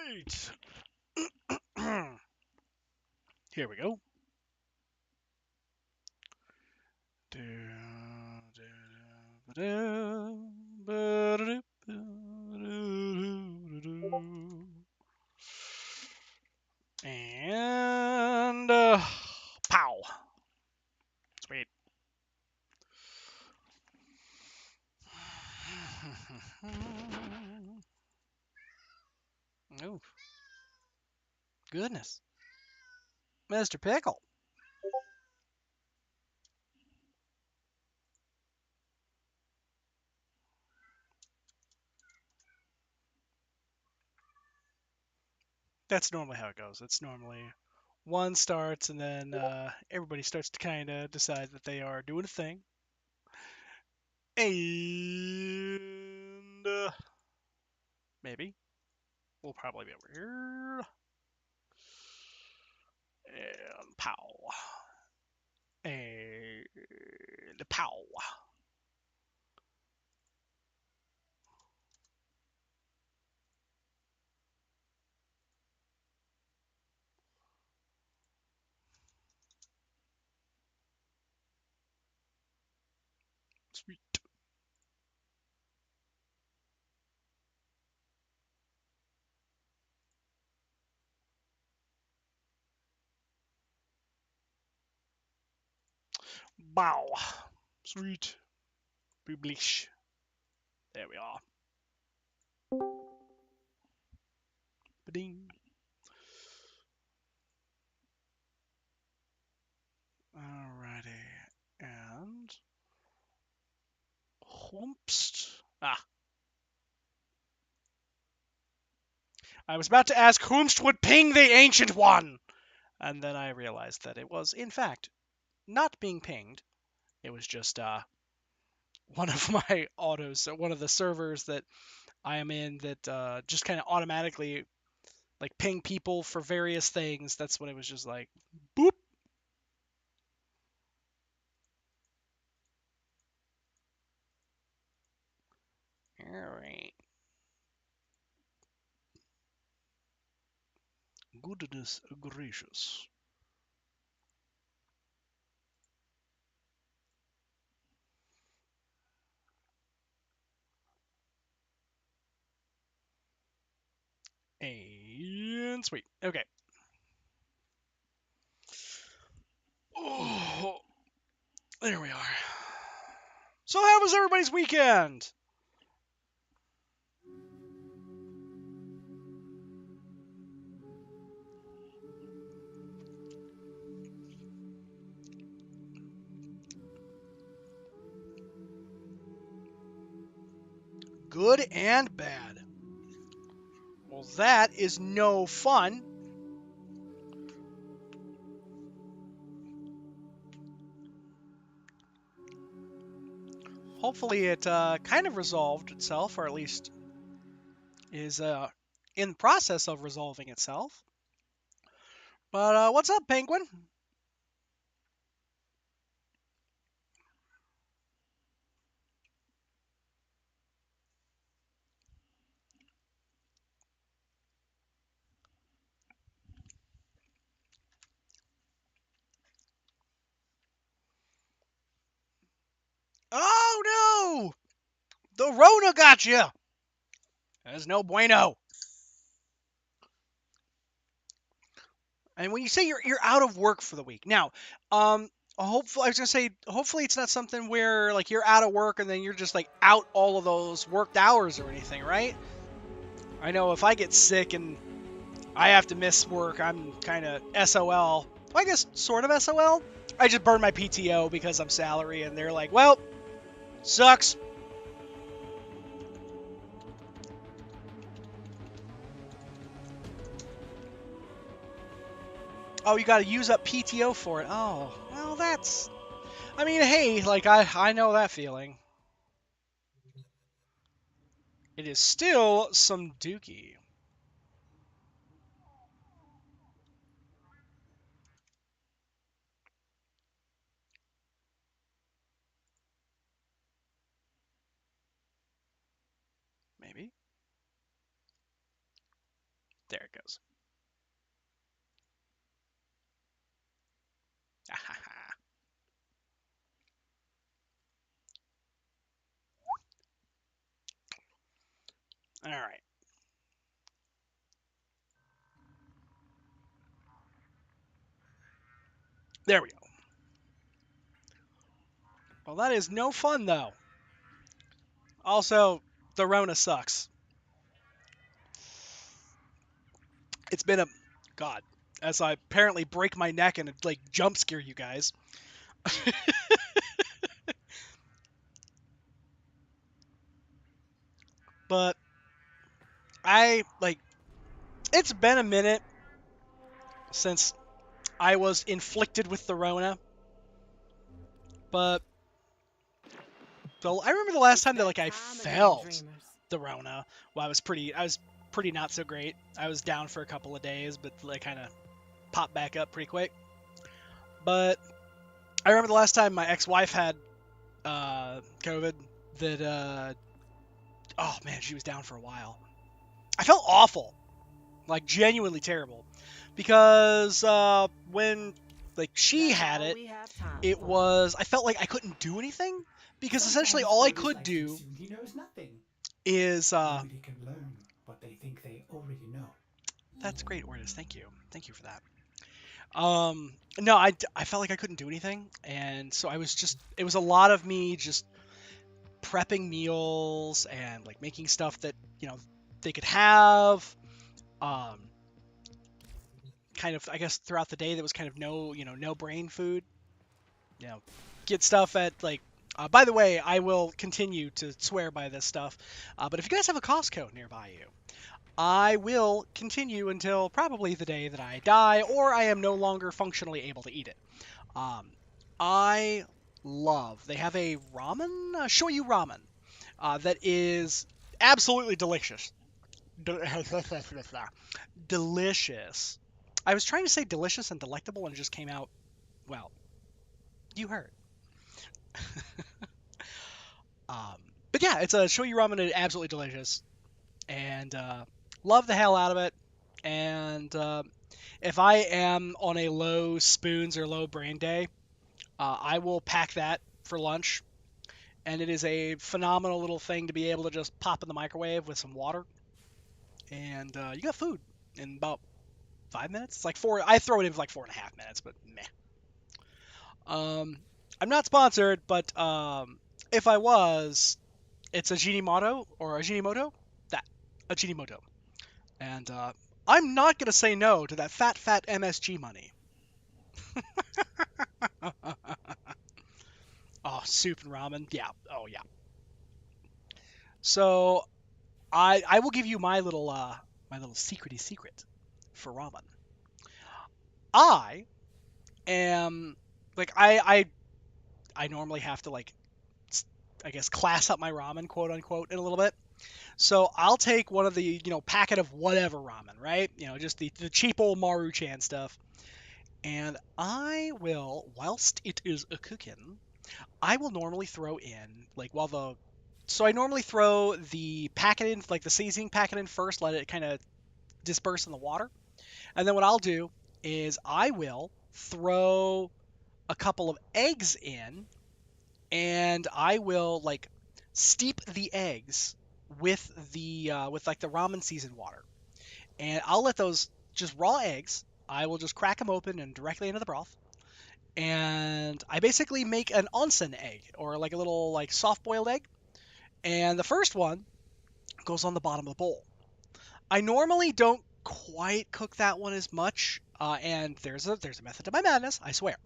Right. Here we go. And pow. Sweet. Oh, goodness. Mr. Pickle. That's normally how it goes. It's normally one starts and then everybody starts to kind of decide that they are doing a thing. And maybe we'll probably be over here. And pow. And pow. Sweet. Bow. Sweet. Booblish. There we are. Ba-ding. Alrighty. And whoomst. Ah. I was about to ask whomst would ping the Ancient One! And then I realized that it was, in fact, not being pinged. It was just one of my autos, so one of the servers that I am in that just kind of automatically like ping people for various things. That's when it was just like boop. All right. Goodness gracious. And sweet. Okay. Oh, there we are. So how was everybody's weekend? Good and bad. Well, that is no fun. Hopefully it kind of resolved itself, or at least is in the process of resolving itself. But what's up, Penguin? Oh no! The Rona got you! That's no bueno. And when you say you're out of work for the week, now, hopefully I was gonna say hopefully it's not something where like you're out of work and then you're just like out all of those worked hours or anything, right? I know if I get sick and I have to miss work, I'm kind of SOL. Well, I guess sort of SOL. I just burn my PTO because I'm salary, and they're like, well, sucks. Oh, you got to use up PTO for it. Oh, well, that's. I mean, hey, like I know that feeling. It is still some dookie. Maybe. There it goes. All right. There we go. Well, that is no fun, though. Also, the Rona sucks. It's been a... God. As I apparently break my neck and, like, jump scare you guys. But like, it's been a minute since I was inflicted with the Rona. But I remember the last time that, like, I felt the Rona. Well, I was pretty not so great. I was down for a couple of days, but like kind of popped back up pretty quick. But I remember the last time my ex-wife had COVID. That oh man, she was down for a while. I felt awful, like genuinely terrible, because when like she had it, it was I felt like I couldn't do anything because essentially all I could do he knows nothing. is Nobody can learn what they think they already know. that's great, Ordis. Thank you for that. No, I felt like I couldn't do anything, and so it was a lot of me just prepping meals and like making stuff that they could have. Um, kind of I guess throughout the day there was kind of no brain food. You know, get stuff at like. By the way, I will continue to swear by this stuff, but if you guys have a Costco nearby you, I will continue until probably the day that I die or I am no longer functionally able to eat it. Um, I love. They have a ramen, shoyu ramen, that is absolutely delicious. Delicious. I was trying to say delicious and delectable, and it just came out. Well, you heard. Um, but yeah, it's a shoyu ramen. It's absolutely delicious, and love the hell out of it. And if I am on a low spoons or low brain day, I will pack that for lunch, and it is a phenomenal little thing to be able to just pop in the microwave with some water, and you got food in about 5 minutes. It's like four. I throw it in for like 4.5 minutes, but meh. Um, I'm not sponsored, but if I was, it's a Jinimoto or a Jinimoto, that a Jinimoto, and I'm not gonna say no to that fat MSG money. Oh, soup and ramen, yeah. Oh yeah. So I will give you my little secrety secret for ramen. I am like I normally have to like I guess class up my ramen quote unquote in a little bit. So I'll take one of the packet of whatever ramen, right? Just the cheap old Maruchan stuff, and I will whilst it is a cooking, I will normally throw in like while the so I normally throw the packet in like the seasoning packet in first, let it kind of disperse in the water. And then what I'll do is I will throw a couple of eggs in, and I will like steep the eggs with like the ramen seasoned water, and I'll let those just raw eggs. I will just crack them open and directly into the broth, and I basically make an onsen egg or like a little like soft boiled egg, and the first one goes on the bottom of the bowl. I normally don't quite cook that one as much, and there's a method to my madness, I swear.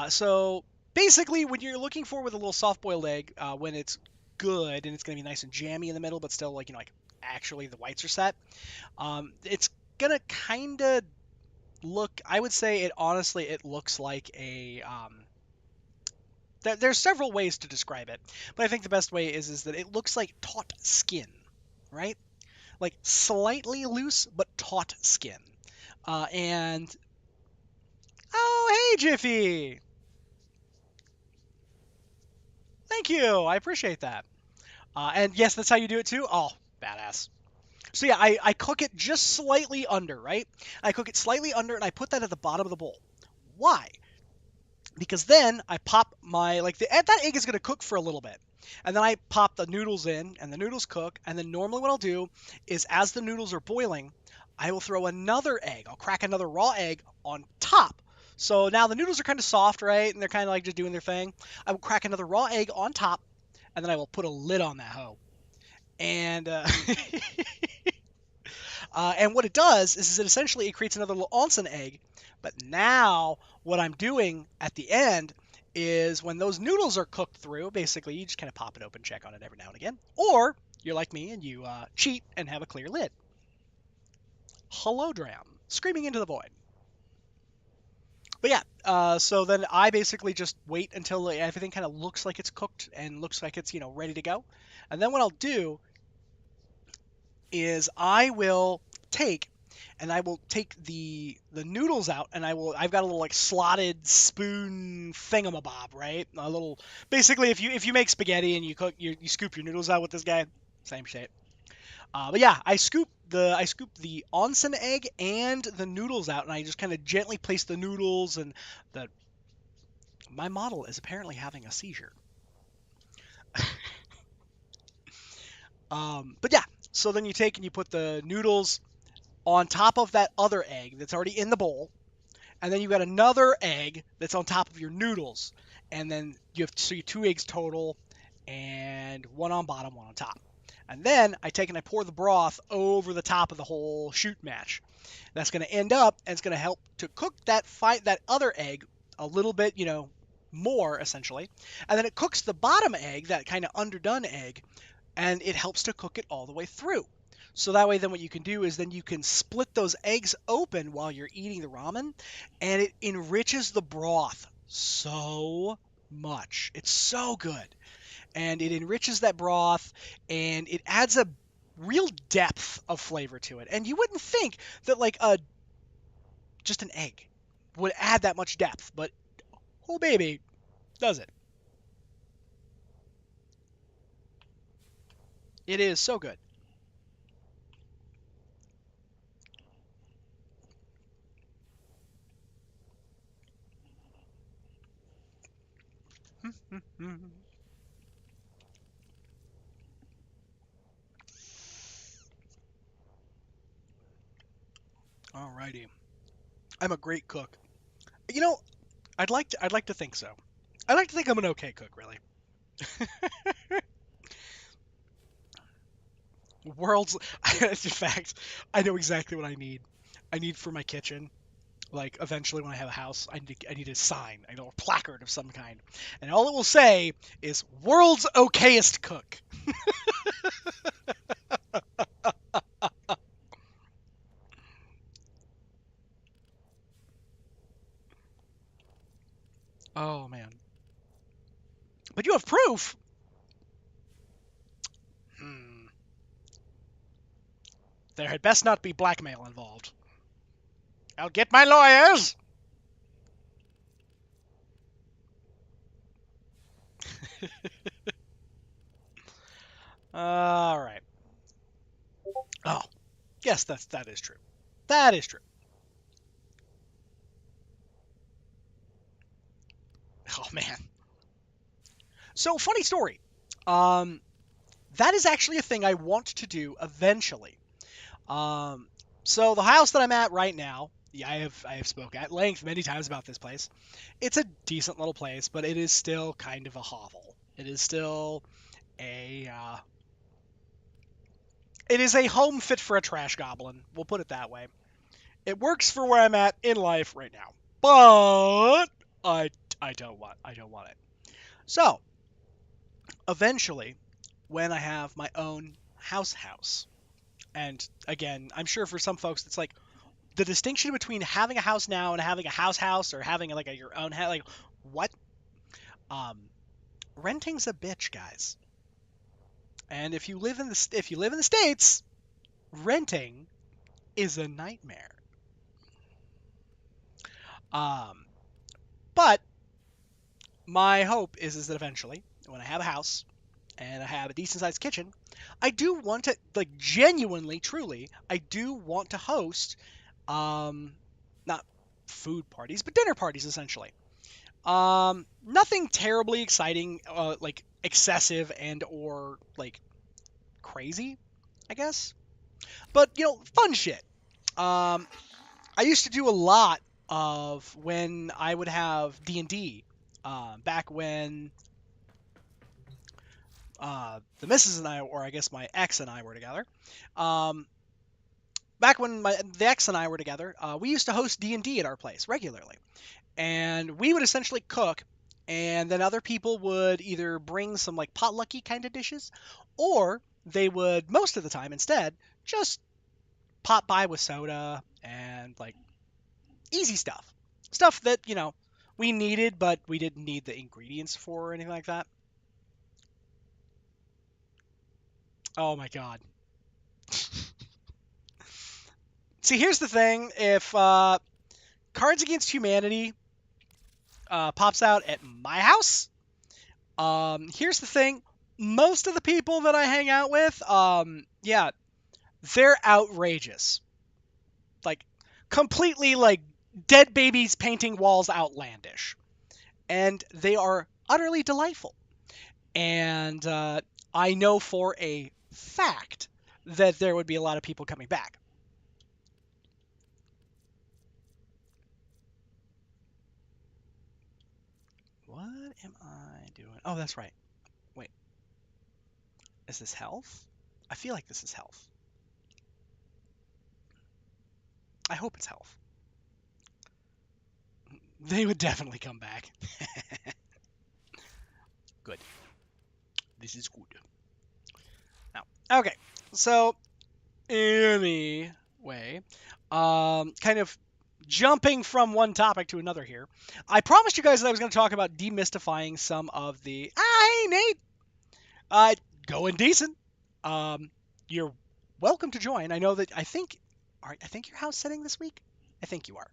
So basically, when you're looking for with a little soft-boiled egg, when it's good and it's gonna be nice and jammy in the middle, but still like like actually the whites are set, it's gonna kind of look. I would say it looks like a. There's several ways to describe it, but I think the best way is that it looks like taut skin, right? Like slightly loose but taut skin. And oh, hey, Jiffy, thank you, I appreciate that. And yes, that's how you do it too. Oh, badass. So yeah, I cook it just slightly under, right? I cook it slightly under, and I put that at the bottom of the bowl. Why? Because then I pop my that egg is gonna cook for a little bit, and then I pop the noodles in, and the noodles cook, and then normally what I'll do is as the noodles are boiling, I will throw another egg. I'll crack another raw egg on top. So now the noodles are kind of soft, right? And they're kind of like just doing their thing. I will crack another raw egg on top, and then I will put a lid on that hoe. And and what it does is it essentially it creates another little onsen egg. But now what I'm doing at the end is when those noodles are cooked through, basically you just kind of pop it open, check on it every now and again. Or you're like me and you cheat and have a clear lid. Holodram, screaming into the void. But yeah, so then I basically just wait until everything kind of looks like it's cooked and looks like it's ready to go. And then what I'll do is I will take the noodles out, and I've got a little like slotted spoon thingamabob, right? A little basically if you make spaghetti and you scoop your noodles out with this guy, same shape. But yeah, I scoop the onsen egg and the noodles out, and I just kind of gently place the noodles and the my model is apparently having a seizure. But yeah, so then you take and you put the noodles on top of that other egg that's already in the bowl, and then you got another egg that's on top of your noodles, and then you have so you have two eggs total, and one on bottom, one on top. And then I take and I pour the broth over the top of the whole shoot match. That's going to end up and it's going to help to cook that other egg a little bit, more essentially. And then it cooks the bottom egg, that kind of underdone egg, and it helps to cook it all the way through. So that way, then what you can do is then you can split those eggs open while you're eating the ramen, and it enriches the broth so much. It's so good, and it enriches that broth, and it adds a real depth of flavor to it. And you wouldn't think that like a just an egg would add that much depth, but oh baby, does it? It is so good. Alrighty, I'm a great cook. You know, I'd like to think so. I'd like to think I'm an okay cook, really. World's in fact, I know exactly what I need. I need for my kitchen. Like eventually when I have a house, I need a sign, I know a placard of some kind. And all it will say is world's okayest cook. Oh man. But you have proof. Hmm. There had best not be blackmail involved. I'll get my lawyers. All right. Oh, yes, that is true. That is true. Oh man. So funny story. Um, that is actually a thing I want to do eventually. Um, so the house that I'm at right now, yeah, I have spoke at length many times about this place. It's a decent little place, but it is still kind of a hovel. A uh, it is a home fit for a trash goblin. We'll put it that way. It works for where I'm at in life right now, but I I don't want it. So eventually, when I have my own house, and again, I'm sure for some folks it's like the distinction between having a house now and having a house or having like your own house, like what? Um, Renting's a bitch, guys. And if you live in the states, renting is a nightmare. Um, but my hope is that eventually, when I have a house and I have a decent sized kitchen, I do want to, like, genuinely, truly, I do want to host, not food parties, but dinner parties essentially. Nothing terribly exciting, like excessive and or like crazy, I guess. But fun shit. Um, I used to do a lot of when I would have D&D, back when the missus and I, or I guess my ex and I were together. Um, Back when the ex and I were together, we used to host D&D at our place regularly. And we would essentially cook, and then other people would either bring some like potlucky kind of dishes, or they would most of the time instead just pop by with soda and like easy stuff that we needed, but we didn't need the ingredients for or anything like that. Oh my god. See, here's the thing: if Cards Against Humanity pops out at my house, here's the thing: most of the people that I hang out with, yeah, they're outrageous. Like, completely, like, dead babies painting walls outlandish. And they are utterly delightful. And I know for a fact that there would be a lot of people coming back. What am I doing? Oh, that's right. Wait, is this health? I feel like this is health. I hope it's health. They would definitely come back. Good. This is good. Now, okay. So, anyway, kind of jumping from one topic to another here. I promised you guys that I was going to talk about demystifying some of the. Hey, Nate! Uh, Going decent. You're welcome to join. I know that I think you're house sitting this week. I think you are,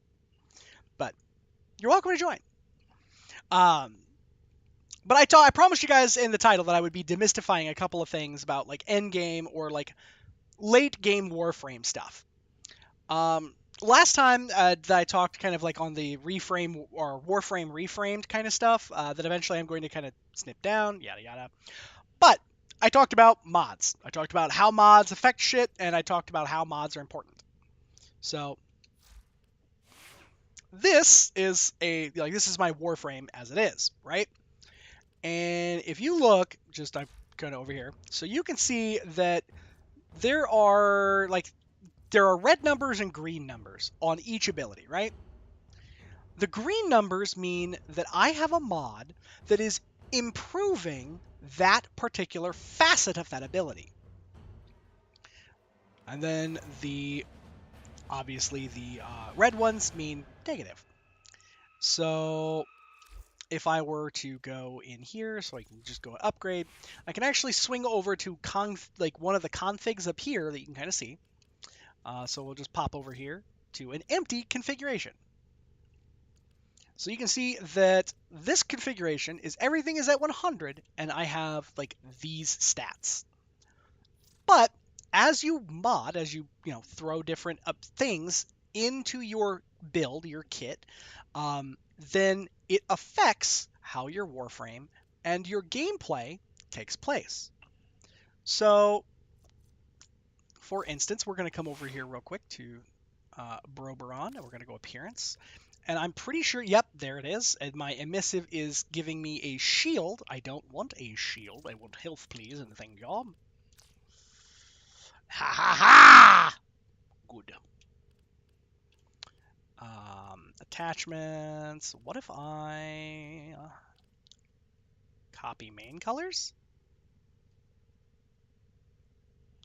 but you're welcome to join. Um, but I promised you guys in the title that I would be demystifying a couple of things about like endgame or like late game Warframe stuff. Last time that I talked kind of like on the reframe or Warframe reframed kind of stuff that eventually I'm going to kind of snip down, yada yada. But I talked about mods. I talked about how mods affect shit, and I talked about how mods are important. So this is my Warframe as it is, right? And if you look, just I'm kind of over here, so you can see that there are like there are red numbers and green numbers on each ability, right? The green numbers mean that I have a mod that is improving that particular facet of that ability. And then obviously the red ones mean negative. So if I were to go in here, so I can just go upgrade, I can actually swing over to like one of the configs up here that you can kind of see. So we'll just pop over here to an empty configuration. So you can see that this configuration is everything is at 100 and I have like these stats. But as you mod, as throw different things into your build, your kit, then it affects how your Warframe and your gameplay takes place. So, for instance, we're going to come over here real quick to Broberon, and we're going to go appearance. And I'm pretty sure, yep, there it is. And my emissive is giving me a shield. I don't want a shield. I want health, please, and thank you. Ha ha ha! Good. Attachments. What if I copy main colors?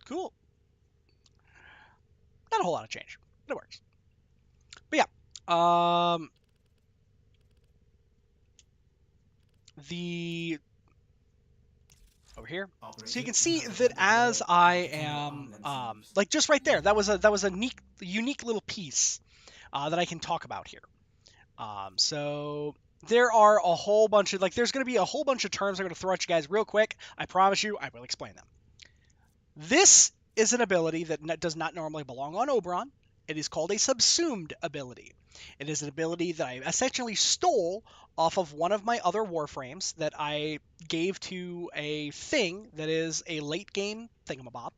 Cool. Not a whole lot of change, but it works. But yeah, the over here. So you Operator, can you see have that attempted to as load I multi-channel am arm lens. like just right there, that was a unique little piece that I can talk about here. So there are a whole bunch of, like, there's going to be a whole bunch of terms I'm going to throw at you guys real quick. I promise you, I will explain them. This is an ability that does not normally belong on Oberon. It is called a subsumed ability. It is an ability that I essentially stole off of one of my other Warframes that I gave to a thing that is a late game thingamabob.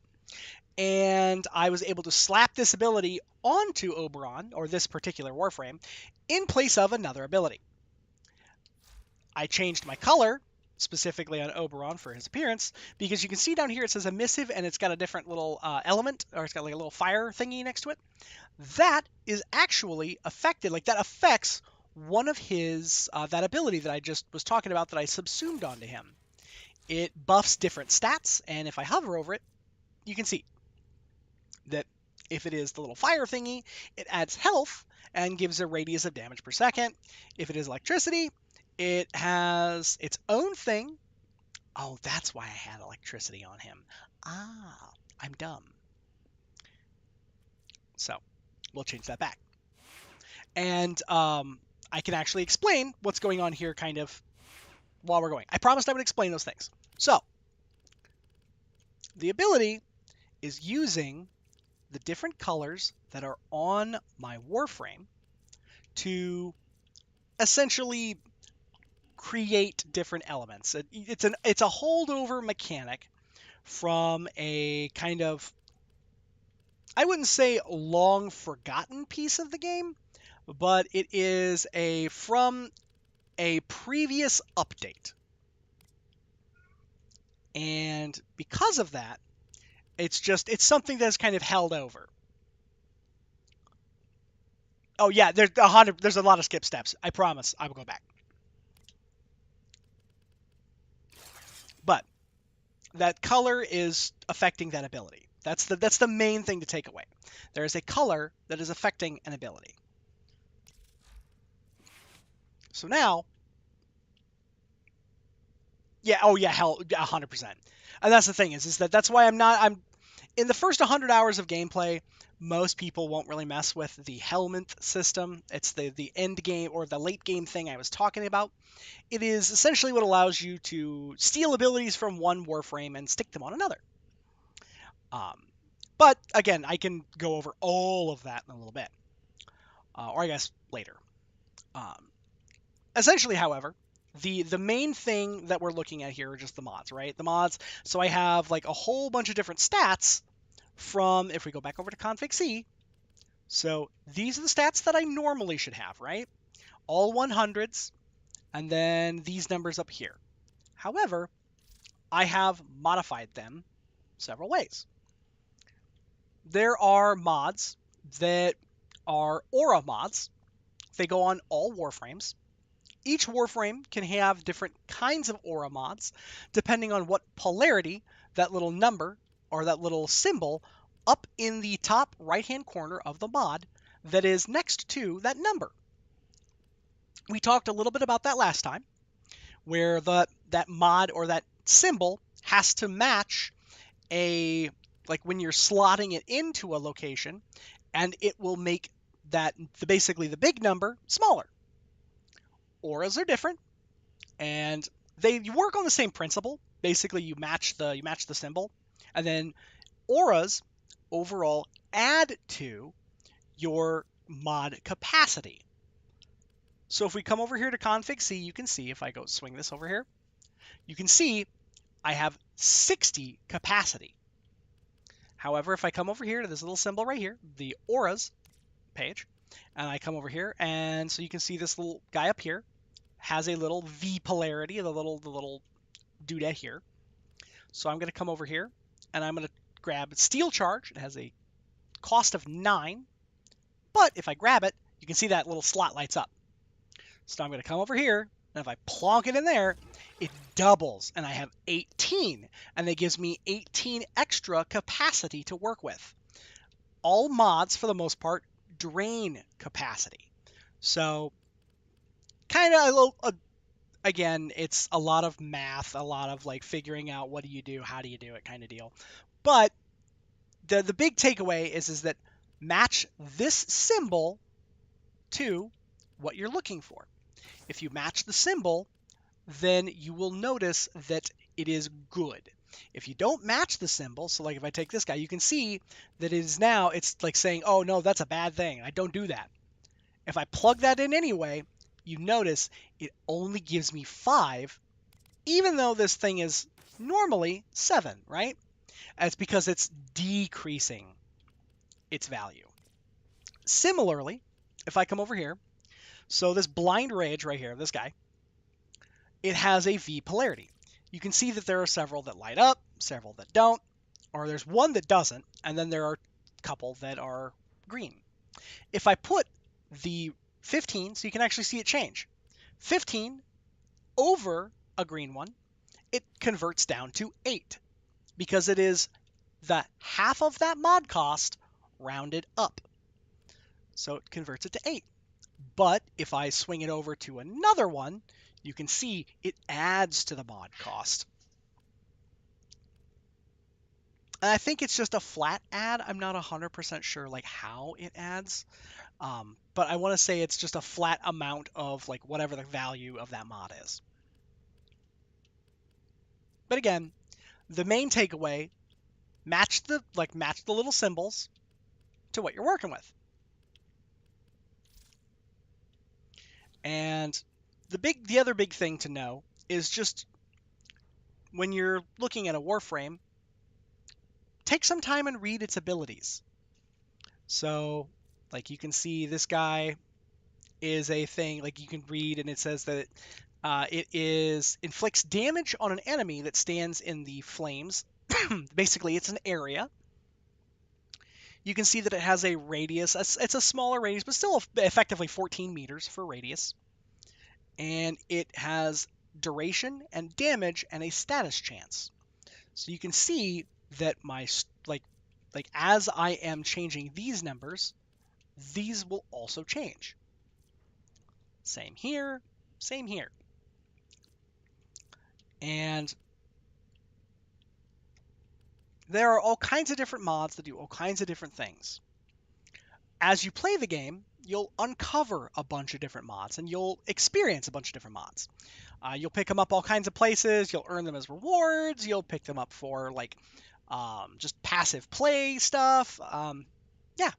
And I was able to slap this ability onto Oberon, or this particular Warframe, in place of another ability. I changed my color, specifically on Oberon for his appearance, because you can see down here it says emissive and it's got a different little element, or it's got like a little fire thingy next to it. That is actually affected, like that affects one of his, that ability that I just was talking about that I subsumed onto him. It buffs different stats, and if I hover over it, you can see that if it is the little fire thingy, it adds health and gives a radius of damage per second. If it is electricity, it has its own thing. Oh, that's why I had electricity on him. Ah, I'm dumb. So we'll change that back. And I can actually explain what's going on here kind of while we're going. I promised I would explain those things. So the ability is using the different colors that are on my Warframe to essentially create different elements. It's a holdover mechanic from a kind of, I wouldn't say long forgotten piece of the game, but it is from a previous update. And because of that, it's something that's kind of held over. Oh yeah, there's a lot of skip steps. I promise I will go back. But that color is affecting that ability. That's the main thing to take away. There is a color that is affecting an ability. So now, yeah, oh yeah, hell, 100%. And that's the thing is that's why I'm in the first 100 hours of gameplay. Most people won't really mess with the helmet system. It's the end game or the late game thing I was talking about. It is essentially what allows you to steal abilities from one Warframe and stick them on another. Um, but again, I can go over all of that in a little bit, or I guess later. Um, Essentially, however, the main thing that we're looking at here are just the mods, right? The mods. So I have like a whole bunch of different stats from, if we go back over to config C. So these are the stats that I normally should have, right? All 100s, and then these numbers up here. However, I have modified them several ways. There are mods that are aura mods. They go on all Warframes. Each Warframe can have different kinds of aura mods depending on what polarity that little number or that little symbol up in the top right-hand corner of the mod that is next to that number. We talked a little bit about that last time, where that mod or that symbol has to match like when you're slotting it into a location, and it will make basically the big number smaller. Auras are different, and they work on the same principle. Basically, you match the symbol, and then auras overall add to your mod capacity. So if we come over here to config C, you can see, if I go swing this over here, you can see I have 60 capacity. However, if I come over here to this little symbol right here, the auras page, and I come over here, and so you can see this little guy up here has a little V polarity, the little doodad here. So I'm going to come over here, and I'm going to grab Steel Charge. It has a cost of 9, but if I grab it, you can see that little slot lights up. So now I'm going to come over here, and if I plonk it in there, it doubles, and I have 18, and that gives me 18 extra capacity to work with. All mods, for the most part, drain capacity. So kind of, again, it's a lot of math, a lot of like figuring out what do you do, how do you do it kind of deal. But the big takeaway is that match this symbol to what you're looking for. If you match the symbol, then you will notice that it is good. If you don't match the symbol, so like if I take this guy, you can see that it is now, it's like saying, oh no, that's a bad thing. I don't do that. If I plug that in anyway, you notice it only gives me 5, even though this thing is normally 7, right? And it's because it's decreasing its value. Similarly, if I come over here, so this blind rage right here, this guy, it has a V polarity. You can see that there are several that light up, several that don't, or there's one that doesn't, and then there are a couple that are green. If I put the 15, so you can actually see it change, 15 over a green one, it converts down to 8 because it is the half of that mod cost rounded up. So it converts it to 8. But if I swing it over to another one, you can see it adds to the mod cost. And I think it's just a flat add. I'm not 100% sure like how it adds. But I want to say it's just a flat amount of like whatever the value of that mod is. But again, the main takeaway, match the little symbols to what you're working with. And the other big thing to know is just when you're looking at a Warframe, take some time and read its abilities. So, like you can see this guy is a thing, like you can read and it says that it inflicts damage on an enemy that stands in the flames. Basically, it's an area. You can see that it has a radius. It's a smaller radius, but still effectively 14 meters for radius. And it has duration and damage and a status chance. So you can see that my like as I am changing these numbers, these will also change. Same here, same here. And there are all kinds of different mods that do all kinds of different things. As you play the game, you'll uncover a bunch of different mods and you'll experience a bunch of different mods. You'll pick them up all kinds of places. You'll earn them as rewards. You'll pick them up for like just passive play stuff. Yeah.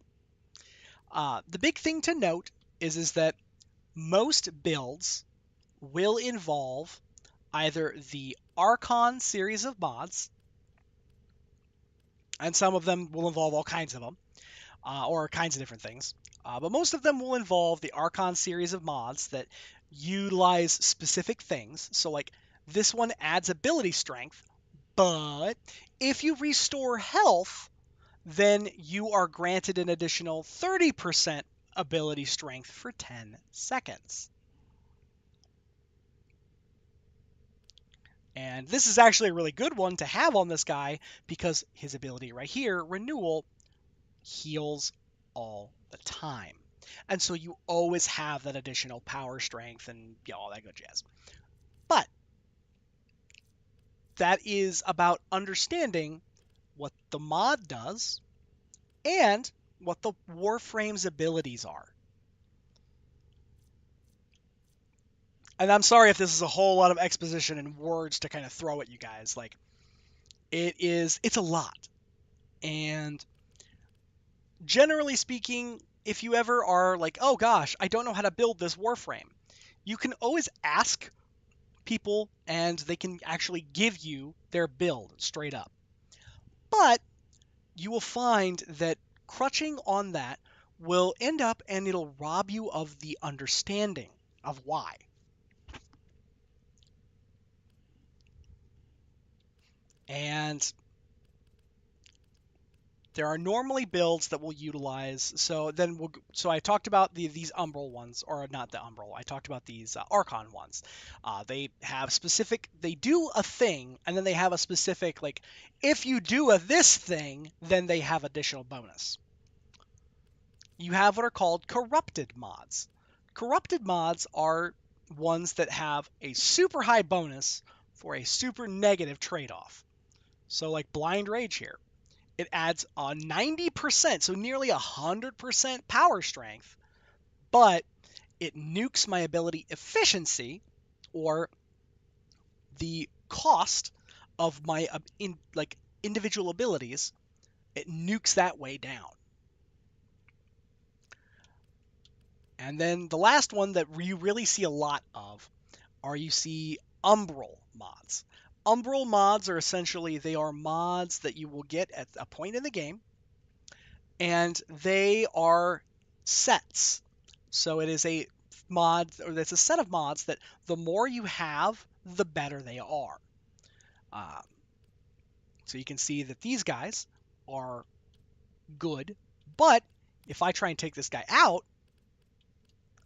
The big thing to note is that most builds will involve either the Archon series of mods, and some of them will involve all kinds of them, or kinds of different things. But most of them will involve the Archon series of mods that utilize specific things. So like this one adds ability strength, but if you restore health, then you are granted an additional 30% ability strength for 10 seconds. And this is actually a really good one to have on this guy because his ability right here, Renewal, heals all the time. And so you always have that additional power strength and all that good jazz. But that is about understanding what the mod does and what the Warframe's abilities are. And I'm sorry if this is a whole lot of exposition and words to kind of throw at you guys. Like, it's a lot. And generally speaking, if you ever are like, oh gosh, I don't know how to build this Warframe, you can always ask people and they can actually give you their build straight up. But you will find that crutching on that will end up and it'll rob you of the understanding of why. And there are normally builds that will utilize. So I talked about these Umbral ones, or not the Umbral. I talked about these Archon ones. They have specific. They do a thing, and then they have a specific like. If you do this thing, then they have additional bonus. You have what are called corrupted mods. Corrupted mods are ones that have a super high bonus for a super negative trade-off. So like Blind Rage here. It adds a 90%, so nearly 100% power strength, but it nukes my ability efficiency, or the cost of my individual abilities. It nukes that way down. And then the last one that you really see a lot of are you see umbral mods. Umbral mods are essentially, they are mods that you will get at a point in the game, and they are sets. So it is a mod, or it's a set of mods that the more you have, the better they are. Um, so you can see that these guys are good, but if I try and take this guy out,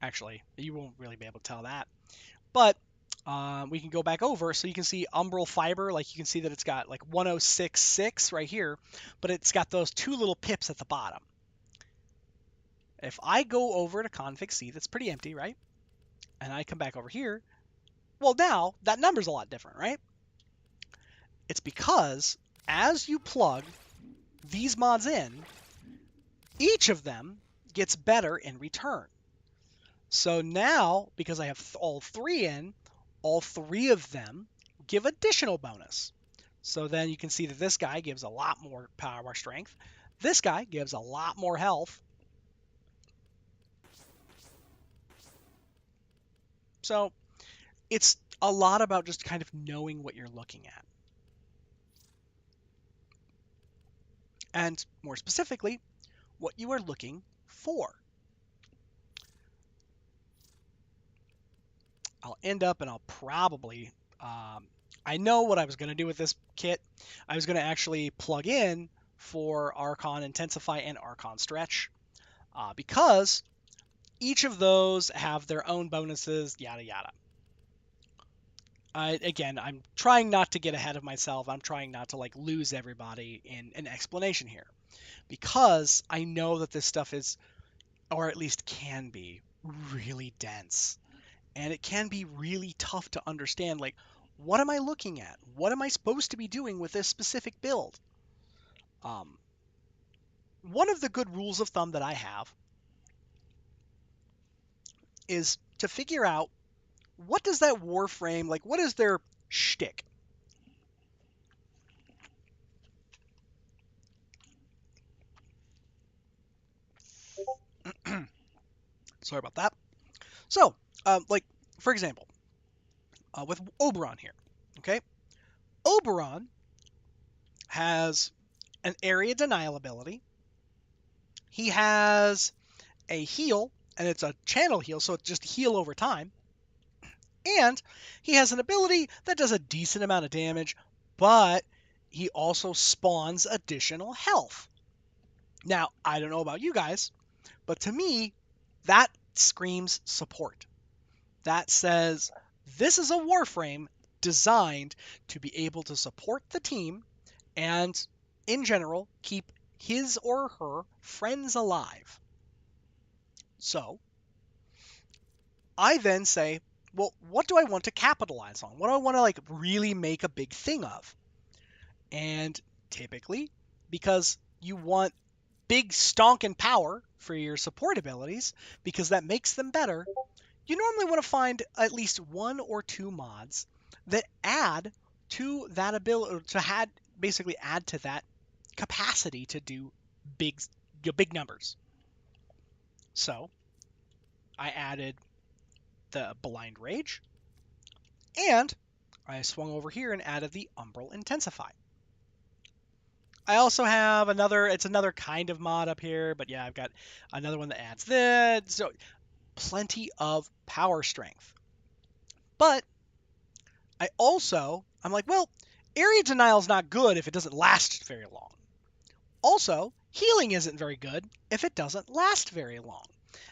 actually, you won't really be able to tell that. But we can go back over, so you can see umbral fiber, like you can see that it's got like 1066 right here, but it's got those two little pips at the bottom. If I go over to config C, that's pretty empty, right? And I come back over here, well, now that number's a lot different, right? It's because as you plug these mods in, each of them gets better in return. So now, because I have all three in, all three of them give additional bonus. So then you can see that this guy gives a lot more power strength. This guy gives a lot more health. So it's a lot about just kind of knowing what you're looking at. And more specifically, what you are looking for. I'll end up, and I'll probably, I know what I was going to do with this kit. I was going to actually plug in for Archon Intensify and Archon Stretch, because each of those have their own bonuses, yada yada. Again, I'm trying not to get ahead of myself. I'm trying not to like lose everybody in an explanation here, because I know that this stuff is, or at least can be, really dense. And it can be really tough to understand, like, what am I looking at? What am I supposed to be doing with this specific build? One of the good rules of thumb that I have is to figure out, what does that Warframe, like, what is their shtick? Sorry about that. So, like, for example, with Oberon here, okay? Oberon has an area denial ability. He has a heal, and it's a channel heal, so it's just heal over time. And he has an ability that does a decent amount of damage, but he also spawns additional health. Now, I don't know about you guys, but to me, that screams support. That says this is a Warframe designed to be able to support the team and, in general, keep his or her friends alive. So, I then say, well, what do I want to capitalize on? What do I want to like really make a big thing of? And typically, because you want big stonking power for your support abilities, because that makes them better, you normally want to find at least one or two mods that add to that ability, basically add to that capacity to do big numbers. So I added the Blind Rage, and I swung over here and added the Umbral Intensify. I also have it's another kind of mod up here, but yeah, I've got another one that adds this. So plenty of power strength. But I'm like, well, area denial is not good if it doesn't last very long. Also, healing isn't very good if it doesn't last very long.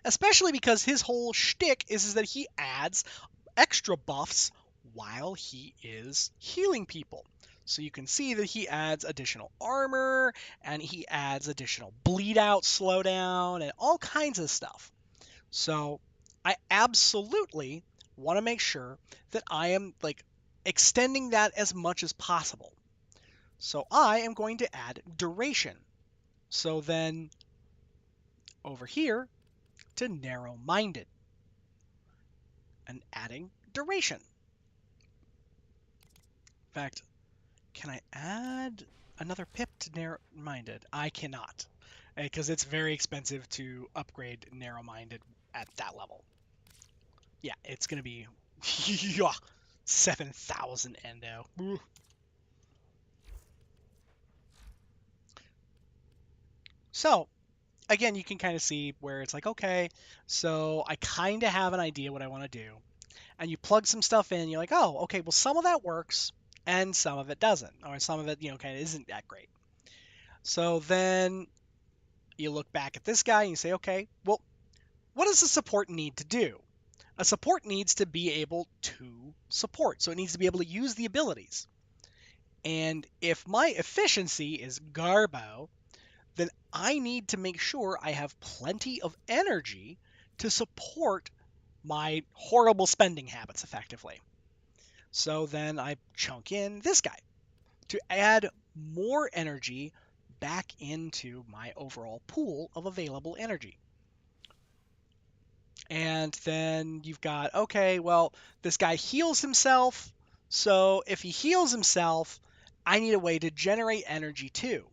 Especially because his whole shtick is that he adds extra buffs while he is healing people. So you can see that he adds additional armor, and he adds additional bleed out slowdown, and all kinds of stuff. So I absolutely want to make sure that I am like extending that as much as possible. So I am going to add duration. So then over here to narrow-minded. and adding duration. In fact, can I add another pip to narrow-minded? I cannot, because it's very expensive to upgrade narrow-minded at that level. Yeah, it's gonna be 7,000 endo. Ooh. So again, you can kind of see where it's like, okay, so I kind of have an idea what I want to do, and you plug some stuff in. You're like, oh, okay, well some of that works, and some of it doesn't, or some of it, kind of isn't that great. So then you look back at this guy and you say, okay, well, what does a support need to do? A support needs to be able to support, so it needs to be able to use the abilities. And if my efficiency is garbo, then I need to make sure I have plenty of energy to support my horrible spending habits effectively. So then I chunk in this guy to add more energy back into my overall pool of available energy. And then you've got, okay, well, this guy heals himself. So if he heals himself, I need a way to generate energy too.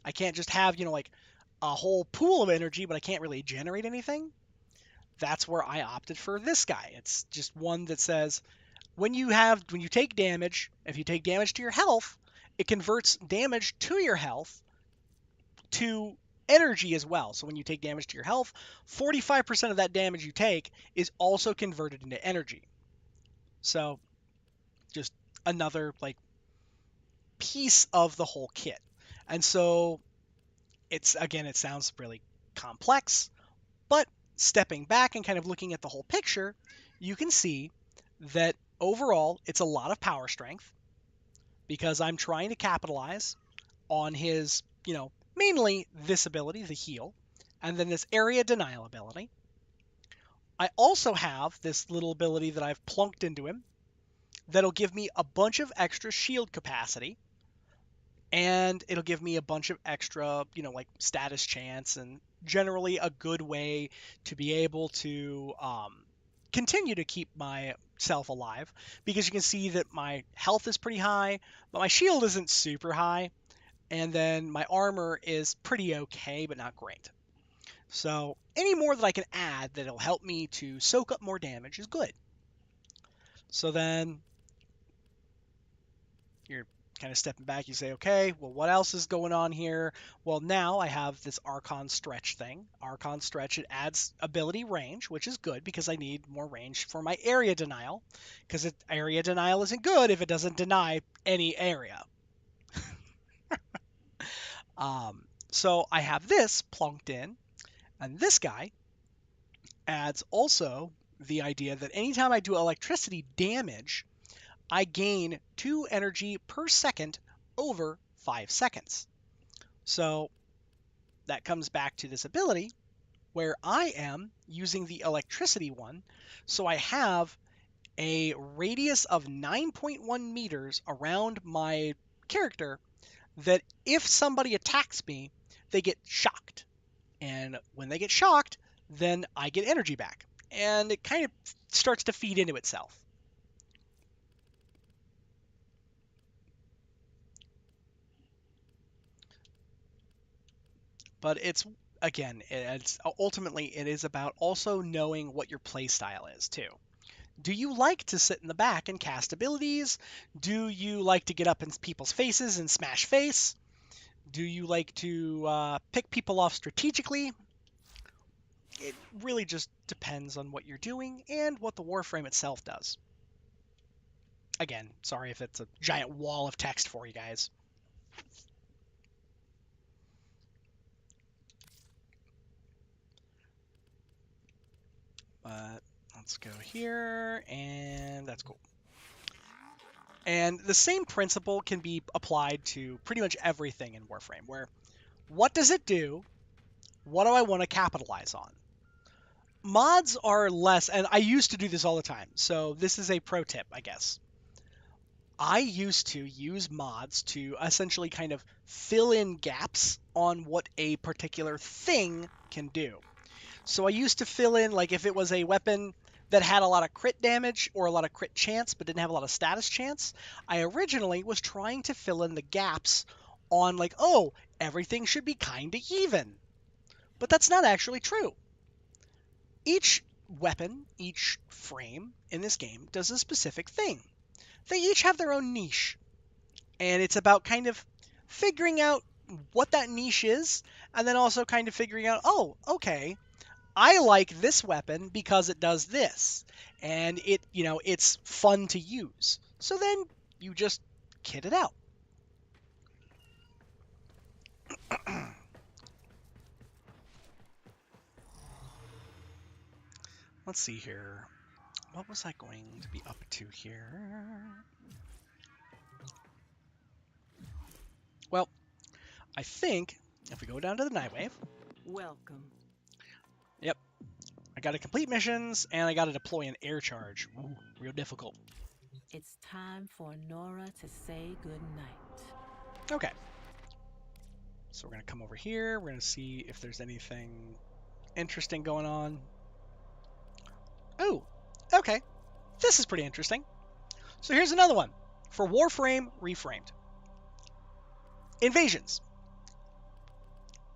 I can't just have, like a whole pool of energy, but I can't really generate anything. That's where I opted for this guy. It's just one that says when you take damage, if you take damage to your health, it converts damage to your health to energy as well. So when you take damage to your health, 45% of that damage you take is also converted into energy. So just another like piece of the whole kit. And so it sounds really complex, but stepping back and kind of looking at the whole picture, you can see that overall it's a lot of power strength because I'm trying to capitalize on his, mainly this ability, the heal, and then this area denial ability. I also have this little ability that I've plunked into him that'll give me a bunch of extra shield capacity, and it'll give me a bunch of extra, like status chance and generally a good way to be able to continue to keep myself alive because you can see that my health is pretty high, but my shield isn't super high, and then my armor is pretty okay, but not great. So any more that I can add that'll help me to soak up more damage is good. So then you're kind of stepping back. You say, okay, well, what else is going on here? Well, now I have this Archon Stretch thing. Archon Stretch, it adds ability range, which is good because I need more range for my area denial. Because area denial isn't good if it doesn't deny any area. So I have this plunked in, and this guy adds also the idea that anytime I do electricity damage, I gain 2 energy per second over 5 seconds. So that comes back to this ability where I am using the electricity one. So I have a radius of 9.1 meters around my character that if somebody attacks me, they get shocked. And when they get shocked, then I get energy back. And it kind of starts to feed into itself. But it's ultimately it is about also knowing what your play style is too. Do you like to sit in the back and cast abilities? Do you like to get up in people's faces and smash face? Do you like to pick people off strategically? It really just depends on what you're doing and what the Warframe itself does. Again, sorry if it's a giant wall of text for you guys. But let's go here, and that's cool. And the same principle can be applied to pretty much everything in Warframe, where what does it do? What do I want to capitalize on? Mods are less, and I used to do this all the time, so this is a pro tip, I guess. I used to use mods to essentially kind of fill in gaps on what a particular thing can do. So I used to fill in, like if it was a weapon that had a lot of crit damage or a lot of crit chance but didn't have a lot of status chance, I originally was trying to fill in the gaps on like, oh, everything should be kind of even. But that's not actually true. Each weapon, each frame in this game does a specific thing. They each have their own niche. And it's about kind of figuring out what that niche is, and then also kind of figuring out, oh, okay, I like this weapon because it does this, and it's fun to use. So then you just kit it out. Let's see here. What was I going to be up to here? Well, I think if we go down to the Nightwave. Welcome. Yep. I got to complete missions, and I got to deploy an air charge. Ooh, real difficult. It's time for Nora to say goodnight. Okay. So we're going to come over here. We're going to see if there's anything interesting going on. Oh, okay. This is pretty interesting. So here's another one. For Warframe Reframed. Invasions.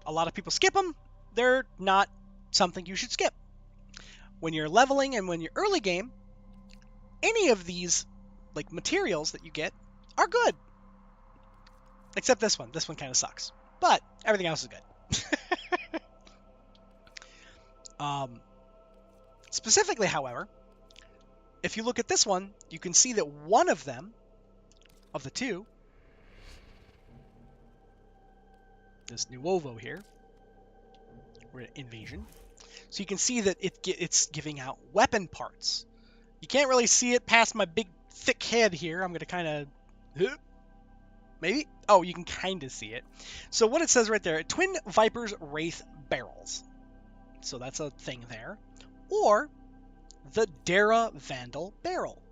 A lot of people skip them. They're not something you should skip. When you're leveling and when you're early game, any of these like materials that you get are good. Except this one. This one kind of sucks. But everything else is good. Specifically, however, if you look at this one, you can see that one of them, of the two, this Nuovo here, we're in Invasion, so you can see that it's giving out weapon parts. You can't really see it past my big, thick head here. I'm going to kind of... Maybe? Oh, you can kind of see it. So what it says right there, Twin Vipers Wraith Barrels. So that's a thing there. Or the Dara Vandal Barrel.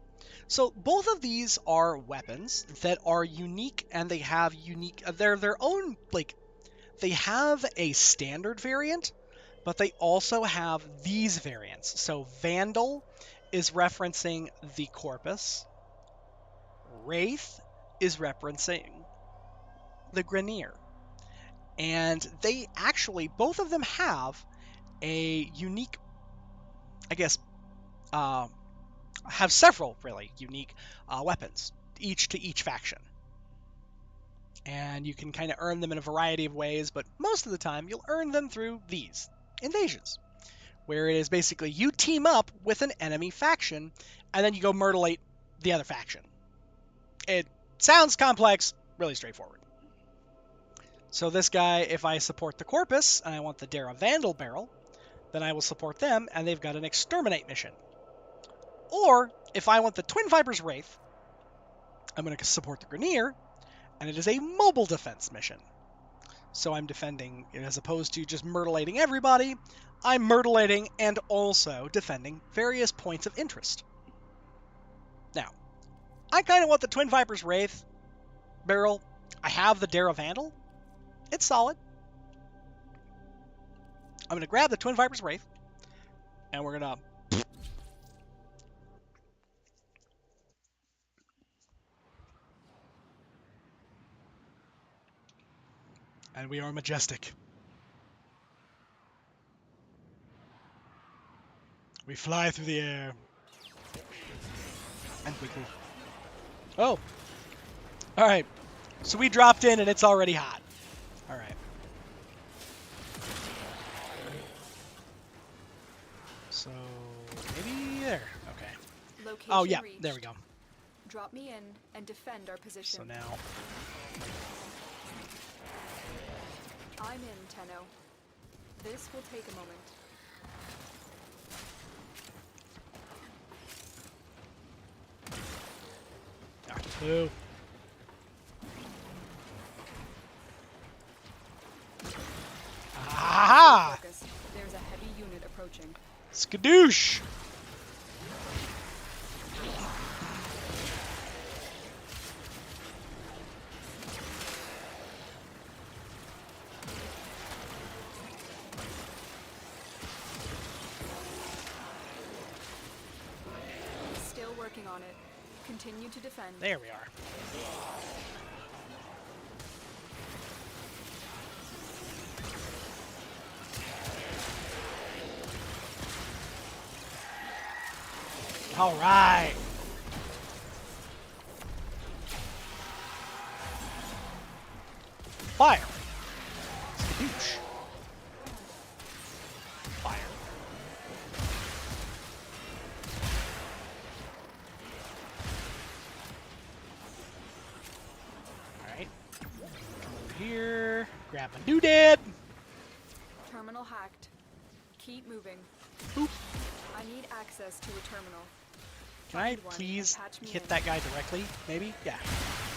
So both of these are weapons that are unique, and they have unique... They're their own, like... They have a standard variant, but they also have these variants. So Vandal is referencing the Corpus. Wraith is referencing the Grenier. And they actually, both of them have a unique, I guess, have several really unique weapons, each to each faction. And you can kind of earn them in a variety of ways, but most of the time you'll earn them through these invasions, where it is basically you team up with an enemy faction, and then you go murderate the other faction. It sounds complex, really straightforward. So this guy, if I support the Corpus, and I want the Dara Vandal Barrel, then I will support them, and they've got an Exterminate mission. Or, if I want the Twin Vipers Wraith, I'm going to support the Grenier, and it is a mobile defense mission. So I'm defending, as opposed to just murderlating everybody, I'm murderlating and also defending various points of interest. Now, I kind of want the Twin Vipers Wraith Barrel. I have the Dara Vandal. It's solid. I'm going to grab the Twin Vipers Wraith, and we're going to... And we are majestic. We fly through the air. And quickly. Oh. Alright. So we dropped in and it's already hot. Alright. So maybe there. Okay. Location Oh yeah, reached. there we go. Drop me in and defend our position. So now. I'm in, Tenno. This will take a moment. Boo. Aha! Focus. There's a heavy unit approaching. Skadoosh! on it. Continue to defend. There we are. All right. Fire. Skadoosh. Fire. Alright. Come over here. Grab my doodad. Terminal hacked. Keep moving. Boop. I need access to a terminal. Can I Find one and please patch me hit in. that guy directly? Maybe? Yeah.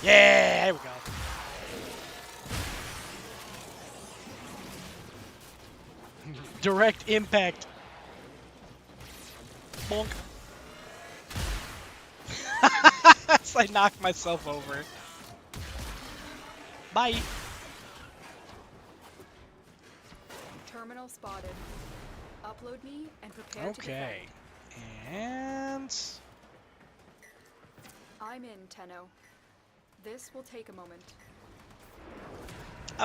Yeah, there we go. Direct impact. Bonk. So I knocked myself over. Bye. Terminal spotted. Upload me and prepare to Okay. defend. And... I'm in, Tenno. This will take a moment.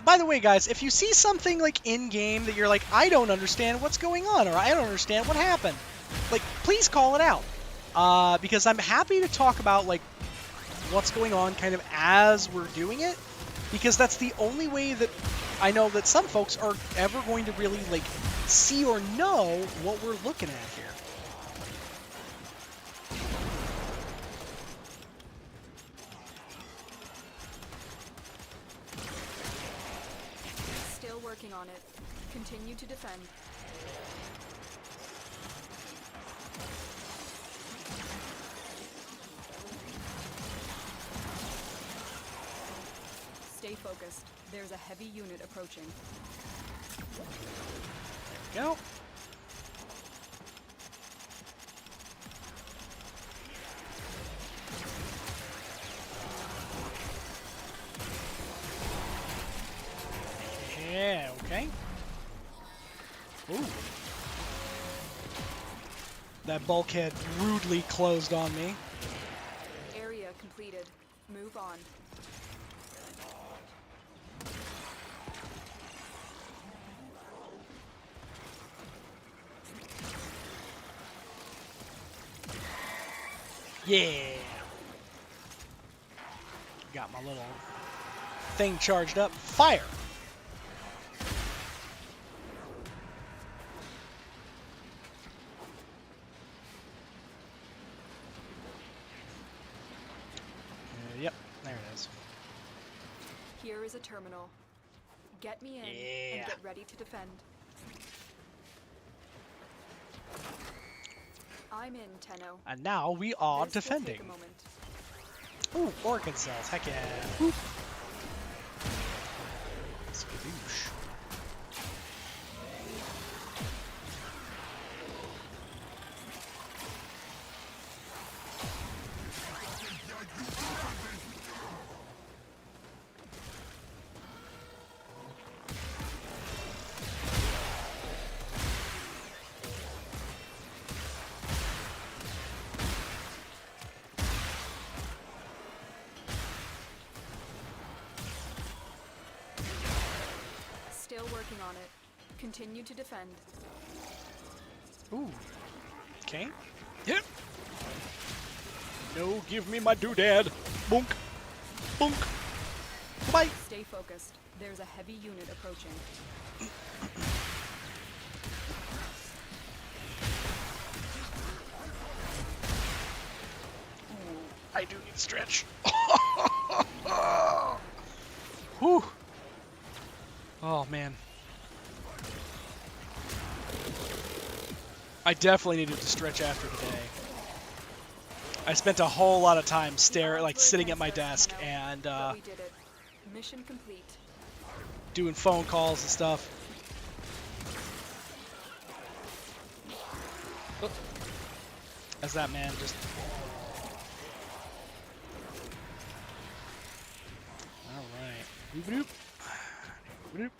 by the way, guys, if you see something like in-game that you're like, I don't understand what's going on, or I don't understand what happened, like, please call it out. Because I'm happy to talk about, like, what's going on kind of as we're doing it, because that's the only way that I know that some folks are ever going to really, like, see or know what we're looking at here. Still working on it. Continue to defend. Stay focused. There's a heavy unit approaching. There we go. Yeah, okay. Ooh. That bulkhead rudely closed on me. Area completed. Move on. Yeah. Got my little thing charged up. Fire. Yep, there it is. Here is a terminal. Get me in Yeah. and get ready to defend. I'm in, Tenno. And now we are This will defending. take a moment. Ooh, orchid cells. Heck yeah. Woo. Skadoosh. Still working on it. Continue to defend. Ooh. Okay. Yep. No, give me my doodad. Boonk. Boonk. Bye. Stay focused. There's a heavy unit approaching. I do need to stretch. Whew. Oh, man. I definitely needed to stretch after today. I spent a whole lot of time sitting at my desk and But we did it. Mission complete. doing phone calls and stuff. Oh. As that man just... Alright. Boop-a-doop. Boop-a-doop.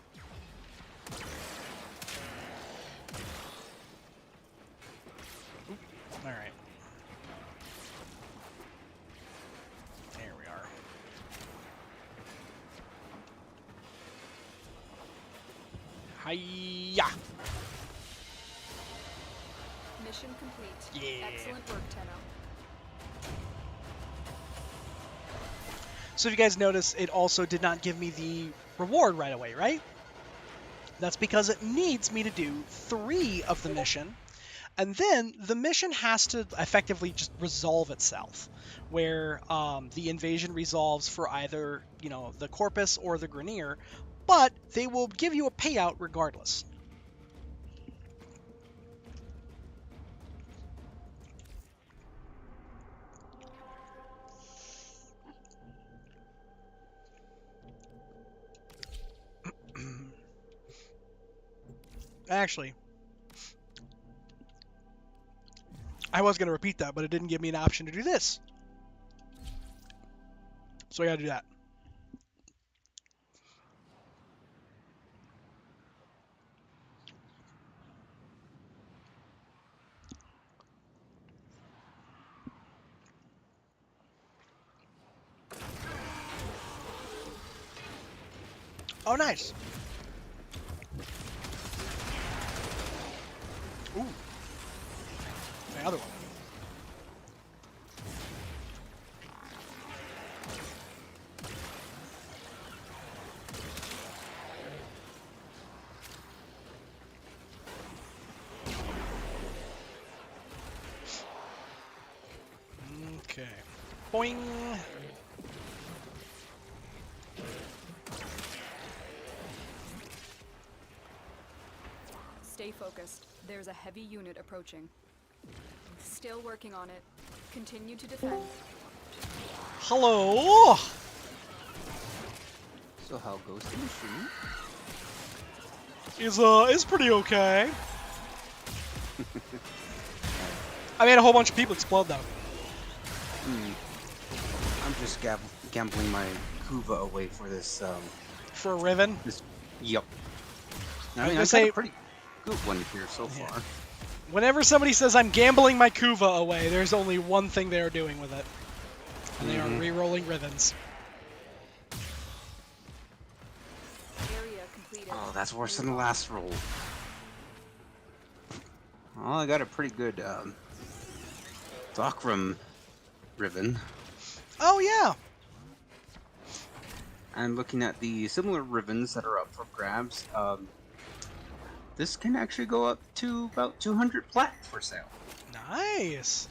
Oop. Alright. Hiya! Mission complete. Yeah. Excellent work, Tenno. So if you guys notice, it also did not give me the reward right away, right? That's because it needs me to do 3 of the mission, and then the mission has to effectively just resolve itself, where the invasion resolves for either, the Corpus or the Grineer, but they will give you a payout regardless. Actually, I was going to repeat that, but it didn't give me an option to do this. So I got to do that. Oh, nice. Ooh. The other one. Okay. Boing. Stay focused. There's a heavy unit approaching. Still working on it. Continue to defend. Hello. So how goes the mission? Is pretty okay. I made a whole bunch of people explode though. I'm just gambling my Kuva away for this. For a Riven. Yep. I I was mean, gonna I've say- got a pretty good one here so far. Whenever somebody says I'm gambling my Kuva away, there's only one thing they are doing with it. And they are re-rolling Rivens. Area completed. Oh, that's worse than the last roll. Well, I got a pretty good Dokram Riven. Oh yeah. I'm looking at the similar Rivens that are up for grabs. This can actually go up to about 200 plat for sale. Nice.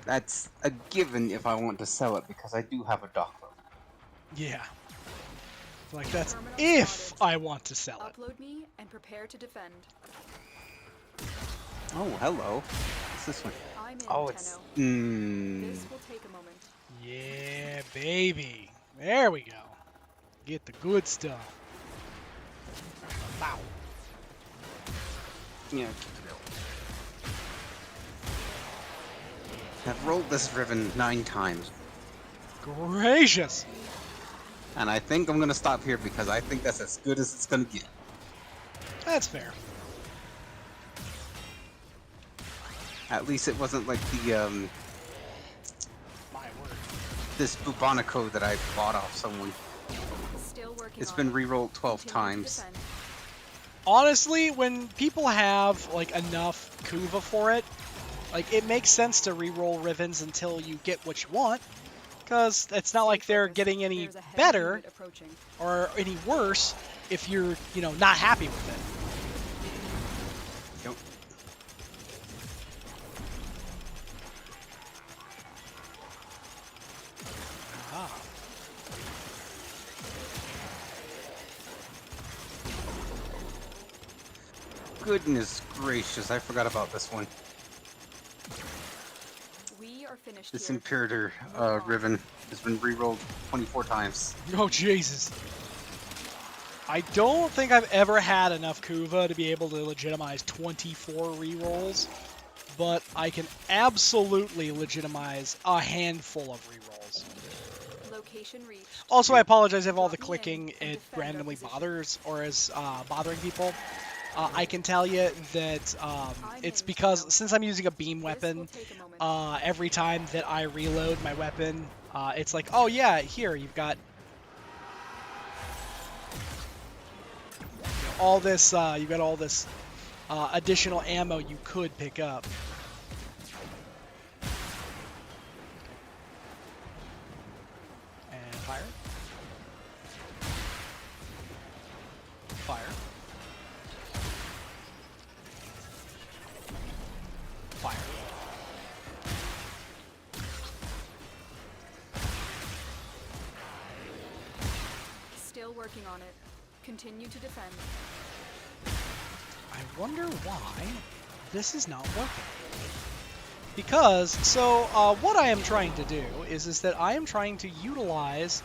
That's a given if I want to sell it because I do have a Dokram. Yeah. Like that's Terminal if spotted. I want to sell it. Upload me and prepare to defend. Oh, hello. What's this one? I'm in, Oh, it's... Tenno. This will take a moment. Yeah, baby. There we go. Get the good stuff. Wow. Yeah, keep it going. I've rolled this Riven 9 times, Gracious. and I think I'm gonna stop here because I think that's as good as it's gonna get. That's fair. At least it wasn't like the My word. this Bubonico that I bought off someone. Still working It's on been it. re-rolled 12 Continue to times. defend. Honestly, when people have like enough Kuva for it, like it makes sense to re-roll Rivens until you get what you want, because it's not like Stay they're focused. getting any There's a heavy better unit approaching. or any worse if you're, not happy with it. Yep. Ah. Goodness gracious, I forgot about this one. We are finished This here. Imperator Riven has been re-rolled 24 times. Oh, Jesus. I don't think I've ever had enough Kuva to be able to legitimize 24 rerolls, but I can absolutely legitimize a handful of rerolls. Location reached. Also, I apologize if all the Drop me in clicking and it defend our randomly position. bothers or is bothering people. I can tell you that it's because since I'm using a beam This will weapon, take a moment. every time that I reload my weapon, it's like, oh yeah, here you've got all this additional ammo you could pick up. And fire. Fire. Fire. Still working on it. Continue to defend. I wonder why this is not working. Because, so, what I am trying to do is that I am trying to utilize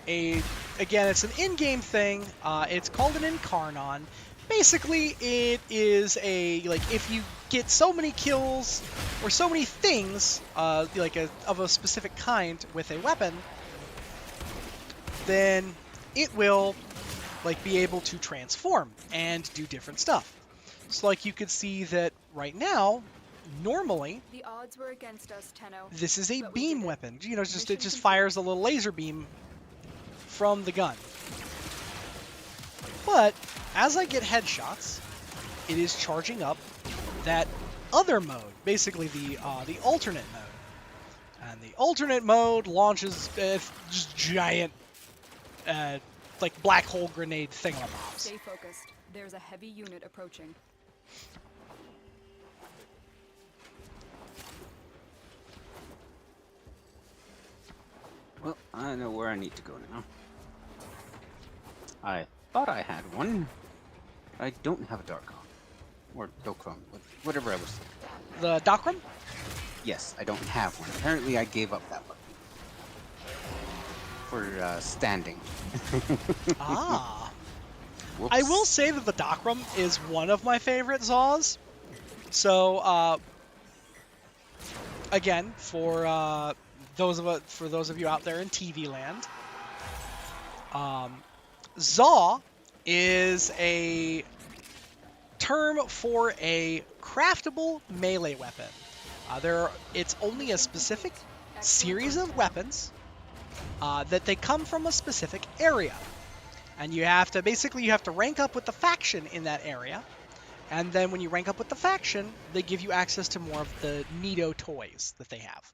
again, it's an in-game thing. It's called an incarnon. Basically, it is if you get so many kills or so many things, of a specific kind with a weapon, then it will be able to transform and do different stuff. So you could see that right now, normally, The odds were against us, Tenno. this is a But we beam did it. weapon. It just Mission fires a little laser beam from the gun. But as I get headshots, it is charging up that other mode, basically the alternate mode. And the alternate mode launches just giant black hole grenade thingamabobs. Stay focused. There's a heavy unit approaching. Well, I know where I need to go now. I thought I had one. I don't have a Darkon. Or Dokron, whatever I was saying. The Dakram? Yes, I don't have one. Apparently I gave up that one. For standing. Ah. Whoops. I will say that the Dakram is one of my favorite Zaws. So, again, for those of you out there in TV land, Zaw is a term for a craftable melee weapon. It's only a specific series of weapons that they come from a specific area. And you have to rank up with the faction in that area. And then when you rank up with the faction, they give you access to more of the neato toys that they have.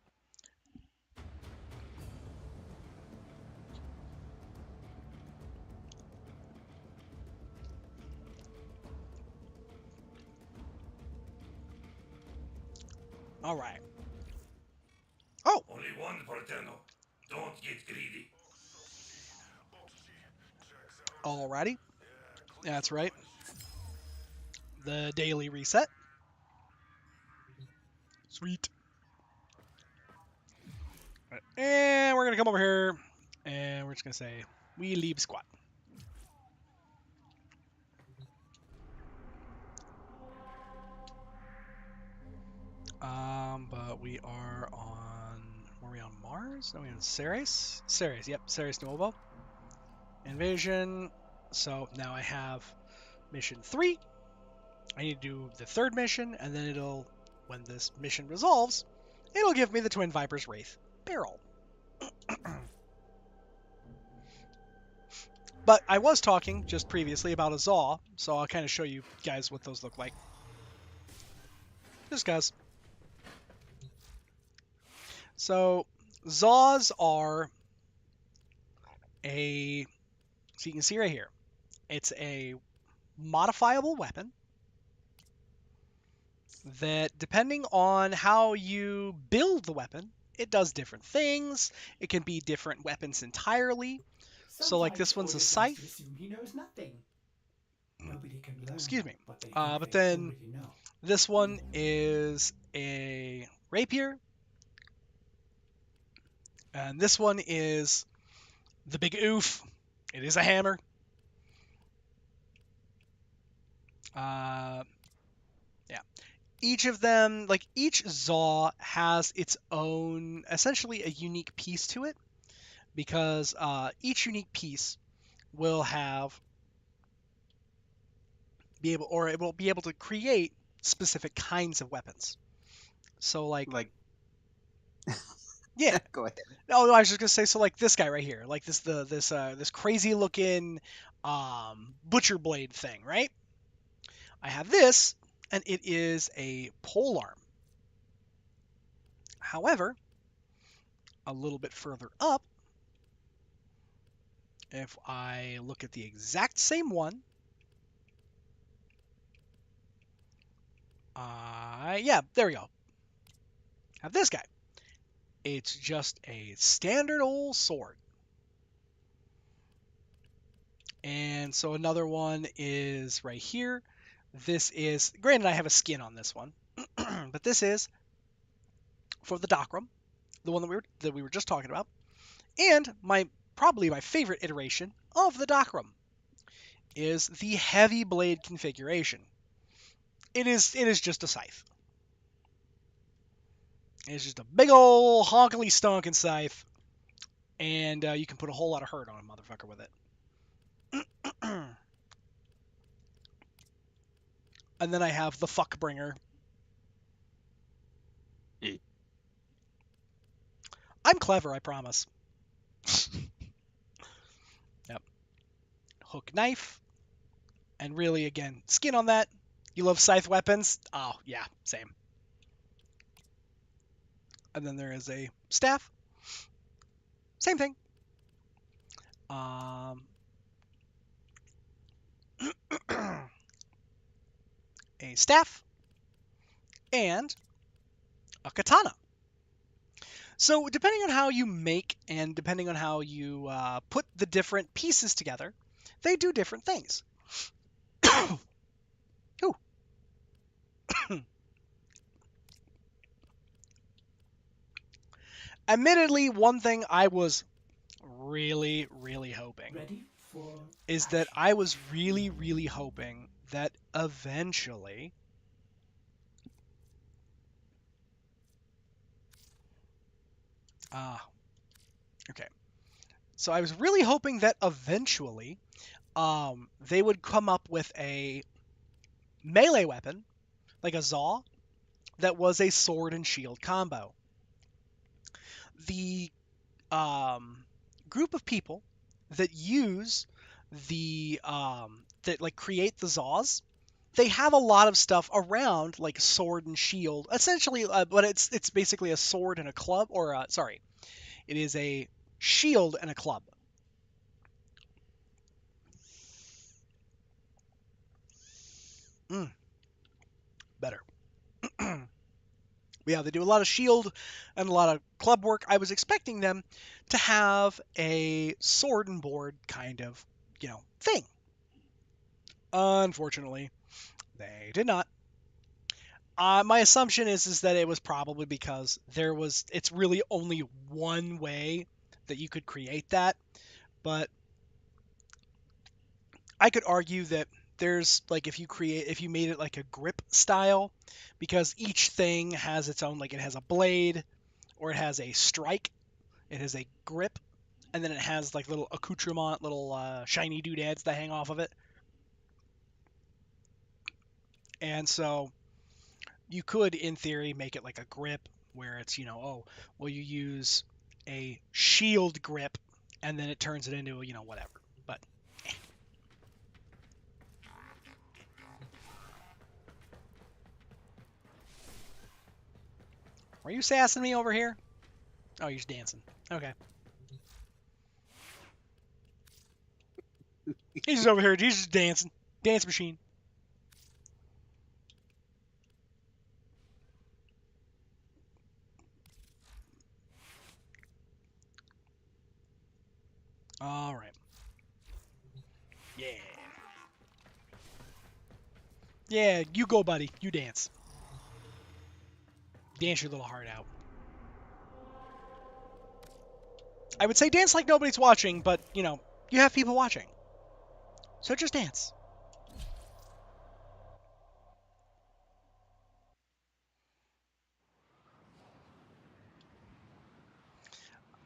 All right. Oh, Only one for Tenno. Don't get greedy. alrighty. That's right. The daily reset. Sweet. Right. And we're going to come over here, and we're just going to say, we leave squat. But we are on, were we on Mars? No, we on Ceres? Ceres, yep, Ceres Nuovo. Invasion. So now I have mission 3. I need to do the 3rd mission, and then when this mission resolves, it'll give me the Twin Vipers Wraith barrel. But I was talking just previously about a Zaw, so I'll kind of show you guys what those look like. Just guys. So Zaws are so you can see right here, it's a modifiable weapon that, depending on how you build the weapon, it does different things. It can be different weapons entirely. So like this one's a Sometimes Otis likes scythe. to assume he knows nothing. Nobody can learn. Excuse me. What they think But they then already know. this one is a rapier. And this one is the big oof. It is a hammer. Yeah. Each of them, each Zaw has its own, essentially a unique piece to it, because each unique piece will it will be able to create specific kinds of weapons. So yeah. Go ahead. No, I was just gonna say, so this guy right here, this crazy looking butcher blade thing, right? I have this, and it is a polearm. However, a little bit further up, if I look at the exact same one, yeah, there we go. Have this guy. It's just a standard old sword. And so another one is right here. This is, granted I have a skin on this one, but this is for the Docrum, the one that we were just talking about, and probably my favorite iteration of the Docrum is the heavy blade configuration. It is just a scythe. It's just a big old honkily stonking scythe, and you can put a whole lot of hurt on a motherfucker with it. And then I have the Fuckbringer. I'm clever, I promise. Yep. Hook knife. And really, again, skin on that. You love scythe weapons? Oh, yeah, same. And then there is a staff. Same thing. A staff. And a katana. So depending on how you make and depending on how you put the different pieces together, they do different things. Ooh. Admittedly, one thing I was really, really hoping Ready for is that action. I was really, really hoping that eventually okay. So I was really hoping that eventually they would come up with a melee weapon, like a Zaw, that was a sword and shield combo. The group of people that use that like create the Zaws, they have a lot of stuff around like sword and shield, essentially, but it's basically a sword and a club, or sorry, it is a shield and a club. Better. Yeah, they do a lot of shield and a lot of club work. I was expecting them to have a sword and board kind of, thing. Unfortunately, they did not. My assumption is that it was probably because it's really only one way that you could create that, but I could argue that there's like if you made it like a grip style, because each thing has its own, like it has a blade or it has a strike, it has a grip, and then it has like little accoutrement, little shiny doodads that hang off of it. And so you could, in theory, make it like a grip where it's, oh, well, you use a shield grip and then it turns it into, whatever. But Are you sassing me over here? Oh, you're just dancing. Okay. He's just over here. He's just dancing. Dance machine. All right. Yeah. Yeah, you go, buddy. You dance. Dance your little heart out. I would say dance like nobody's watching, but, you have people watching. So just dance.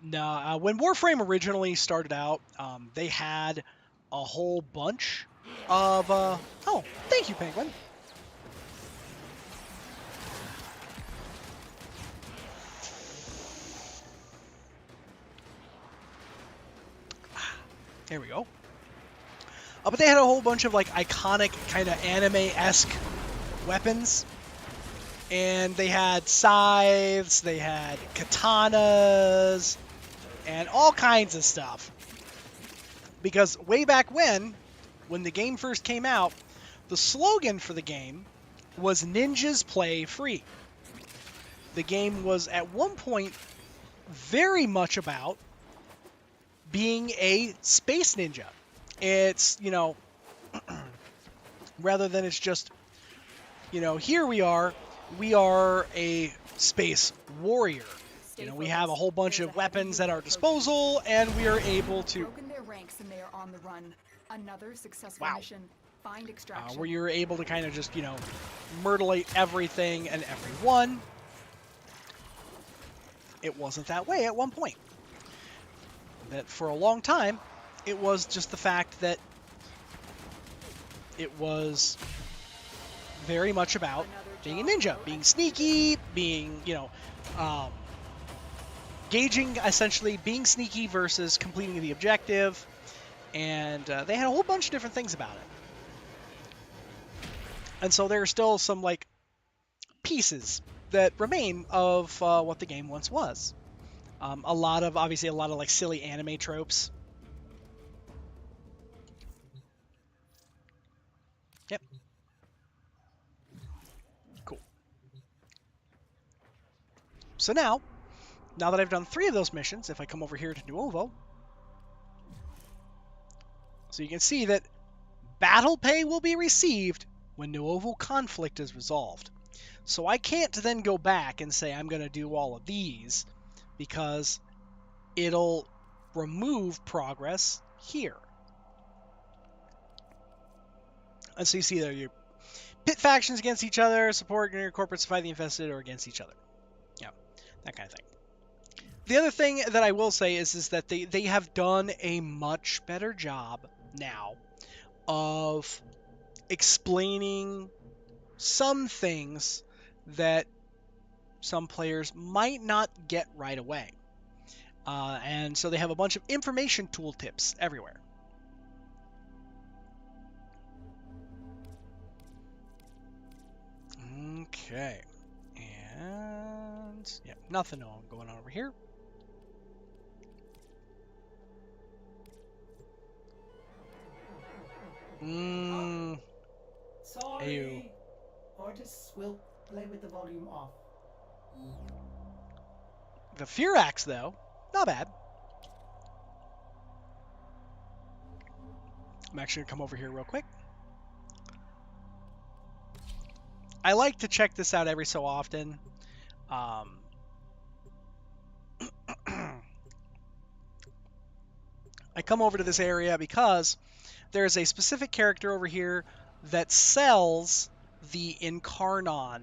No, when Warframe originally started out, they had a whole bunch of. Oh, thank you, Penguin. There we go. But they had a whole bunch of like iconic kind of anime-esque weapons. And they had scythes, they had katanas, and all kinds of stuff. Because way back when the game first came out, the slogan for the game was "Ninjas Play Free." The game was at one point very much about being a space ninja. It's, rather than it's just, here we are a space warrior. We have a whole bunch of weapons at our disposal, and we are able to... Broken their ranks and they are on the run. Another successful Wow. mission. Find extraction. where you're able to kind of just, myrtleate everything and everyone. It wasn't that way at one point. That for a long time, it was just the fact that it was very much about being a ninja, being sneaky, being, gauging, essentially, being sneaky versus completing the objective. And they had a whole bunch of different things about it. And so there are still some, pieces that remain of what the game once was. A lot of silly anime tropes. Yep. Cool. So now that I've done 3 of those missions, if I come over here to Nuovo, so you can see that battle pay will be received when Nuovo conflict is resolved. So I can't then go back and say I'm going to do all of these, because it'll remove progress here. And so you see there your pit factions against each other, support your corporates to fight the infested, or against each other. Yeah, that kind of thing. The other thing that I will say is that they have done a much better job now of explaining some things that some players might not get right away. And so they have a bunch of information tooltips everywhere. Okay. And yeah, nothing going on over here. Sorry. Ew. Artists will play with the volume off. The Fear Axe, though, not bad. I'm actually going to come over here real quick. I like to check this out every so often. I come over to this area because there's a specific character over here that sells the Incarnon,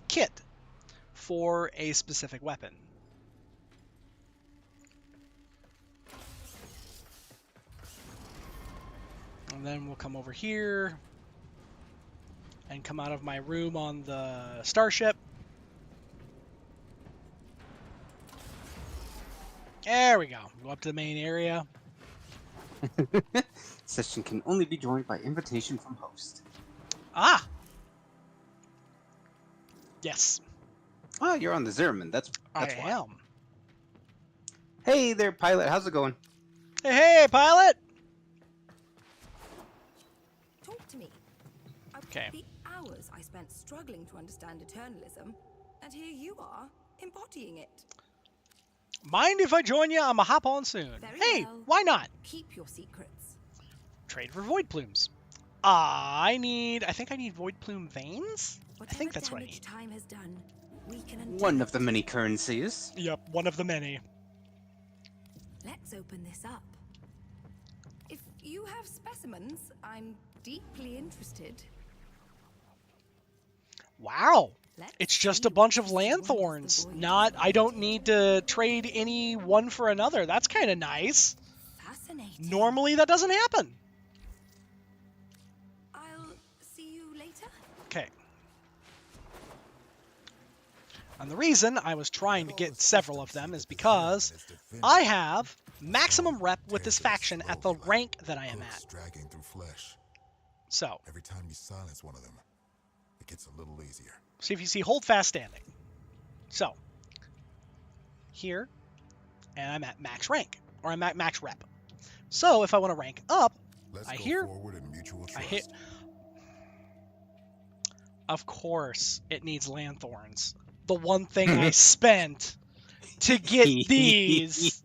kit for a specific weapon. And then we'll come over here and come out of my room on the starship. There we go. Go up to the main area. Session can only be joined by invitation from host. Ah! Yes. Oh, you're on the Zimmerman. That's I why. am. Hey there, pilot. How's it going? Hey, pilot! Talk to me. Okay. The hours I spent struggling to understand eternalism, and here you are, embodying it. Mind if I join you? I'm a hop on soon. Very Hey, well. why not? Keep your secrets. Trade for void plumes. I think I need void plume veins? Whatever I think that's what I damage need. time has done, we can undo One it. of the many currencies. Yep, one of the many. Let's open this up. If you have specimens, I'm deeply interested. Wow. Let's It's just see a bunch what of this wonders the lanthorns. void I don't need to trade any one for another. That's kind of nice. Fascinating. Normally that doesn't happen. I'll see you later. Okay. And the reason I was trying to get several of them is because I have maximum rep with this faction at the rank that I am at. Dragging through flesh. So, Every time you silence one of them, it gets a little easier. see if you see hold fast standing. So, here, and I'm at max rank, or I'm at max rep. So, if I want to rank up, Let's I go hear, forward in mutual trust. I hit. Of course, it needs lanthorns. The one thing I spent to get these.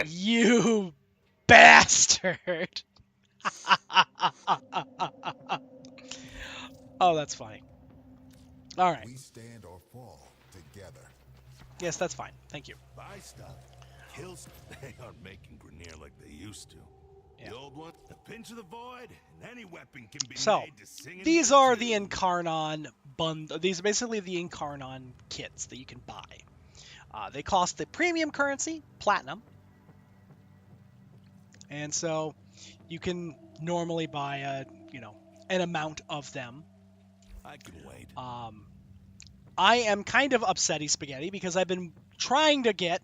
You bastard. Oh, that's funny. All right. We stand or fall together. Yes, that's fine. Thank you. Buy stuff. Kill stuff. They aren't making Grenier like they used to. Yeah. The old one, the pinch of the void, and any weapon can be So, made to sing in these your are the tune. Incarnon bundle. These are basically the Incarnon kits that you can buy. They cost the premium currency, platinum. And so you can normally buy an amount of them. I can wait. I am kind of upsetty spaghetti because I've been trying to get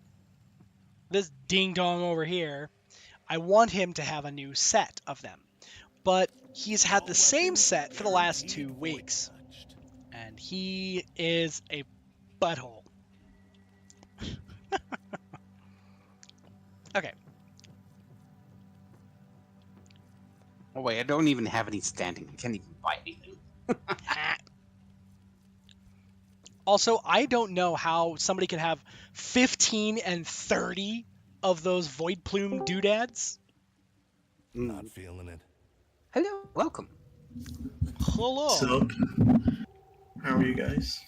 this ding dong over here. I want him to have a new set of them, but he's had the same set for the last 2 weeks, and he is a butthole. Okay. Oh wait, I don't even have any standing. I can't even buy anything. Also, I don't know how somebody can have 15 and 30 of those void plume doodads. Not feeling it. Hello, welcome. Hello. So, how are you guys?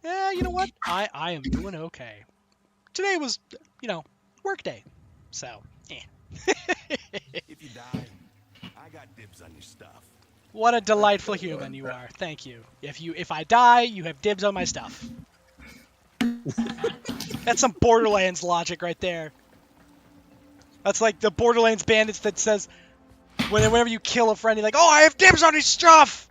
Yeah, you know what? I am doing okay. Today was, work day. So, If you die, I got dibs on your stuff. What a delightful human you are. Thank you. If I die, you have dibs on my stuff. That's some Borderlands logic right there. That's like the Borderlands bandits that says whenever you kill a friend, you're like, "Oh, I have dibs on his stuff."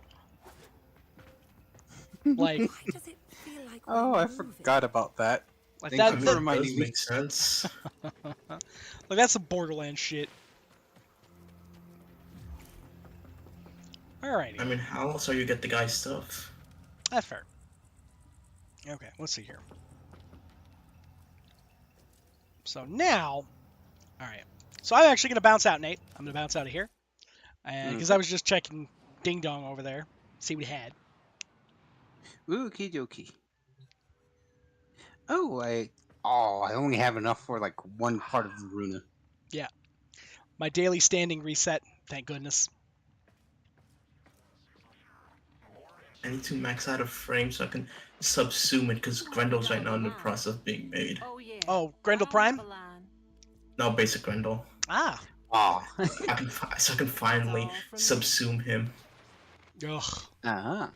Like, Why does it feel like Oh, we're I moving? forgot about that. like Thank that. you for That reminding does me. make sense. Like that's some Borderlands shit. Alrighty, I mean, how else are you get the guy's stuff? that's fair. Okay, let's see here. So now, alright. So I'm actually going to bounce out, Nate. I'm going to bounce out of here. And because I was just checking Ding Dong over there, see what he had. Okie dokie. I only have enough for like one part of the Runa. Yeah. My daily standing reset, thank goodness. I need to max out a frame so I can subsume it because Grendel's right now in the process of being made. Oh, yeah. Oh, Grendel Prime? Have a line. No, basic Grendel. Ah. Oh. So I can finally subsume him. Ugh. Ah.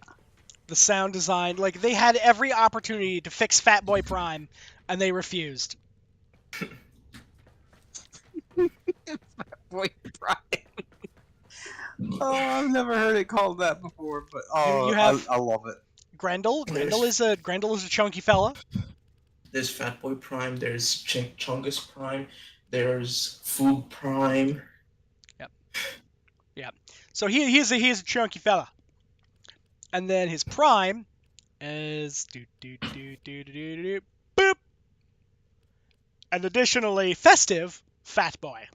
The sound design, like they had every opportunity to fix Fat Boy Prime, and they refused. Boy, Brian. Oh, I've never heard it called that before, but You have- I love it. Grendel is a chunky fella. There's Fat Boy Prime, there's Chungus Prime, there's Food Prime. Yep. So he's a chunky fella. And then his prime is boop. And additionally festive Fat Boy.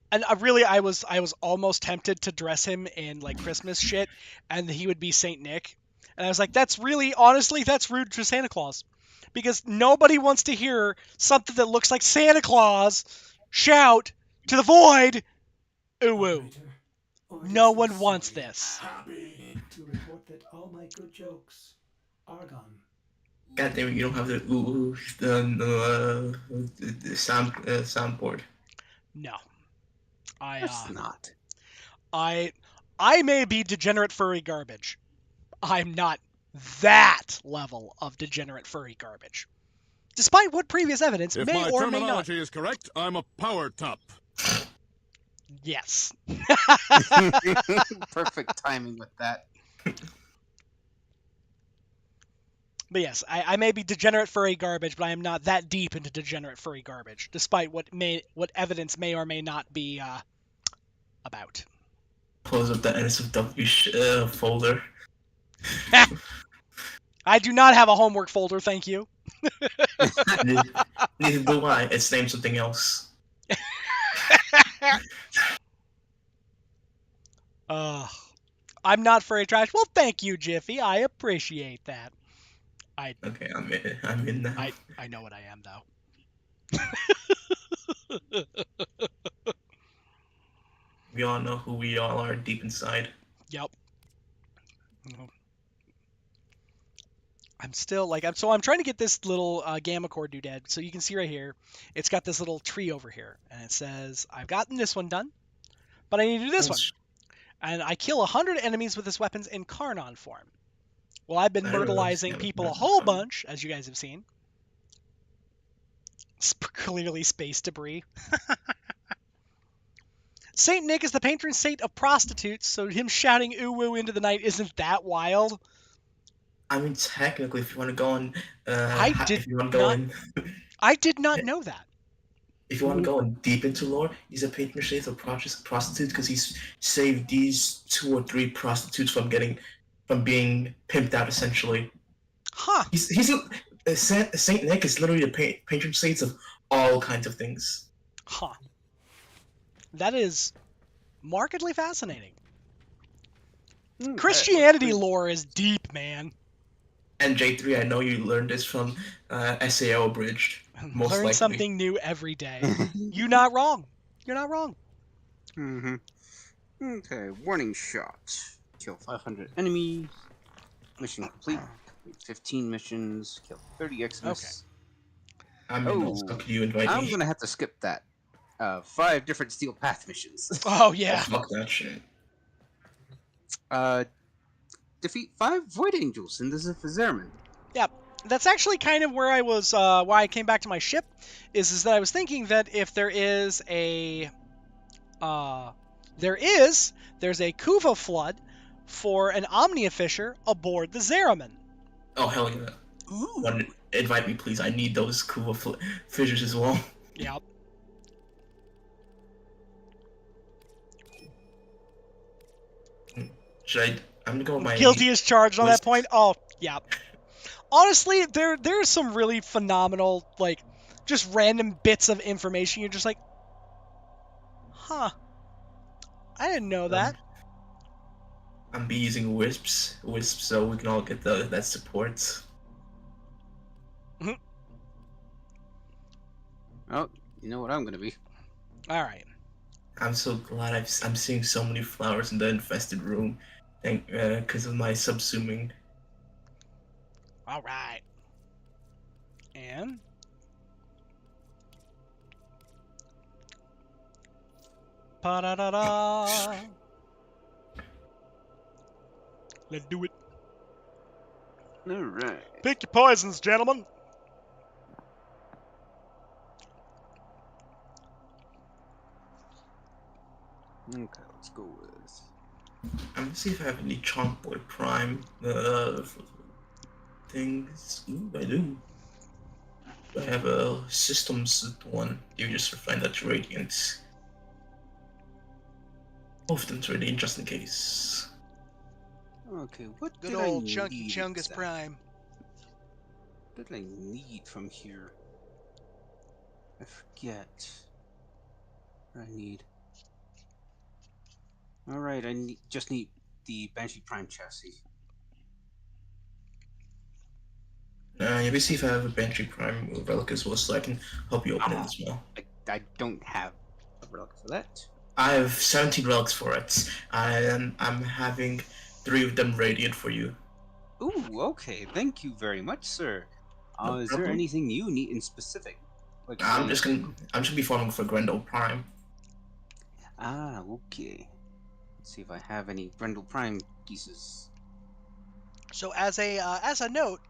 And I was almost tempted to dress him in like Christmas shit, and he would be Saint Nick. And I was like, that's rude to Santa Claus, because nobody wants to hear something that looks like Santa Claus shout to the void, ooh woo. No one wants this. Happy to report that all my good jokes are gone. God damn it, you don't have the soundboard. No. That's not. I may be degenerate furry garbage. I'm not that level of degenerate furry garbage. Despite what previous evidence If may my or may not. terminology is correct, I'm a power top. Yes. Perfect timing with that. But yes, I may be degenerate furry garbage, but I am not that deep into degenerate furry garbage, despite what evidence may or may not be about. Close up the NSFW folder. I do not have a homework folder, thank you. Neither do I. It's named something else. I'm not furry trash. Well, thank you, Jiffy. I appreciate that. Okay, I'm in now. I know what I am, though. We all know who we all are deep inside. Yep. I'm still I'm trying to get this little gamma core doodad. So you can see right here, it's got this little tree over here, and it says I've gotten this one done, but I need to do this one, and I kill 100 enemies with this weapons in Karnon form. Well, I've been myrtleizing people a whole bunch, as you guys have seen. Clearly space debris. Saint Nick is the patron saint of prostitutes, so him shouting ooh woo into the night isn't that wild. I mean, technically, if you want to go on, I did not know that. If you want to go deep into lore, he's a patron saint of prostitutes because he's saved these 2 or 3 prostitutes from being pimped out, essentially. Huh. Saint Nick is literally the patron saint of all kinds of things. Huh. That is markedly fascinating. Christianity lore is deep, man. And J3, I know you learned this from SAO Abridged. Most Learn likely. something new every day. You're not wrong. You're not wrong. Mm-hmm. Okay, warning shot. Kill 500 enemies. Mission complete. 15 missions. Kill 30 Xmas. Okay. You invite I'm me? gonna have to skip that. 5 different Steel Path missions. Oh, yeah. Oh, fuck that shit. Defeat 5 Void Angels in the Zerman. Yep. That's actually kind of where I was, why I came back to my ship, is that I was thinking that if there's a Kuva flood for an Omnia Fisher aboard the Zeraman. Oh, hell yeah. Ooh. Invite me, please. I need those Kuva fissures as well. Yep. I'm gonna go with my... Guilty as charged on that point? Oh, yeah. Honestly, there's some really phenomenal, just random bits of information. You're just like, huh. I didn't know that. I'm be using Wisps, so we can all get that support. Mm-hmm. Oh, you know what I'm gonna be. Alright. I'm so glad I'm seeing so many flowers in the infested room, because of my subsuming. Alright. And... Pa-da-da-da! Let's do it. Alright. Pick your poisons, gentlemen. Okay, let's go with... I'm gonna see if I have any Chomp Boy Prime things. Ooh, I do. I have a Systems one. You just find that Radiant. Both of them's Radiant just in case. Okay, what Good did old I Chunky need Chungus exactly? Prime. What did I need from here? I forget. What I need. Alright, just need the Banshee Prime chassis. Let me see if I have a Banshee Prime relic as well, so I can help you open it as well. I don't have a relic for that. I have 17 relics for it. I'm having 3 of them radiant for you. Ooh, okay. Thank you very much, sir. No is there problem. anything you need in specific? Like I'm just gonna be farming for Grendel Prime. Ah, okay. Let's see if I have any Grendel Prime pieces. So as a note,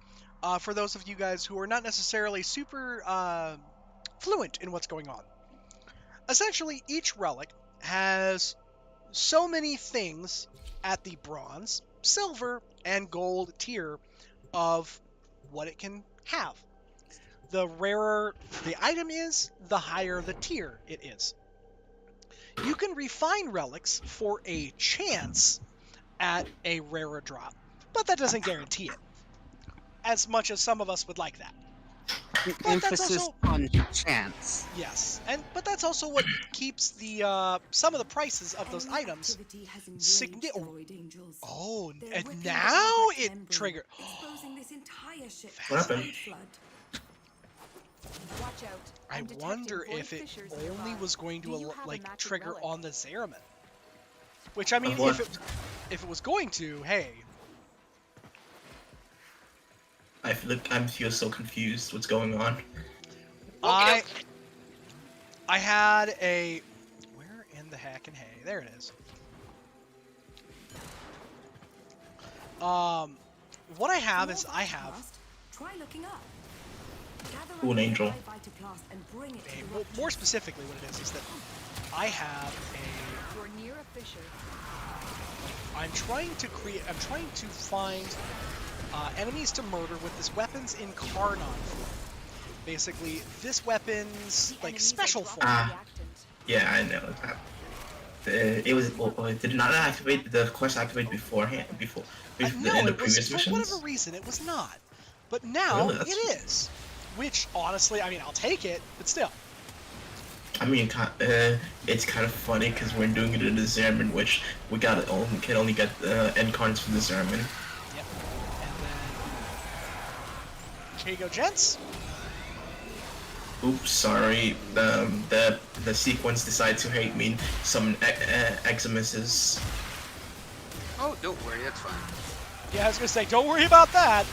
for those of you guys who are not necessarily super fluent in what's going on, essentially each relic has so many things at the bronze, silver, and gold tier of what it can have. The rarer the item is, the higher the tier it is. You can refine relics for a chance at a rarer drop, but that doesn't guarantee it, as much as some of us would like that. But that's Emphasis also on chance. yes, but that's also what keeps the some of the prices of those Enemy items activity has enraged significant. the Void Angels. Oh, They're and ripping now the fabric it membrane, triggered. exposing this entire ship to What happened? void flood. Watch out. I I'm detecting wonder void if it fissures only nearby. was going Do you to have a like matching trigger relic? on the Zeraman. Which I mean, Of what? if it was going to, hey, I feel so confused. What's going on? I had a where in the heck and hey, there it is. What I have is I have Try looking up. Ooh, an angel. well, more specifically what it is that I have You're near a fissure. I'm trying to find enemies to murder with this weapons in Karnon form. Basically, this weapon's like special form. Yeah, I know that. It was. Well, it did not activate the quest activate beforehand before No, in the it was previous for missions. whatever reason it was not, but now Really? it is. Which honestly, I mean, I'll take it, but still. I mean, it's kind of funny because we're doing it in the Zerman, which we can only get end cards for the Zerman. Yep. And then here you go, gents. Oops, sorry. The sequence decided to hate me. Some Eximuses. Oh, don't worry, that's fine. Yeah, I was gonna say, don't worry about that.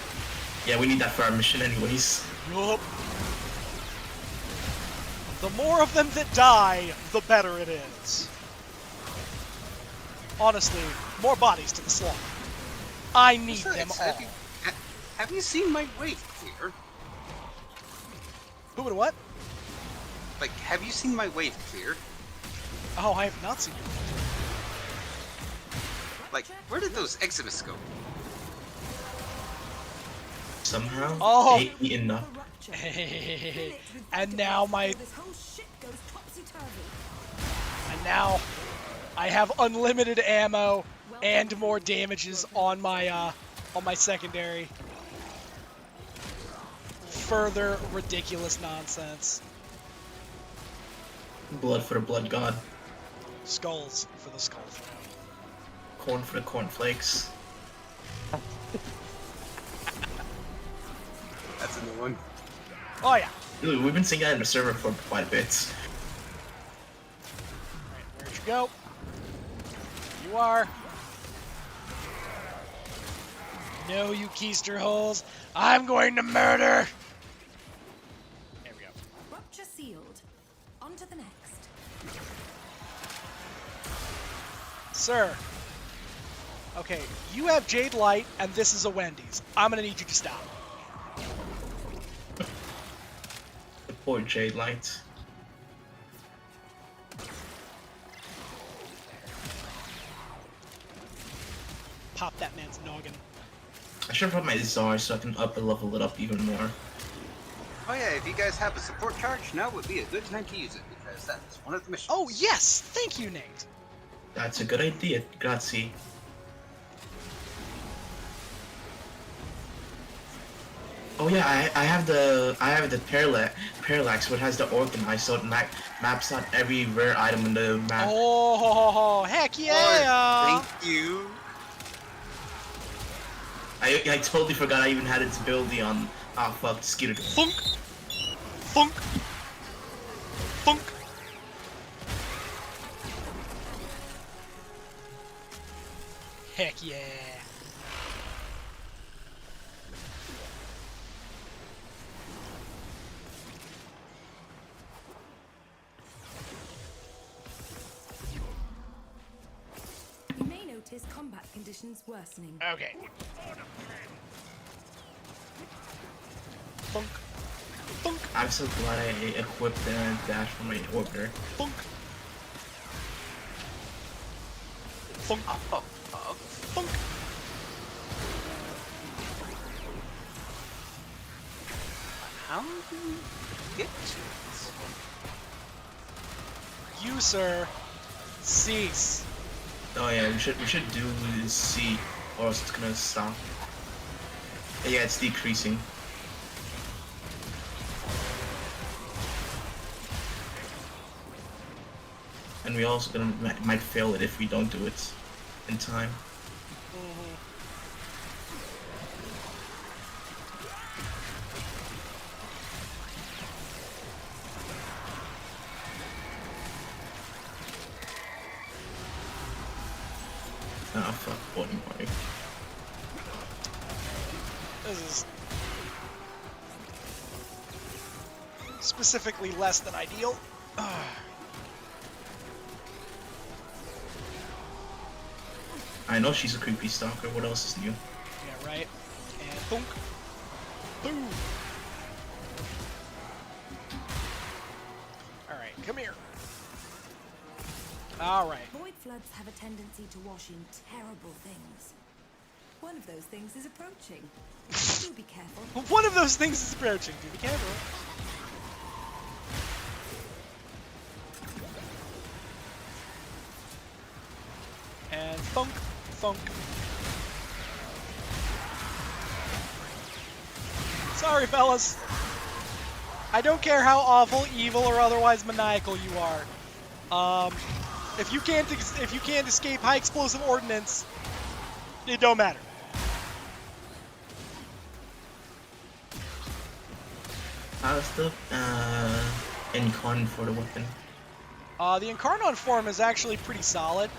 Yeah, we need that for our mission, anyways. Yup. The more of them that die, the better it is. Honestly, more bodies to the slaughter. I need them all. Have you seen my wave clear? Who and what? Like, have you seen my wave clear? Oh, I have not seen you. Like, where did those Eximus go? Somehow, Oh. ate me enough. And now now I have unlimited ammo and more damages on my secondary. Further ridiculous nonsense. Blood for the blood god. Skulls for the skull. Corn for the cornflakes. That's a new one. Oh yeah. Dude, we've been seeing that in the server for quite a bit. Where'd you go? You are. No, you keister holes. I'm going to murder. There we go. Rupture sealed. On to the next. Sir. Okay, you have Jade Light, and this is a Wendy's. I'm gonna need you to stop. The poor Jade Light. Pop that man's noggin. I should have brought my Czar so I can level it up even more. Oh yeah, if you guys have a support charge, now would be a good time to use it, because that is one of the missions. Oh yes! Thank you, Nate. That's a good idea. Grazie. Oh yeah, I have the parallax, which has the organize, so it maps out every rare item in the map. Oh heck yeah! Thank you. I totally forgot I even had its ability on. Ah, fuck, Skeeter. Funk, funk, funk. Heck yeah! You may notice combat conditions worsening. Okay. Funk, funk, I'm so glad I equipped the dash for my orbiter. funk, funk, funk. How do we get to it? You, sir, cease. Oh yeah, we should do the C, or else it's gonna stop. Yeah, it's decreasing. And we also might fail it if we don't do it in time. Ah, fuck, one more. This is specifically less than ideal. I know she's a creepy stalker, what else is new? Yeah, right. And thunk. Boom. Alright, come here. Alright. Void floods have a tendency to wash in terrible things. One of those things is approaching. Do be careful. One of those things is approaching. Do be careful. And thunk, thunk. Sorry, fellas. I don't care how awful, evil, or otherwise maniacal you are. If you can't escape high explosive ordnance, it don't matter. How's the Incarn for the weapon? The Incarnon form is actually pretty solid.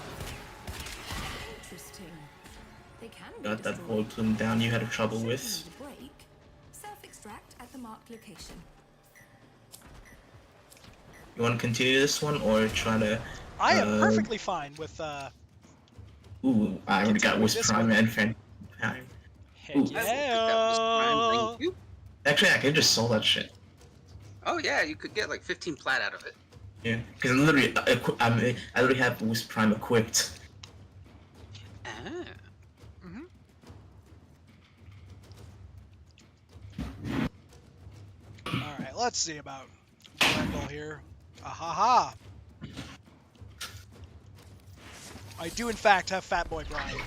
Interesting. They can be Got that destroyed. void plume down you had trouble Should with. need a break. Self-extract at the marked location. You want to continue this one or try to? I am perfectly fine with, Ooh, I already got continue Wisp this Prime one. and Fan. heck Ooh. I think that was prime, thank you. Actually, I could just sell that shit. Oh yeah, you could get like 15 plat out of it. Yeah, because I literally have Wisp Prime equipped. Ah. Alright, let's see about Grendel here. Ahaha! I do in fact have Fat Boy Brian.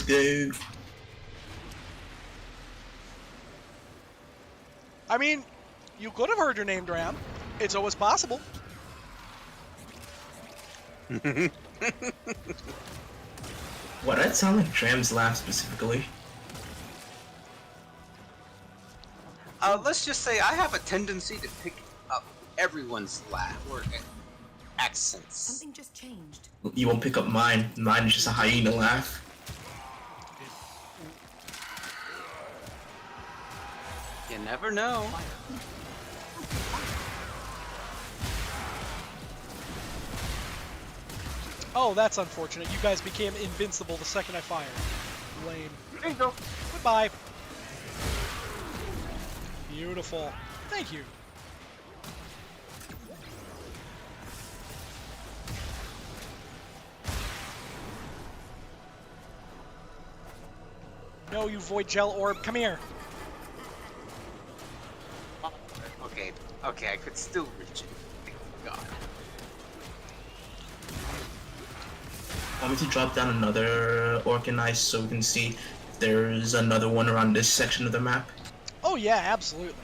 Dude. I mean, you could have heard your name drown. It's always possible. What, that sound like Dram's laugh specifically? Let's just say I have a tendency to pick up everyone's laugh or accents. Something just changed. You won't pick up mine. Mine is just a hyena laugh. You never know. Oh, that's unfortunate. You guys became invincible the second I fired. Lame. There you go. Goodbye. Beautiful. Thank you. No, you void gel orb. Come here. Okay, okay, I could still reach it. Thank God. Want me to drop down another Organize so we can see if there's another one around this section of the map? Oh yeah, absolutely.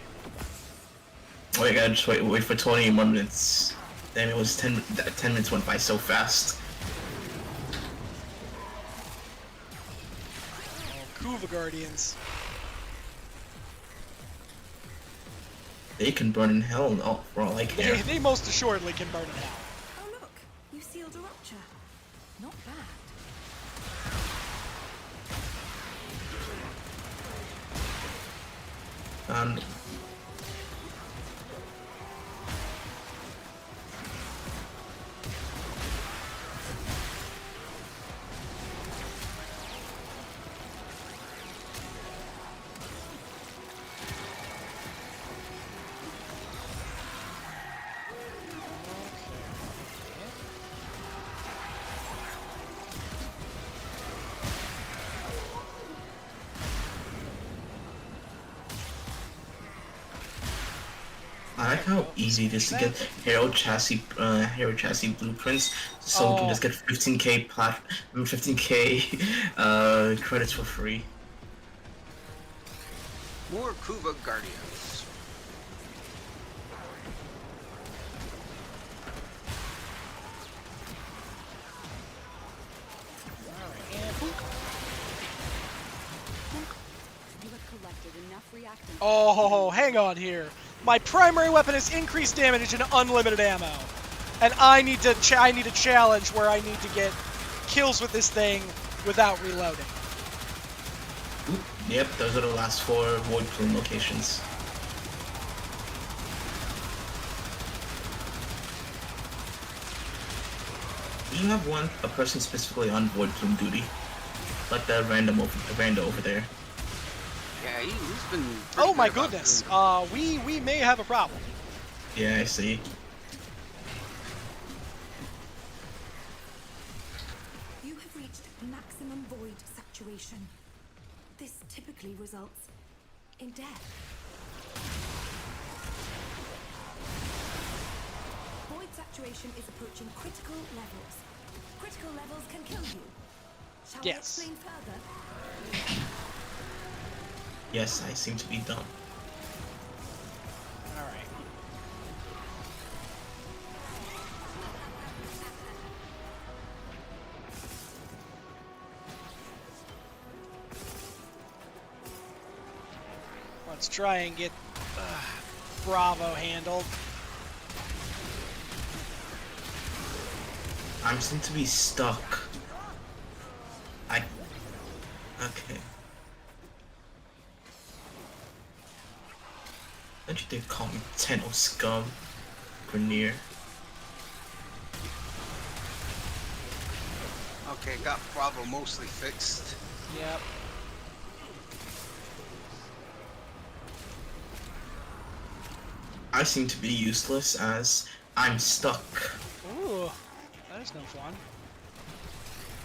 Oh, you gotta just wait for 20 more minutes. Damn, it was 10 minutes went by so fast. Oh, Kuva Guardians. They can burn in hell for all I care. They most assuredly can burn in hell. Oh look, you sealed a rupture. Not bad. And like how easy it is to get hero chassis blueprints, so we can just get 15k 15k credits for free. More Kuva Guardians. You have collected enough reactants. Oh, hang on here. My primary weapon is increased damage and unlimited ammo, and I need a challenge where I need to get kills with this thing without reloading. Oop, yep, those are the last 4 Void Plume locations. We should have a person specifically on Void Plume duty, like the rando over there. Yeah, he's been. Oh my goodness. We may have a problem. Yeah, I see. You have reached maximum void saturation. This typically results in death. Void saturation is approaching critical levels. Critical levels can kill you. Shall we explain further? Yes, I seem to be dumb. Alright. Let's try and get Bravo handled. I seem to be stuck. Okay. Don't you dare call me Tenno scum, Grenier. Okay, got Bravo mostly fixed. Yep. I seem to be useless as I'm stuck. Ooh, that is no fun.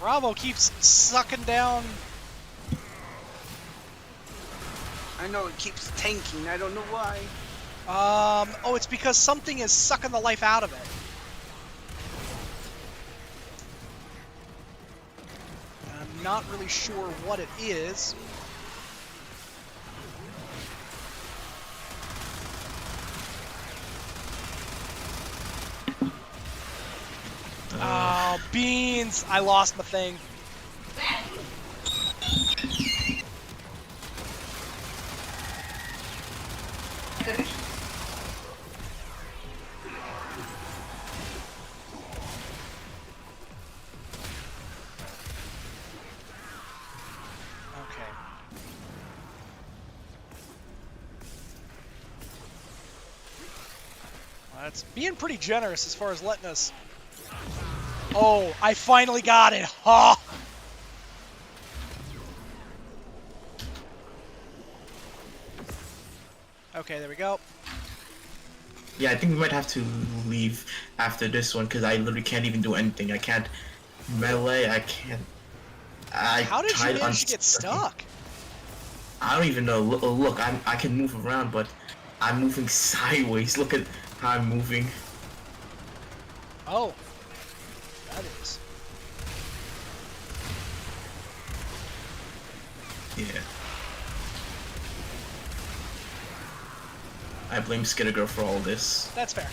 Bravo keeps sucking down. I know it keeps tanking, I don't know why. Oh, it's because something is sucking the life out of it. I'm not really sure what it is. Oh, beans! I lost my thing. That's being pretty generous as far as letting us... Oh, I finally got it! Ha! Okay, there we go. Yeah, I think we might have to leave after this one because I literally can't even do anything. I can't melee, I can't... How did you manage to get stuck? I don't even know. Look, I can move around, but I'm moving sideways. Look at how I'm moving. Oh. That is. Yeah. I blame Skittergirl for all this. That's fair.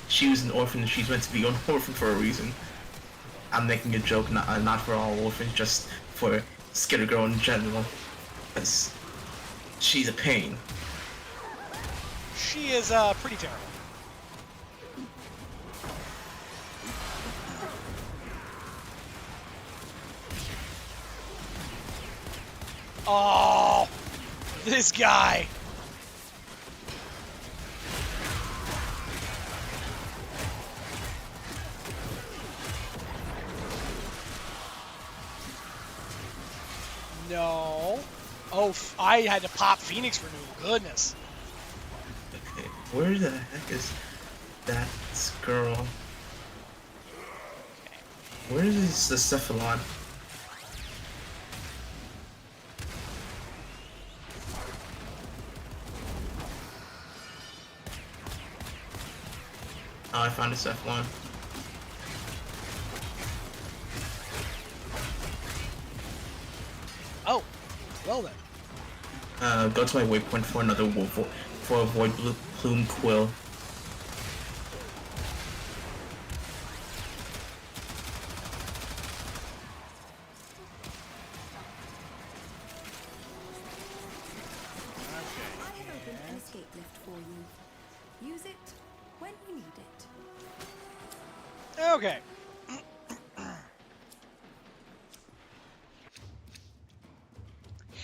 She was an orphan and she's meant to be an orphan for a reason. I'm making a joke, not for all orphans, just for Skittergirl in general. Because she's a pain. She is pretty terrible. Oh, this guy. No. Oh, I had to pop Phoenix for new goodness. Okay, where the heck is that girl? Where is the Cephalon? Oh, I found this F1. Oh, well then. Go to my waypoint for another for a void plume quill. I have opened an escape lift for you. Use it when you need it. Okay.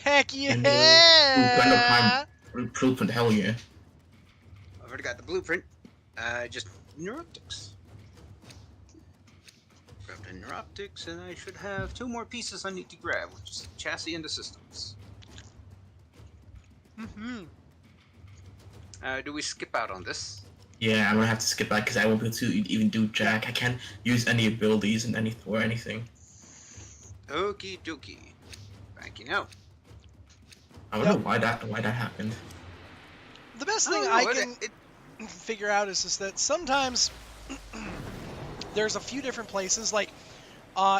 Heck And Brenda yeah! Prime blueprint, hell yeah. I've already got the blueprint. Just neuroptics. Grabbed a neuroptics, and I should have 2 more pieces I need to grab, which is the chassis and the systems. Mm-hmm. Do we skip out on this? Yeah, I'm gonna have to skip that because I won't be able to even do jack. I can't use any abilities and anything. Okie dokie. Thank you. Know. I don't know why that happened. The best I thing don't I know, can figure out is just that sometimes there's a few different places, like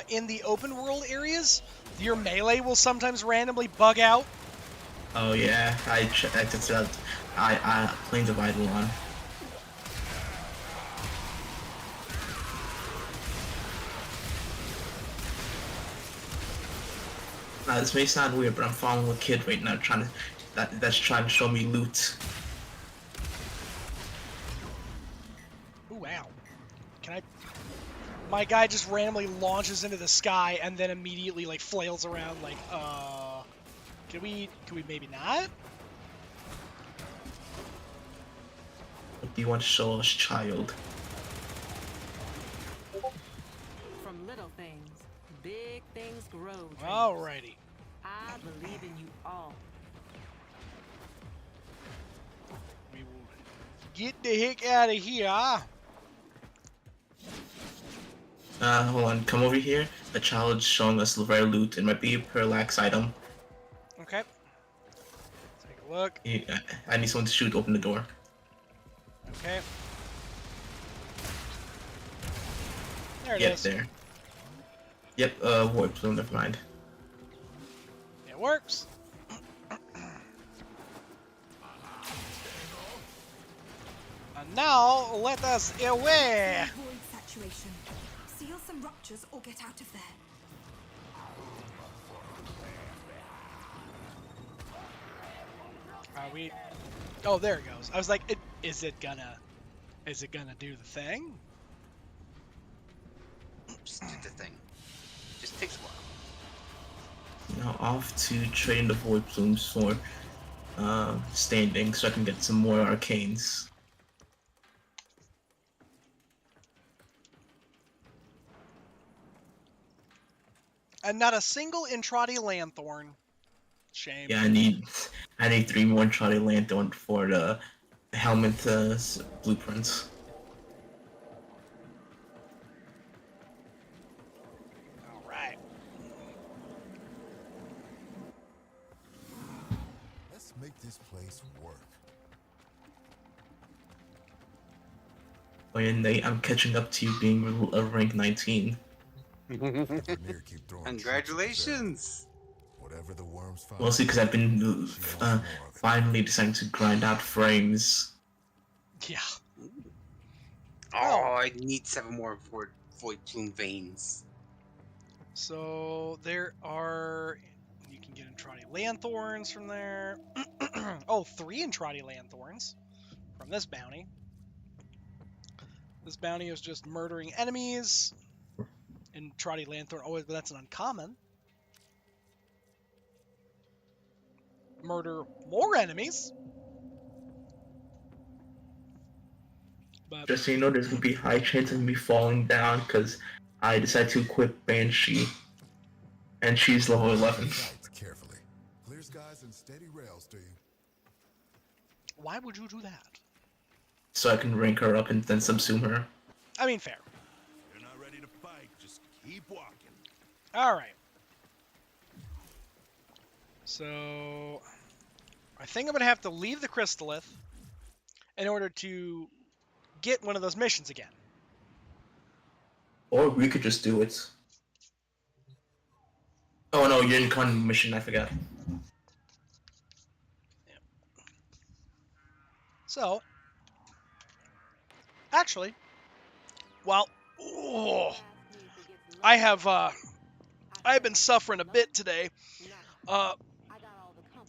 in the open world areas, your melee will sometimes randomly bug out. Oh yeah, I just Plains of Eidolon. Now this may sound weird, but I'm following a kid right now that's trying to show me loot. Ooh, wow. Can I? My guy just randomly launches into the sky and then immediately like flails around like, can we maybe not? What do you want to show us, child? From little things, big things grow. dreamers. Alrighty. I believe in you all. We will get the heck out of here. Hold on, come over here. The child is showing us rare loot. It might be a parallax item. Okay. Take a look. I need someone to shoot, open the door. Okay. There it Yep, is. there. Yep, void plume, never mind. It works. And now let us away. Void saturation. Seal some ruptures or get out of there. Are we? Oh, there it goes. I was like, is it gonna do the thing? Just do the thing. Just takes a while. Now off to train the void plumes for standing, so I can get some more arcanes. And not a single Intrati Lanthorn. Shame. Yeah, I need 3 more Charlie Lanthorn for the helmet blueprints. All right. Let's make this place work. Oh yeah, Nate, I'm catching up to you being a rank 19. Congratulations! Whatever the worms find. Mostly because I've been finally deciding to grind out frames. Yeah. Oh, I need 7 more void plume veins. So there are. You can get Intrati Lanthorns from there. Oh, 3 Intrati Lanthorns from this bounty. This bounty is just murdering enemies. Intrati Lanthorn, oh, but that's an uncommon. Murder more enemies. But Just so you know, there's gonna be high chance of me falling down because I decided to equip Banshee, and she's level 11. Carefully. Clear skies and steady rails, do you? why would you do that? So I can rank her up and then subsume her. I mean, fair. You're not ready to fight, just keep walking. All right. So I think I'm gonna have to leave the Crystallith in order to get one of those missions again. Or we could just do it. Oh no, you're in con mission, I forgot. So, actually, well, I have I've been suffering a bit today.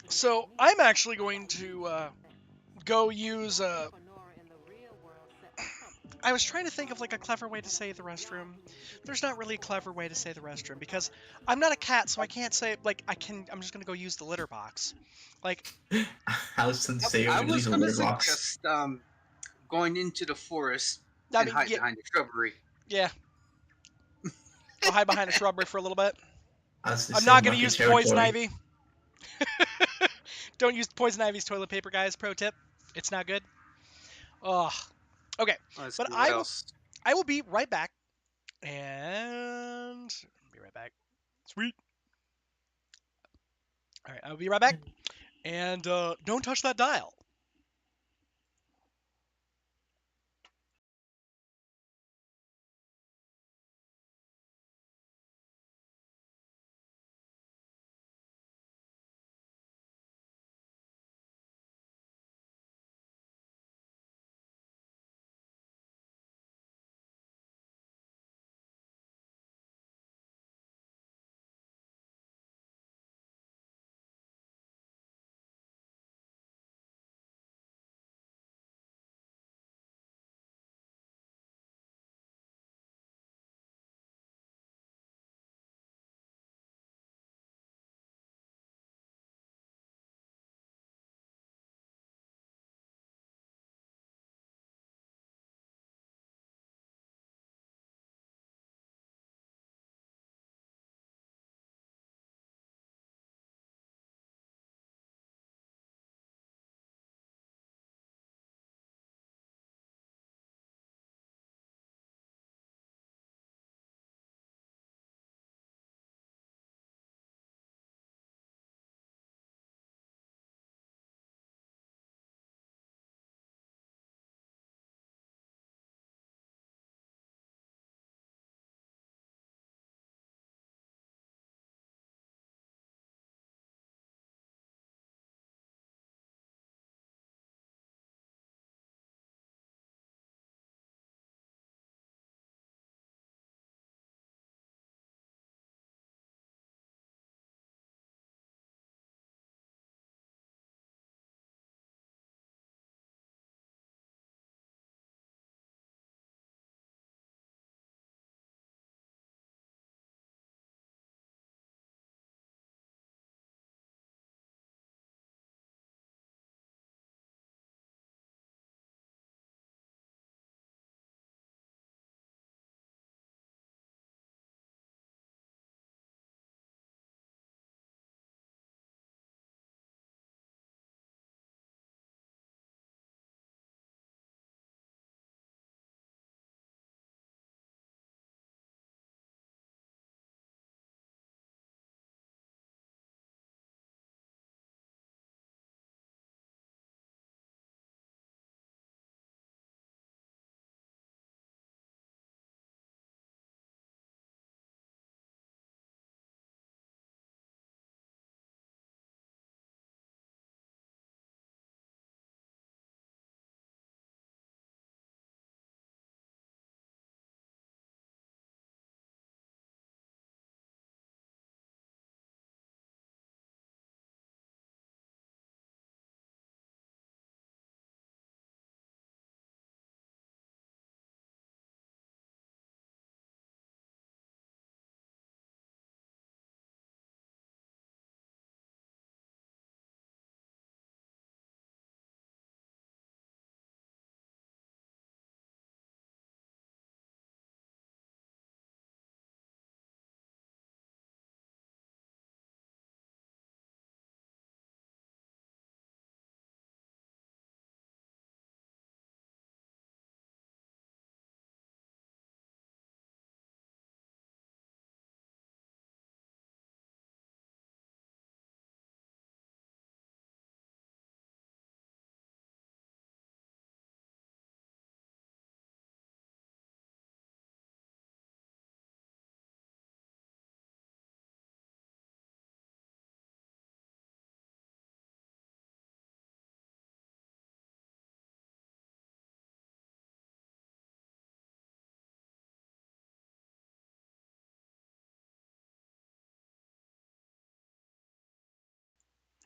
So I'm actually going to go use I was trying to think of like a clever way to say the restroom. There's not really a clever way to say the restroom because I'm not a cat, so I can't say like I'm just gonna go use the litter box. Like I was going to say I release was a gonna litter box. suggest going into the forest I and mean, hide yeah, behind the shrubbery. yeah. Go hide behind a shrubbery for a little bit. I was going to I'm say not gonna market use poison territory. ivy. Don't use poison ivy's toilet paper, guys. Pro tip. It's not good. Ugh. Okay, Let's but see what else. I will be right back, and be right back. Sweet. All right, I'll be right back, and don't touch that dial.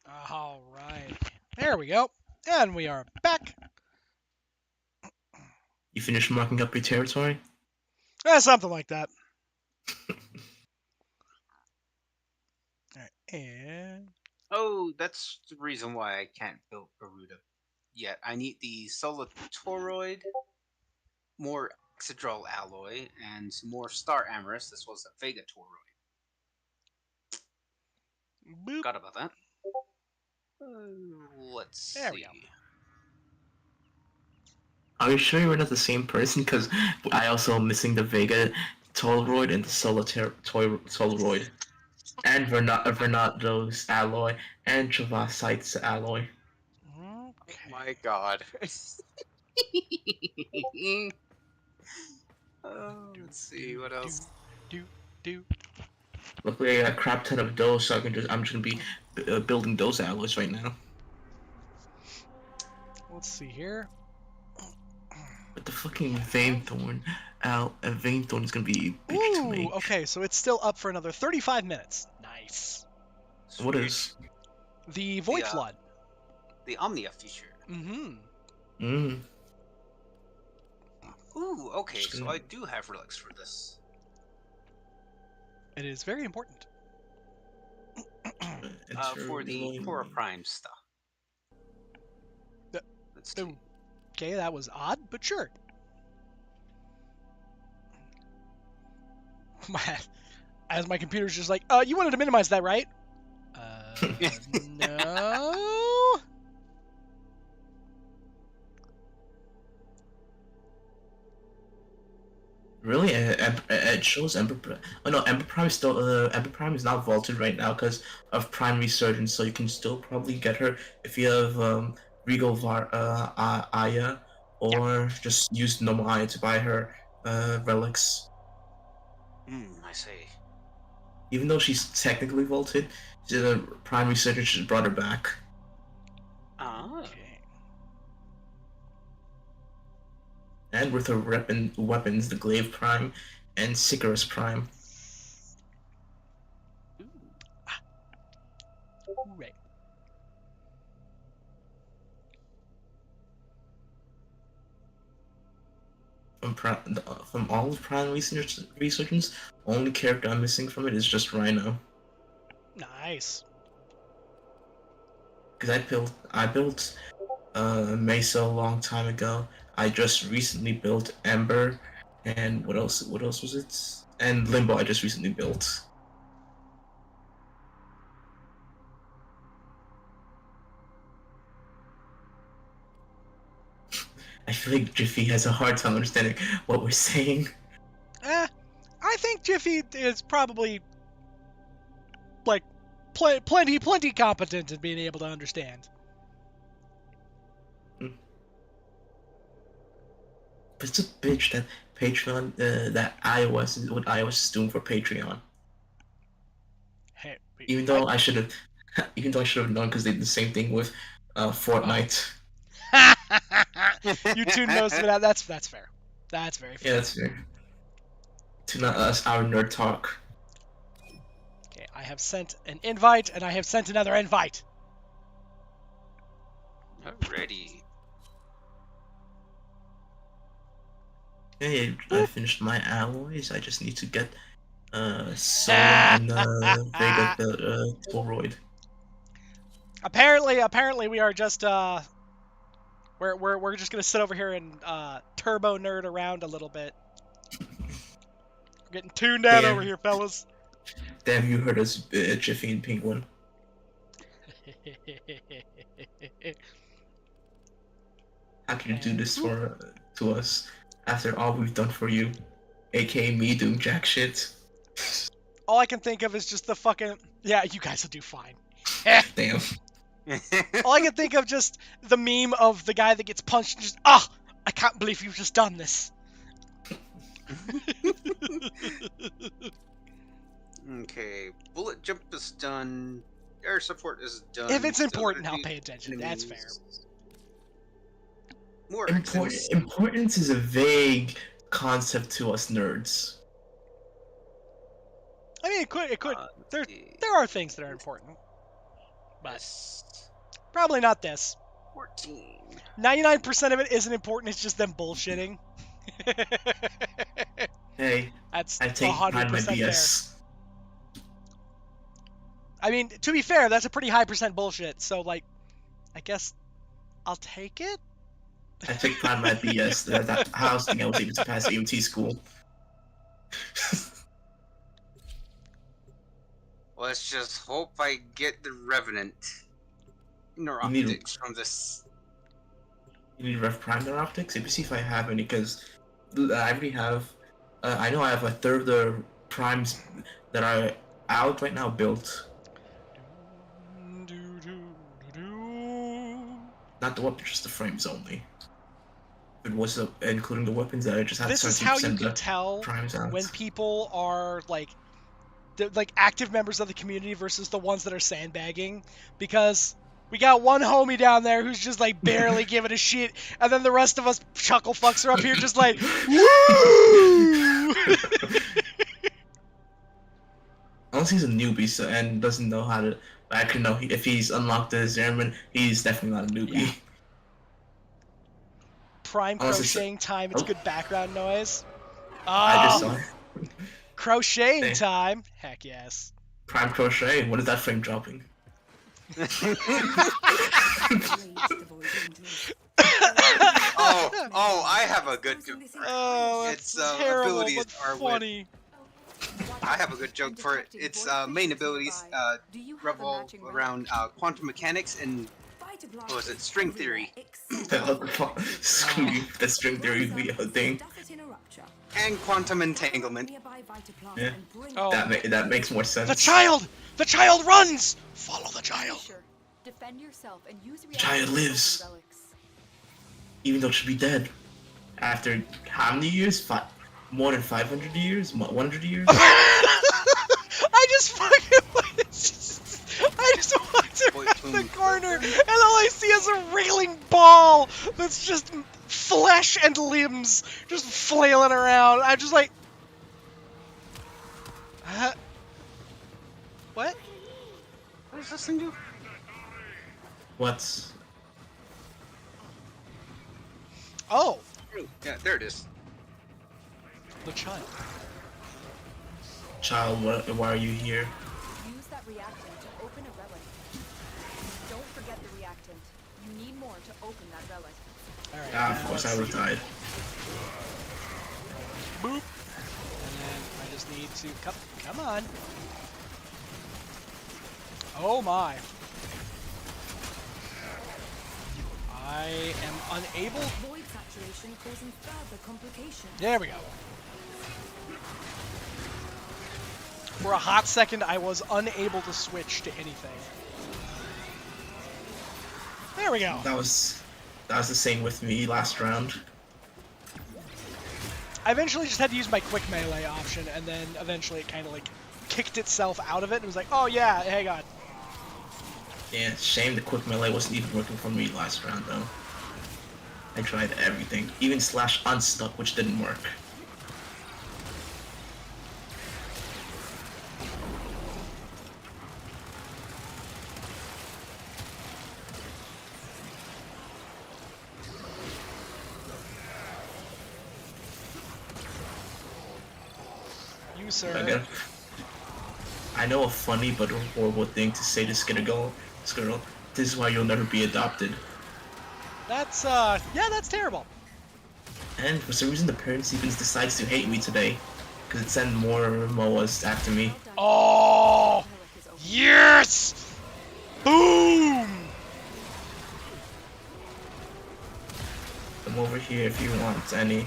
All right. There we go. And we are back. You finished marking up your territory? Something like that. All right. And Oh, that's the reason why I can't build Garuda yet. I need the Solatoroid, more Exedral alloy, and some more Star Amorous. This was a Vega Toroid. boop. Forgot about that. Let's There we go. see. Are you sure we're not the same person? Because I also am missing the Vega Tolroid and the Tolroid. And Vernato's alloy and Travasite's alloy. Oh Okay. my god. Let's see, what else? Do. Luckily I got a crap ton of those, so I'm just gonna be building those alloys right now. Let's see here. But the fucking Vein Thorn is gonna be big to make. Okay, so it's still up for another 35 minutes. Nice. What is? The Void Flood. The Omnia feature. Mm-hmm. Ooh, okay, so I do have relics for this. It is very important. For the Pora Prime stuff. Let's see. Okay, that was odd, but sure. As my computer's just like, you wanted to minimize that, right? No. Really? It shows Ember Prime. Oh no, Ember Prime is still. Ember Prime is not vaulted right now because of Prime Resurgence, so you can still probably get her if you have Regal Aya, or just use normal Aya to buy her relics. I see. Even though she's technically vaulted, the Prime Resurgence just brought her back. Okay. And with her weapons, the Glaive Prime and Sicarus Prime. Right. From all of Prime Resurgence, only character I'm missing from it is just Rhino. Nice. Because I built Mesa a long time ago. I just recently built Ember, and what else was it? And Limbo I just recently built. I feel like Jiffy has a hard time understanding what we're saying. I think Jiffy is probably like plenty competent in being able to understand. But it's a bitch that Patreon, that iOS is what iOS is doing for Patreon. Hey, even though I should have known because they did the same thing with Fortnite. You tuned most of it out. That's fair. That's very fair. Yeah, that's fair. Tune out us our nerd talk. Okay, I have sent an invite, and I have sent another invite. Alrighty. Hey, I finished my alloys. I just need to get Sola and Vega Toroid. Apparently, we are just we're just gonna sit over here and turbo nerd around a little bit. We're getting tuned out over here, fellas. Damn, you heard us, Jiffy and Penguin. How can you do this to us after all we've done for you, aka me doing jack shit? All I can think of is just the fucking you guys will do fine. Damn. All I can think of just the meme of the guy that gets punched and just I can't believe you've just done this. Okay, bullet jump is done. Air support is done. If it's important, I'll pay attention. That's fair. More Importance is a vague concept to us nerds. I mean, it could. There are things that are important. But This probably not this. 14. 99% of it isn't important. It's just them bullshitting. Hey, That's I take pride in my 100% fair. BS. I mean, to be fair, that's a pretty high percent bullshit. So, like, I guess I'll take it. I take pride in my BS. That housing I was able to pass AOT school. Let's just hope I get the Revenant Neuroptics from this. You need Rev Prime Optics? Let me see if I have any, because I already have. I know I have a third of the primes that are out right now built. Not the weapons, just the frames only. It was including the weapons that I just had. This is how you 17% can the tell primes out. when people are like active members of the community versus the ones that are sandbagging, because we got one homie down there who's just like barely giving a shit, and then the rest of us chuckle fucks are up here just like woo. Unless he's a newbie and doesn't know how to. I can know if he's unlocked as airman, he's definitely not a newbie. Yeah. Prime Unless crocheting time. It's good background noise. I just saw it. Crocheting time. Heck yes. Prime crochet. What is that frame dropping? Oh, I have a good. Oh, its terrible, abilities but are funny. I have a good joke for it. Its main abilities revolve around quantum mechanics and what was it? String theory. The string theory thing. And quantum entanglement. Yeah. Oh. That makes more sense. The child! The child runs! Follow the child. Defend yourself and use The child lives. Even though it should be dead. After how many years? More than 500 years? 100 years? I just walked around the corner and all I see is a wriggling ball that's just flesh and limbs just flailing around. I'm just like, what? What does this thing do? What? Oh. Yeah, there it is. The child. Child, why are you here? Use that reactant to open a relic. Don't forget the reactant. You need more to open that relic. Alright. Of course I would've died. Boop. And then I just need to come on. Oh my. I am unable. Void saturation causing further complications. There we go. For a hot second, I was unable to switch to anything. There we go. That was the same with me last round. I eventually just had to use my quick melee option, and then eventually it kind of like kicked itself out of it and was like, oh yeah, hang on. Yeah, shame the quick melee wasn't even working for me last round though. I tried everything, even slash unstuck, which didn't work. You, sir. Again, I know a funny but horrible thing to say to Skittergirl. This is why you'll never be adopted. That's, yeah, that's terrible. And for some reason, the parents even decides to hate me today, because it sent more MOAs after me. Oh! Yes! Boom! Come over here if you want any.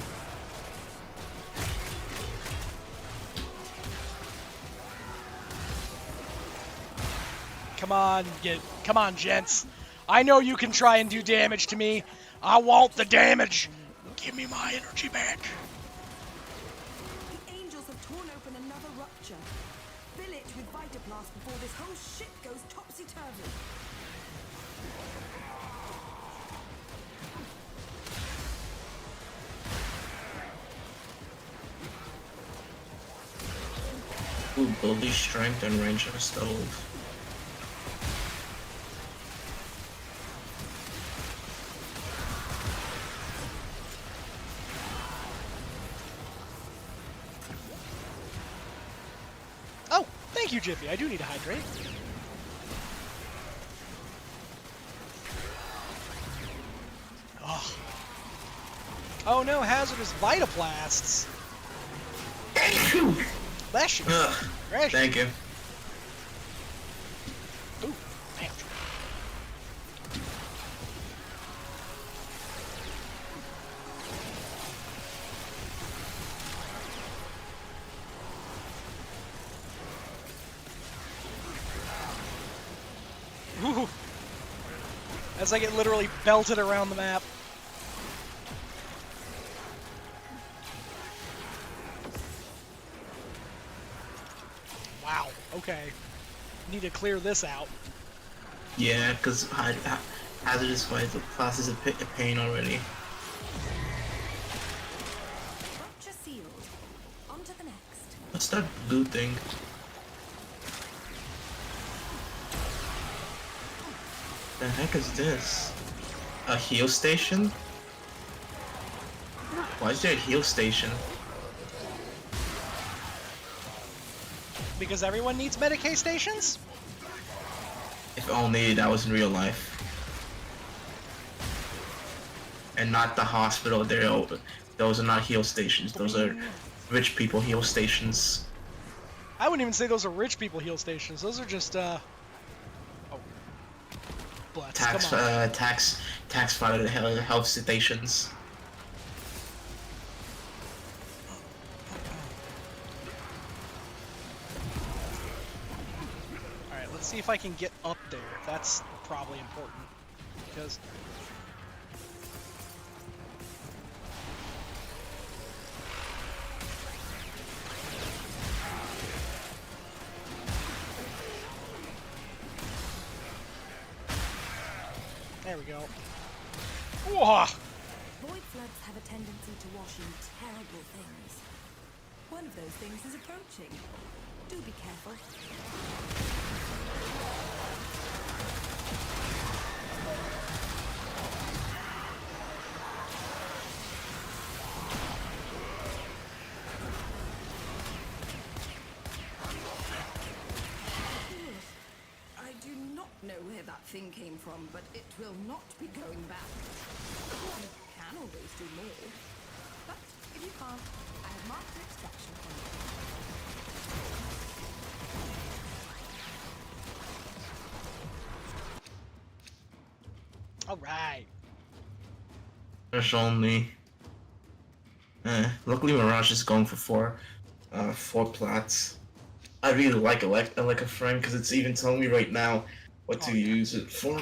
Come on, gents. I know you can try and do damage to me. I want the damage. Give me my energy back. The angels have torn open another rupture. Fill it with Vitablast before this whole shit goes topsy-turvy. Ooh, ability, strength, and range are doubled. you, Jiffy. I do need to hydrate. Oh. Oh no, hazardous vitoplasts. Bless you. Bless you. Thank you. Ooh, damn. Ooh. As I get literally belted around the map. Wow, okay. Need to clear this out. Yeah, because hazardous class is a pain already. Rupture sealed. On to the next. What's that blue thing? The heck is this? A heal station? Why is there a heal station? Because everyone needs Medicaid stations? If only that was in real life. And not the hospital. Those are not heal stations. Those are rich people heal stations. I wouldn't even say those are rich people heal stations. Those are just, oh. Blitz, Tax funded health stations. Alright, let's see if I can get up there. That's probably important. Because... There we go. Whoa! Void floods have a tendency to wash in terrible things. One of those things is approaching. Do be careful. I do not know where that thing came from, but it will not be going back. You can always do more. But if you can't, I have marked an extraction point. Alright. There's only... luckily Mirage is going for four plats. I really like a friend because it's even telling me right now what to use it for.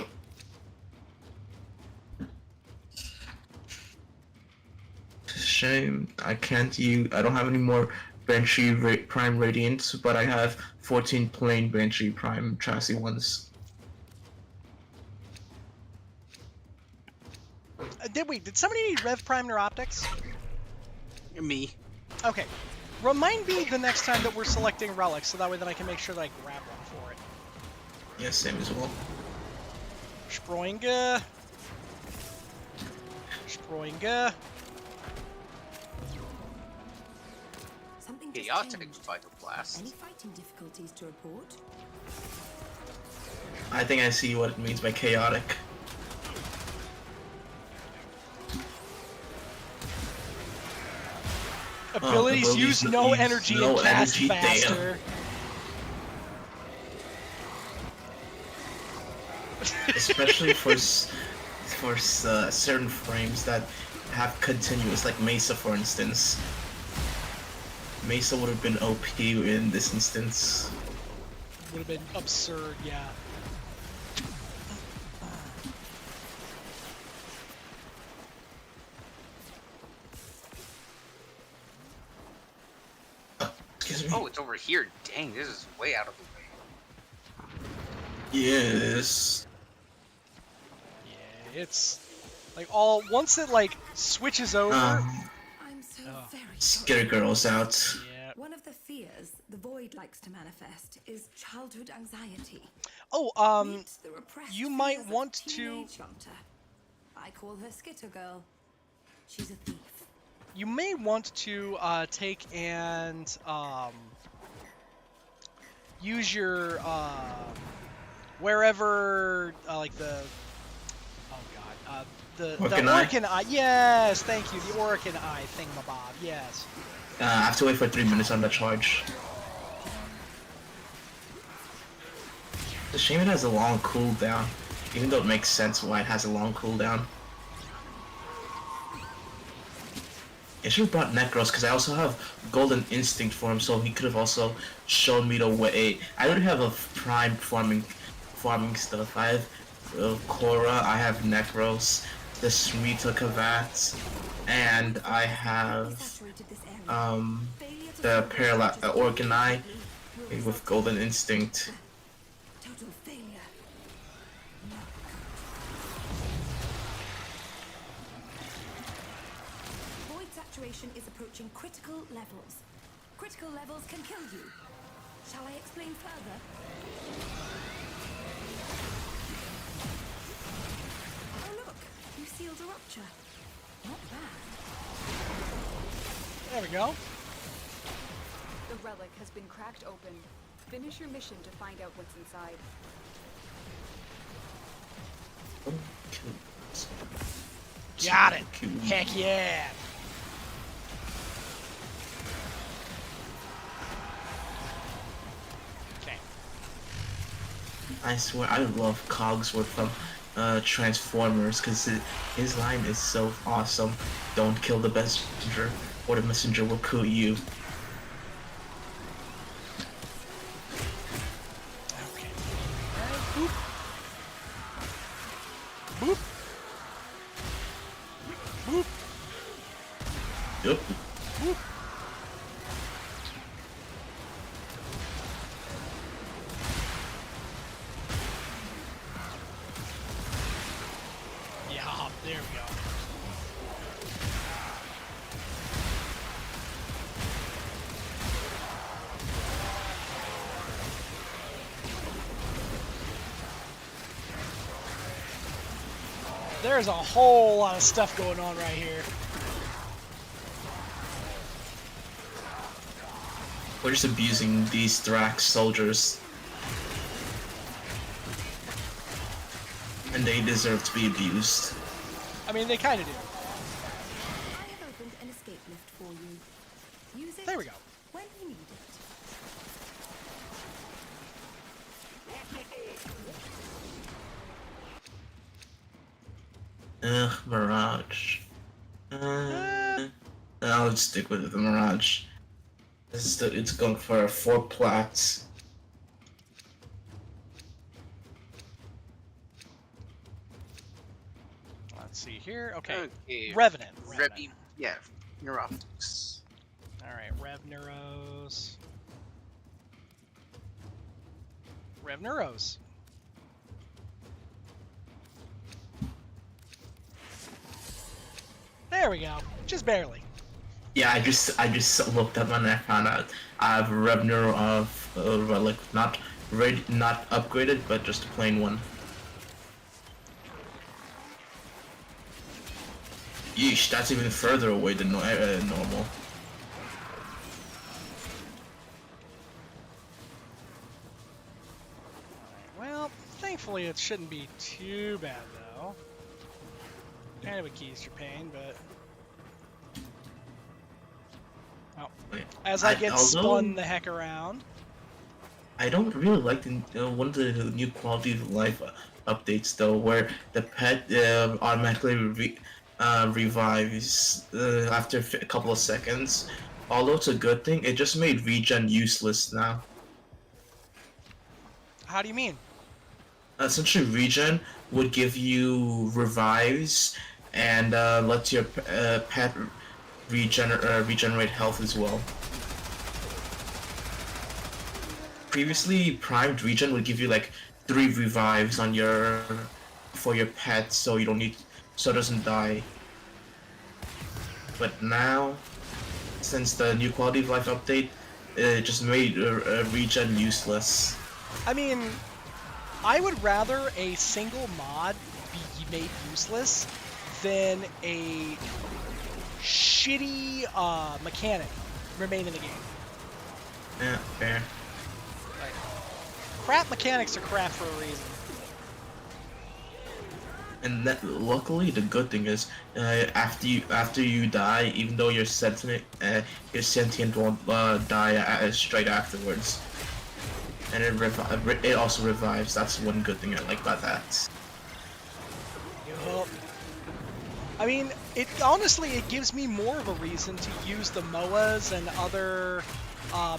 Shame I can't use. I don't have any more Banshee Prime Radiants, but I have 14 plain Banshee Prime chassis ones. Did somebody need Rev Prime Neuroptics? Me. Okay. Remind me the next time that we're selecting relics, so that way then I can make sure that I grab one for it. Yeah, same as well. Sproinga. Sproinga. Something just Chaotic changed. Phytoblast. Any fighting difficulties to report? I think I see what it means by chaotic. Abilities use no energy and cast energy, faster. Especially for certain frames that have continuous, like Mesa, for instance. Mesa would have been OP in this instance. Would have been absurd, yeah. Excuse me. Oh, it's over here. Dang, this is way out of the way. Yes. Yeah, it's like once it like switches over. I'm so very Scare girls out. Yeah. One of the fears the Void likes to manifest is childhood anxiety. Oh, Meet the repressed you might fears of want to. teenage hunter. I call her Skitter Girl. She's a thief. You may want to take and use your wherever like the the Orkin Eye. Yes, thank you. The Orkin Eye thingamabob. Yes. I have to wait for 3 minutes on the charge. It's a shame it has a long cooldown, even though it makes sense why it has a long cooldown. I should have brought Necros because I also have Golden Instinct for him, so he could have also shown me the way. I already have a prime farming stuff. I have Korra, I have Necros, the Smita Kavats, and I have the Organai with Golden Instinct. Total failure. Void saturation is approaching critical levels. Critical levels can kill you. Shall I explain further? Oh look, you sealed a rupture. Not bad. There we go. The relic has been cracked open. Finish your mission to find out what's inside. Got it. Heck yeah. Okay. I swear, I love Cogsworth from Transformers because his line is so awesome. Don't kill the messenger, or the messenger will kill you. Okay. Alright, boop. Boop. Boop. Yep. Boop. Yeah, there we go. There's a whole lot of stuff going on right here. We're just abusing these Thrax soldiers. And they deserve to be abused. I mean, they kind of do. I have opened an escape lift for you. Use it There we go. when you need it. Mirage. I'll stick with the Mirage. It's going for 4 plats. Let's see here. Okay. Okay. Revenant. Yeah, Neuroptics. Alright, Revneros. Revneros. There we go. Just barely. Yeah, I just looked up and I found out I have Revner of Relic, not upgraded, but just a plain one. Yeesh, that's even further away than normal. Well, thankfully it shouldn't be too bad though. Kind of a keys your pain, but as I get spun the heck around. I don't really like one of the new quality of life updates though, where the pet automatically revives after a couple of seconds. Although it's a good thing, it just made regen useless now. How do you mean? Essentially, regen would give you revives and lets your pet regenerate health as well. Previously, primed regen would give you like 3 revives on for your pet, so you don't need, so it doesn't die. But now, since the new quality of life update, it just made regen useless. I mean, I would rather a single mod be made useless than a shitty mechanic remain in the game. Yeah, fair. Crap mechanics are crap for a reason. And that, luckily, the good thing is, after you die, even though you're your sentient won't die straight afterwards, and it also revives. That's one good thing I like about that. Yup. I mean, it honestly it gives me more of a reason to use the MOAs and other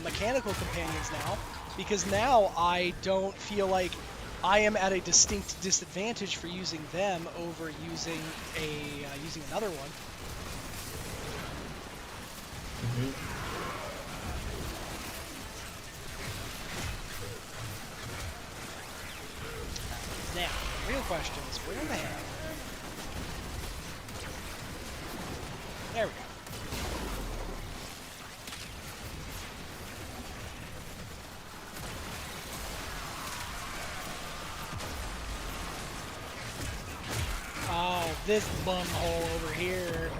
mechanical companions now, because now I don't feel like I am at a distinct disadvantage for using them over using using another one. Now, the real question is, where the heck? There we go. Oh, this bumhole over here.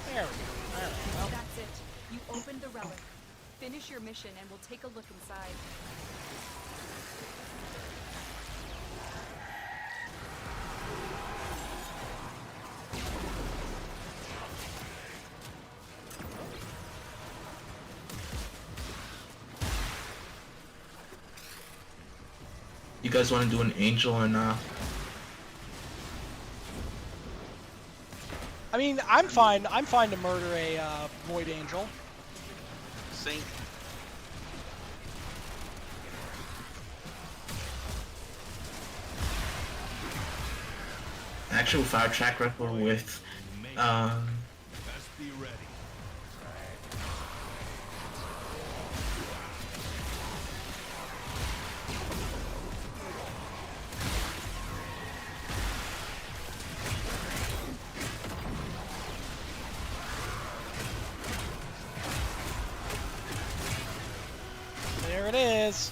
There we go. Alright, well. That's it. You opened the relic. Finish your mission and we'll take a look inside. You guys want to do an angel or not? I mean, I'm fine. I'm fine to murder a Void Angel. Sink. Actually, with our track record with, Best be ready. There it is.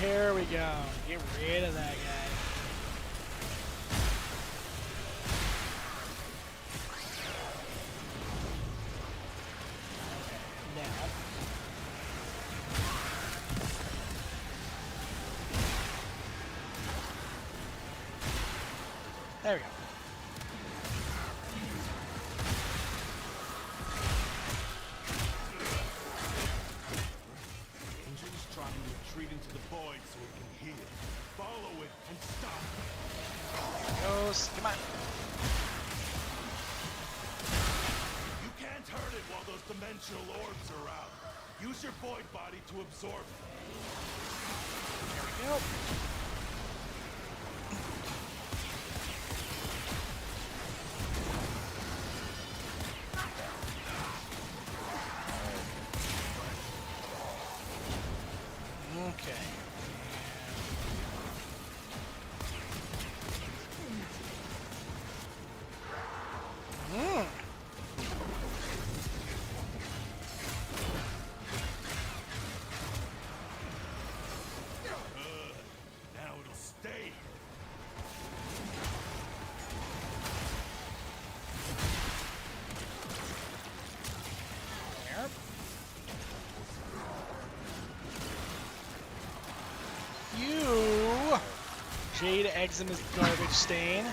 There we go. Get rid of that guy. Now. There we go. Angel's trying to retreat into the void so it can heal. Follow it and stop it. There it goes. Come on. You can't hurt it while those dimensional orbs are out. Use your void body to absorb it. There we go. Okay. Mm. Now it'll stay. There. You Jade Eczema's garbage stain.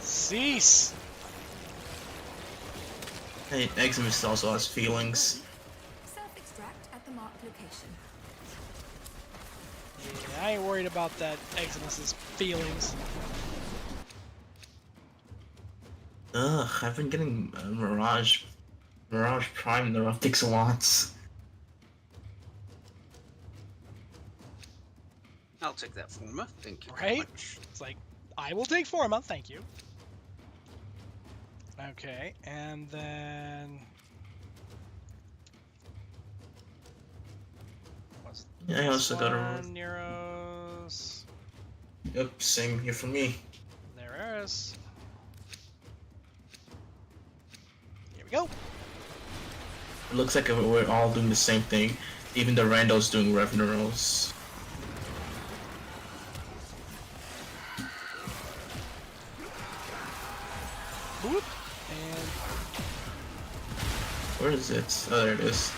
Cease. hey, Eximus also has feelings. Self-extract at the marked location. Yeah, I ain't worried about that Eximus's feelings. Ugh, I've been getting Mirage Prime Neurotics a lot. I'll take that forma. Thank you. Right? Very much. It's like, I will take Forma, thank you. Okay, and then Yeah, I This also got a. one, Nero's. Yep, same here for me. There it is. Here we go. It looks like we're all doing the same thing. Even the randos doing revenue rolls. Whoop. And Where is it? Oh, there it is.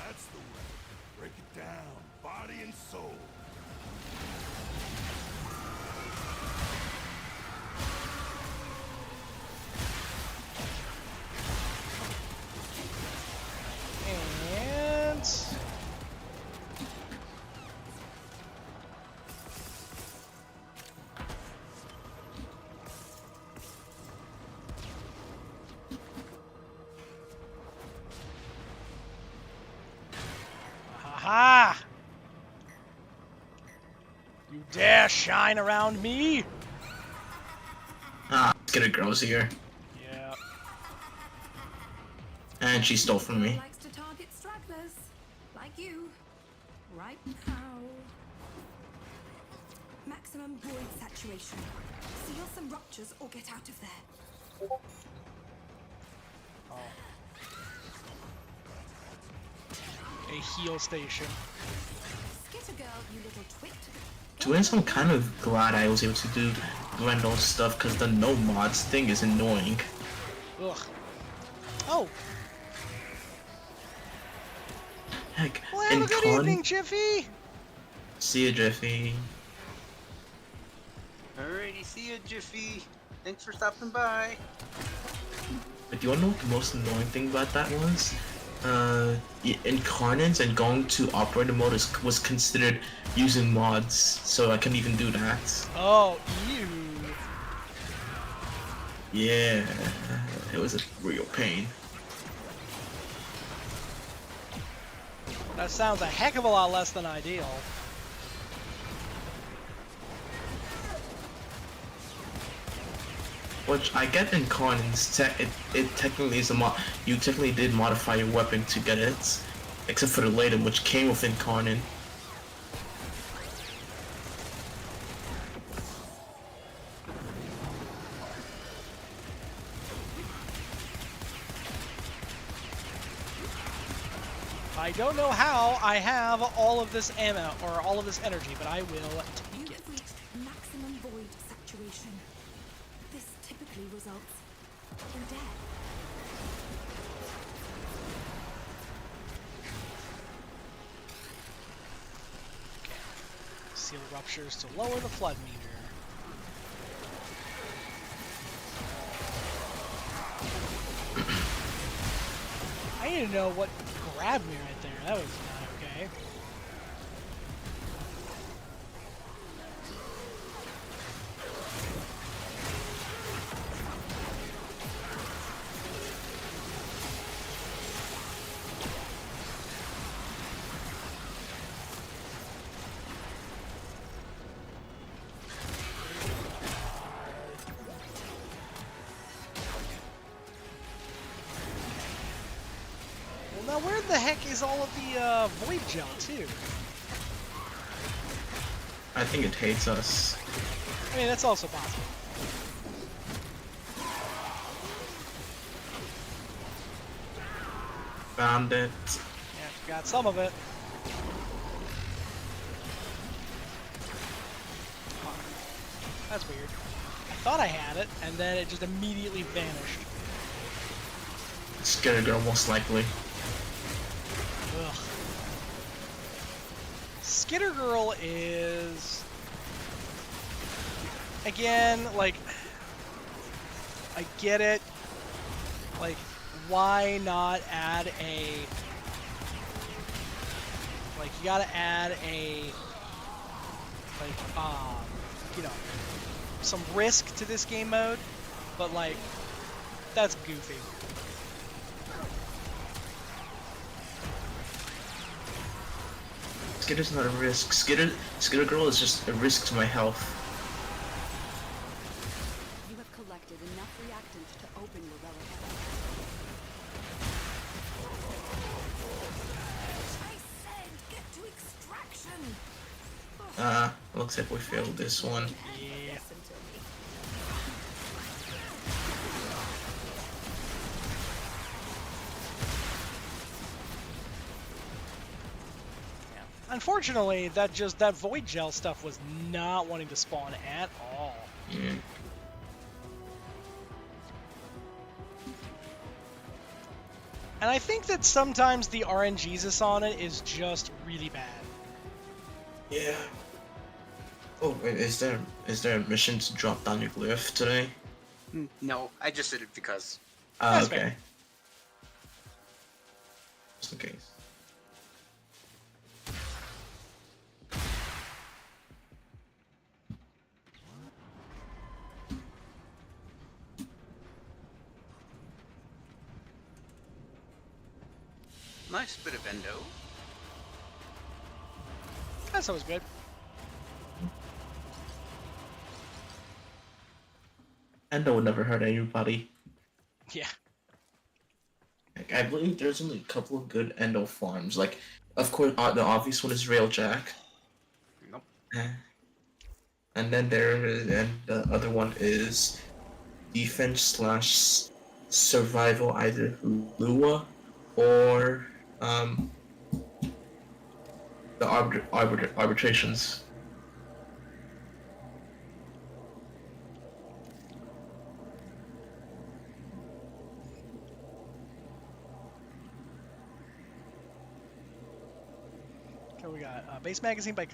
That's the way. Break it down, body and soul. and ha! You dare shine around me? Ah, let's get a girl's here. Yeah. And she stole from me. Likes to target stragglers, like you, right now. Maximum void saturation. Seal some ruptures or get out of there. Oh. A heal station. Skitter girl, you little twit. To be honest, I'm kind of glad I was able to do Grendel stuff because the no mods thing is annoying. Ugh. Oh. Heck, Well, have in a good Con, evening, Jiffy. see ya, Jiffy. Alrighty, see you, Jiffy. Thanks for stopping by. But do you wanna know what the most annoying thing about that was? Incarnates and going to operator mode was considered using mods, so I couldn't even do that. Oh, ew. Yeah, it was a real pain. That sounds a heck of a lot less than ideal. Which I get in Conan's, it technically is a mod. You technically did modify your weapon to get it, except for the Laden, which came within Conan. I don't know how I have all of this ammo, or all of this energy, but I will You take it. have reached maximum void saturation. This typically results in death. Seal ruptures to lower the flood meter. I need to know what grabbed me right there. That was not okay. Well, now where the heck is all of the void gel too? I think it hates us. I mean, that's also possible. Found it. Yeah, got some of it. Huh. That's weird. I thought I had it, and then it just immediately vanished. Scary girl, most likely. Ugh. Skitter Girl is... Again, like... I get it. Like, why not add a... Like, you gotta add a... Like, you know, some risk to this game mode, but, like, that's goofy. Skitter's not a risk. Skitter Girl is just a risk to my health. Looks like we failed this one. Yeah. Listen to me. Unfortunately, that void gel stuff was not wanting to spawn at all. Yeah. And I think that sometimes the RNGesus on it is just really bad. Yeah. Oh, wait, is there a mission to drop down your glyph today? No, I just did it because. That's Okay. fair. Just in case. Nice bit of endo. That's always good. Endo would never hurt anybody. Yeah. Like, I believe there's only a couple of good Endo farms. Like, of course, the obvious one is Railjack. Nope. And then and the other one is defense slash survival, either Lua or the arbitrations. Okay, we got base magazine by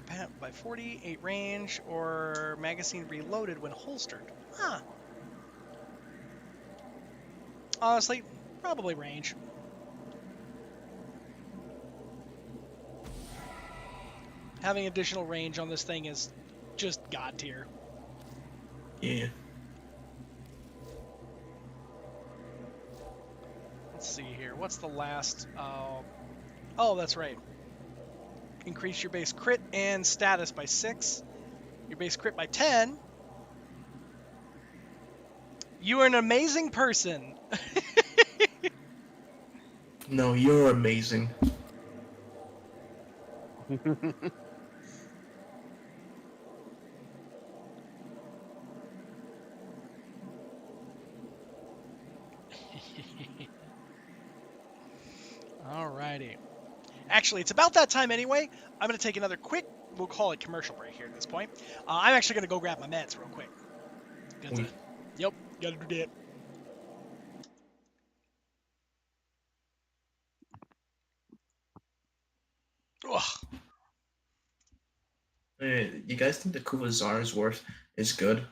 40, 8 range, or magazine reloaded when holstered. Huh. Honestly, probably range. Having additional range on this thing is just god tier. Yeah. Let's see here. What's the last? Oh, that's right. Increase your base crit and status by 6. Your base crit by 10. You are an amazing person. No, you're amazing. Alrighty. Actually, it's about that time anyway. I'm going to take another quick, we'll call it commercial break here at this point. I'm actually going to go grab my meds real quick. Yep, gotta do that. Ugh. You guys think the Kuvazar's worth is good?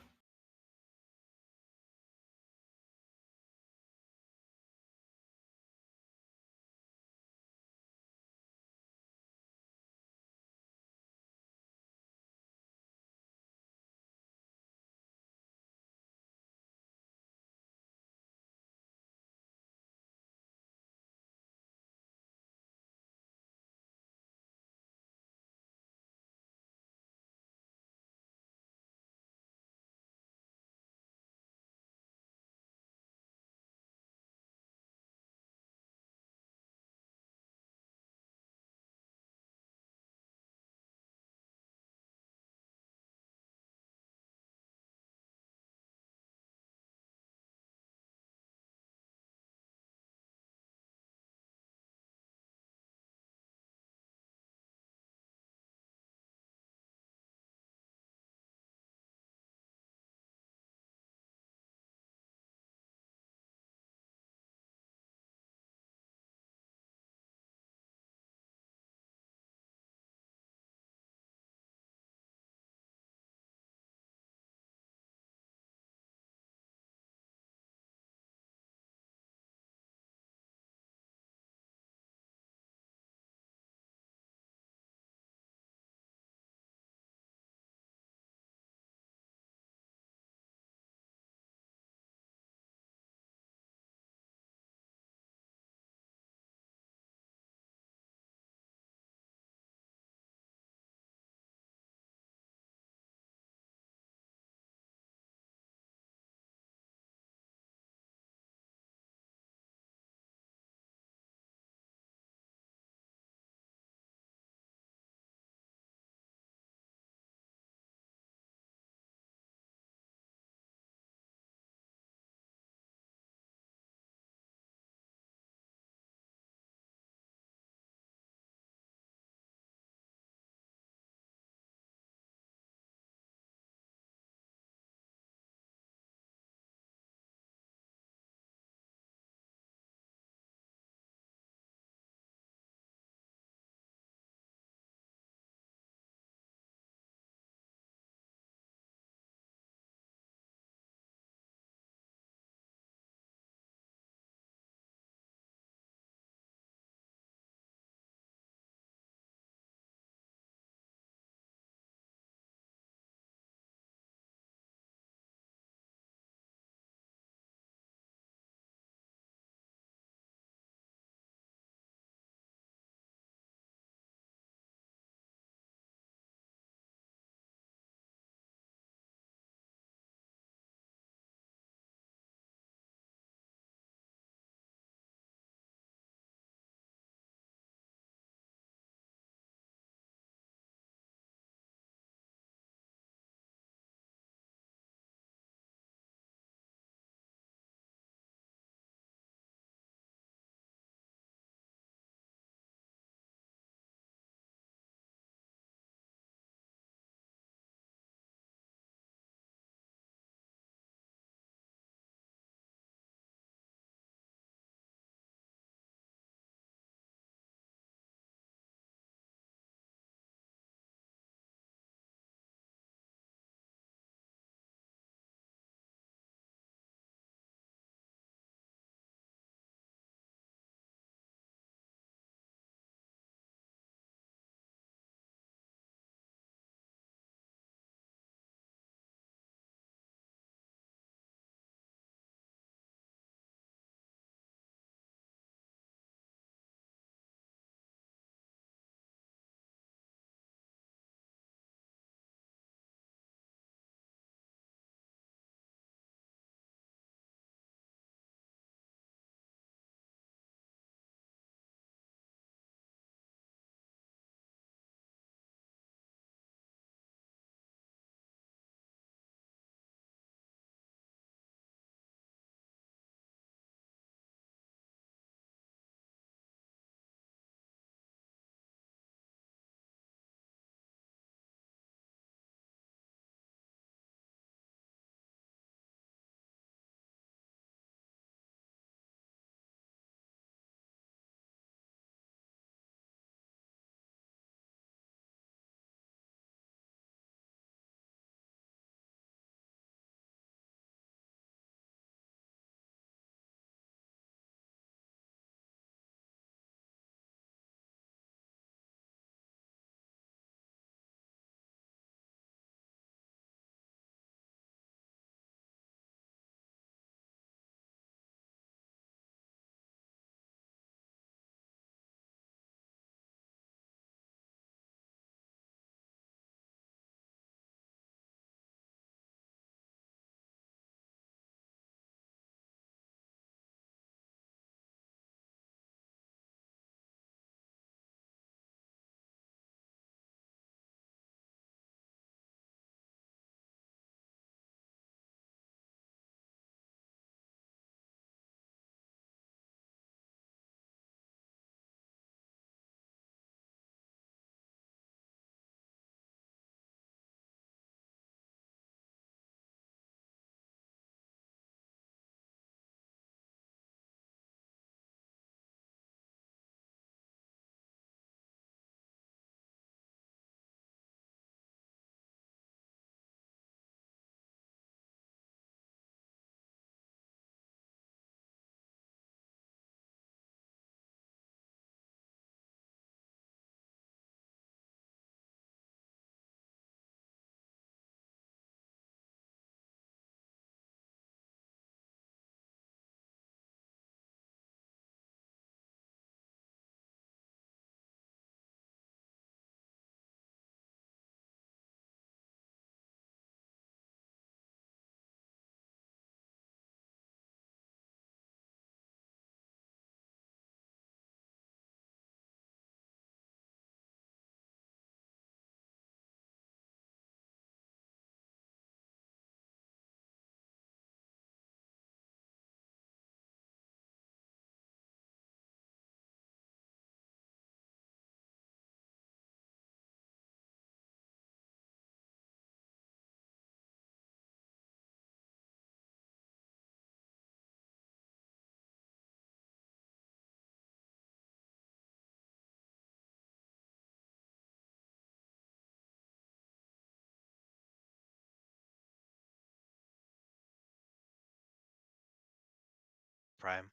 Prime.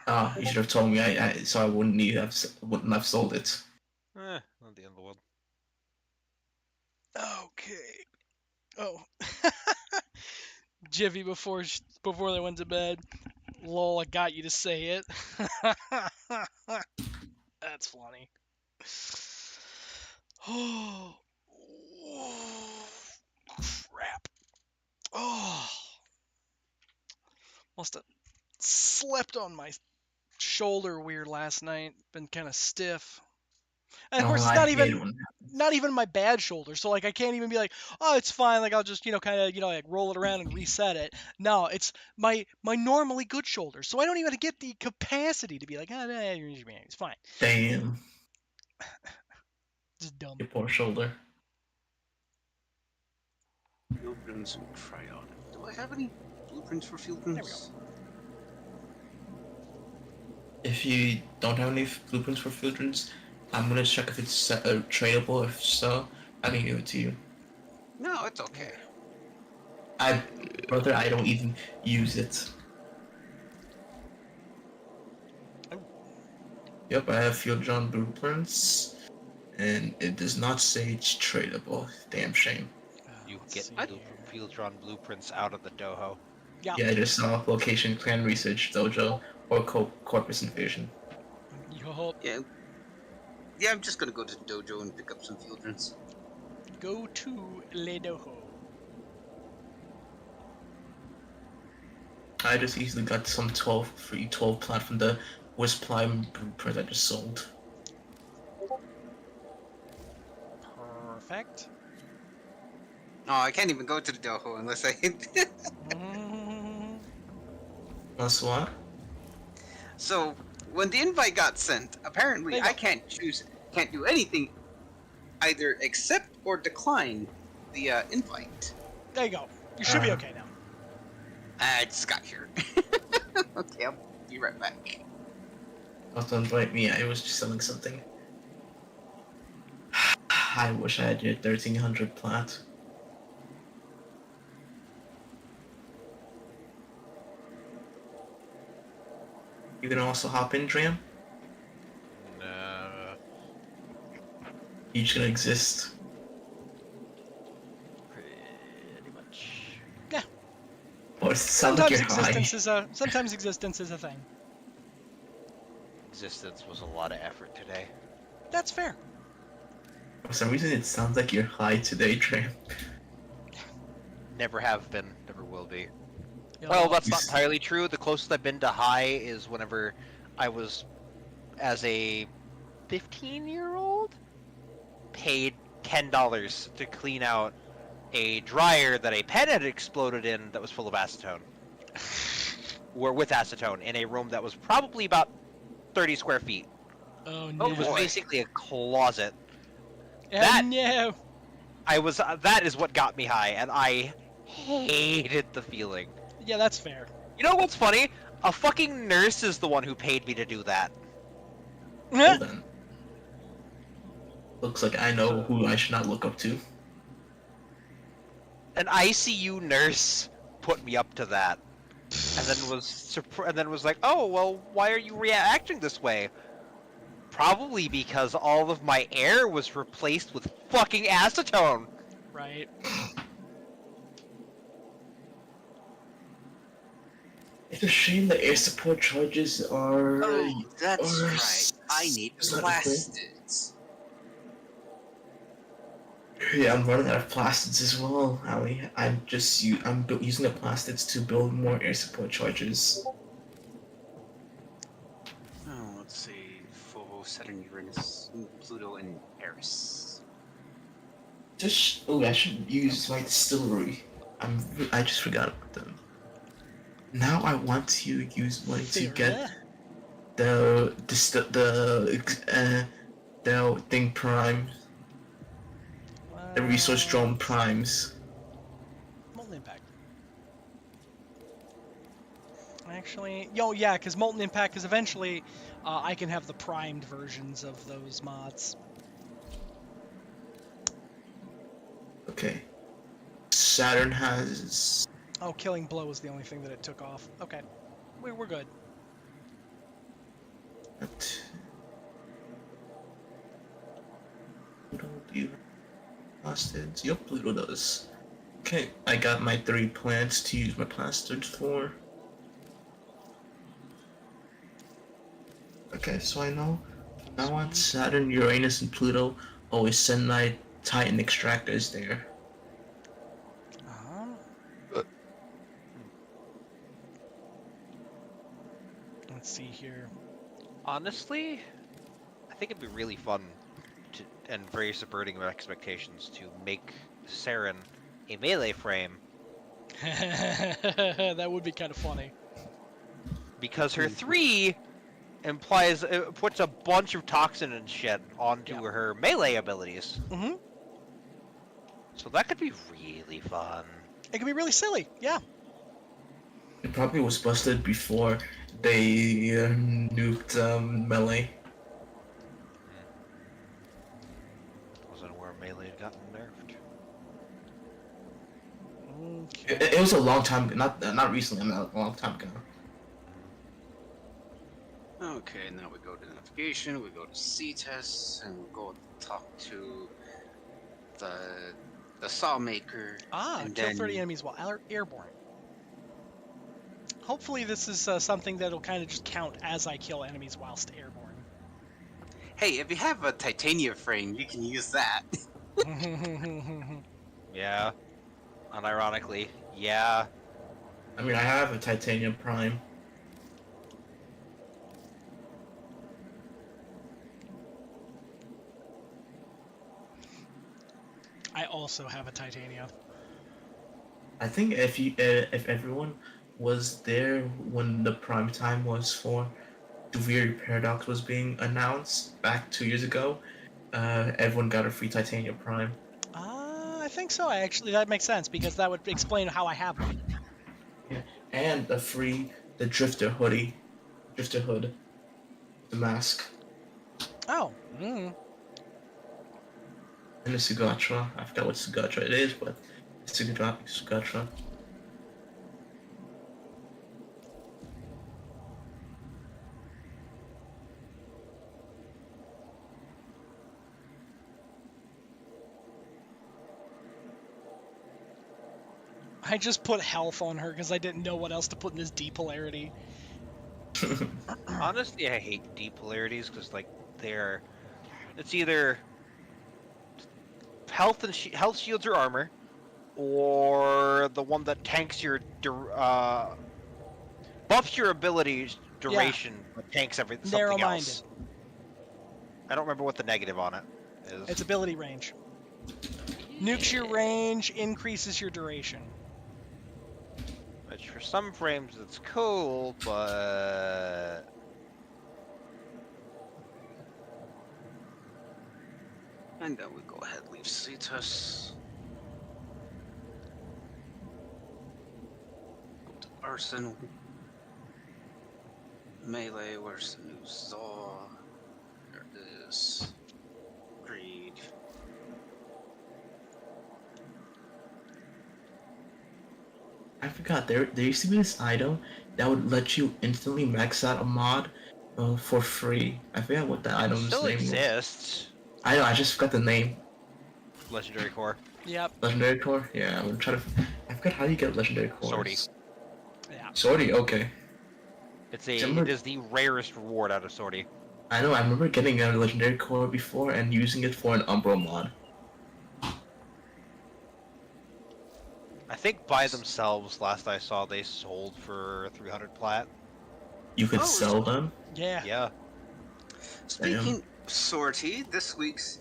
Ah, you should have told me. So I wouldn't have sold it. Not the end of the world. Okay. Oh. Jiffy before they went to bed. Lol, I got you to say it. That's funny. Oh. Crap. Oh. Must have slept on my shoulder weird last night. Been kind of stiff. And of Oh, course, it's I not hate even it when my bad shoulder. So like I can't even be like, oh, it's fine. Like I'll just kind of like roll it around and reset it. No, it's my normally good shoulder. So I don't even get the capacity to be like, oh, it's fine. damn Just dumb. your poor shoulder. Field runes and Tryon. Do I have any blueprints for field runes? There we go. If you don't have any blueprints for filters, I'm gonna check if it's tradable. If so, I can give it to you. No, it's okay. Brother, I don't even use it. Oh. Yep, I have field drawn blueprints, and it does not say it's tradable. Damn shame. You Let's get see field drawn blueprints out of the doho. Yeah. Yeah, I just saw location, clan research, dojo, or corpus invasion. Yup. Yeah, I'm just gonna go to the dojo and pick up some field runes. Go to Le Dojo. I just easily got some 12 plant from the Wisp Prime blueprint I just sold. Perfect. Oh, I can't even go to the dojo unless I. That's what? So, when the invite got sent, apparently I can't do anything, either accept or decline the invite. There you go. You should be okay now. I just got here. Okay, I'll be right back. Not to invite me, I was just selling something. I wish I had your 1300 plat. You can also hop in, Dram? No. You just gonna exist. Pretty much. Yeah. Or it sounds like Sometimes you're high. sometimes existence is a thing. Existence was a lot of effort today. That's fair. For some reason, it sounds like you're high today, Dram. Never have been, never will be. You Well, know, that's not entirely true. The closest I've been to high is whenever I was, as a 15-year-old, paid $10 to clean out a dryer that a pen had exploded in that was full of acetone. Or with acetone, in a room that was probably about 30 square feet. Oh no. It was basically a closet. Oh, That- no. That is what got me high, and I hated the feeling. Yeah, that's fair. You know what's funny? A fucking nurse is the one who paid me to do that. Well then. Looks like I know who I should not look up to. An ICU nurse put me up to that, and then was like, "Oh, well, why are you reacting this way?" Probably because all of my air was replaced with fucking acetone. Right. It's a shame the air support charges are. Oh, that's are right. I need not plastids. Yeah, I'm running out of plastids as well, Howie. I'm using the plastids to build more air support charges. Oh, let's see. Phobos, Saturn, Uranus, Pluto, and Eris. I should use my distillery. I just forgot about them. Now I want to use money to get the thing prime, the resource drone primes. Molten Impact. Actually, yeah, because Molten Impact is eventually I can have the primed versions of those mods. Okay. Saturn has. Oh, Killing Blow was the only thing that it took off. Okay. we're good. But... Pluto, do you have plastids? Yep, Pluto does. Okay, I got my 3 plants to use my plastids for. Okay, so I know now on Saturn, Uranus, and Pluto always send my Titan extractors there. Let's see here. Honestly, I think it'd be really fun and very subverting of expectations to make Saren a melee frame. That would be kind of funny. Because her 3 implies puts a bunch of toxin and shit onto her melee abilities. Mm-hmm. So that could be really fun. It could be really silly, yeah. It probably was busted before they nuked melee. Wasn't where melee had gotten nerfed. Okay. It was a long time, not recently, a long time ago. Okay, now we go to navigation, we go to C-tests, and we go talk to the Sawmaker. And Kill then 30 enemies while airborne. Hopefully this is something that'll kind of just count as I kill enemies whilst airborne. Hey, if you have a titanium frame, you can use that. Yeah. Unironically, yeah. I mean, I have a titanium prime. I also have a titanium. I think if everyone was there when the prime time was for Duviri Paradox was being announced back 2 years ago, everyone got a free titanium prime. I think so. That makes sense because that would explain how I have one. Yeah, and the Drifter hood, the mask. Oh. Mm. And the Sugatra. I forgot what Sugatra it is, but it's Sugatra. I just put health on her because I didn't know what else to put in this D polarity. Honestly, I hate deep polarities because like it's either health and health shields or armor, or the one that tanks your buffs your abilities duration, but tanks everything. Narrow-minded. Else. I don't remember what the negative on it is. It's ability range. Nukes your range, increases your duration. Which for some frames it's cool, but And then we go ahead and leave Cetus. Go to Arsenal. Melee, where's the new Zaw? There it is. Greed. I forgot, there used to be this item that would let you instantly max out a mod for free. I forgot what the item's still name exists. I know, I just forgot the name. Legendary core. Yep. Legendary core? Yeah, I'm trying to... I forgot how you get legendary core. Sortie. Yeah. Sortie, okay. It is the rarest reward out of Sortie. I know, I remember getting a legendary core before and using it for an Umbro mod. I think by themselves, last I saw, they sold for 300 plat. You could sell them? Yeah. Yeah. Speaking of Sortie, this week's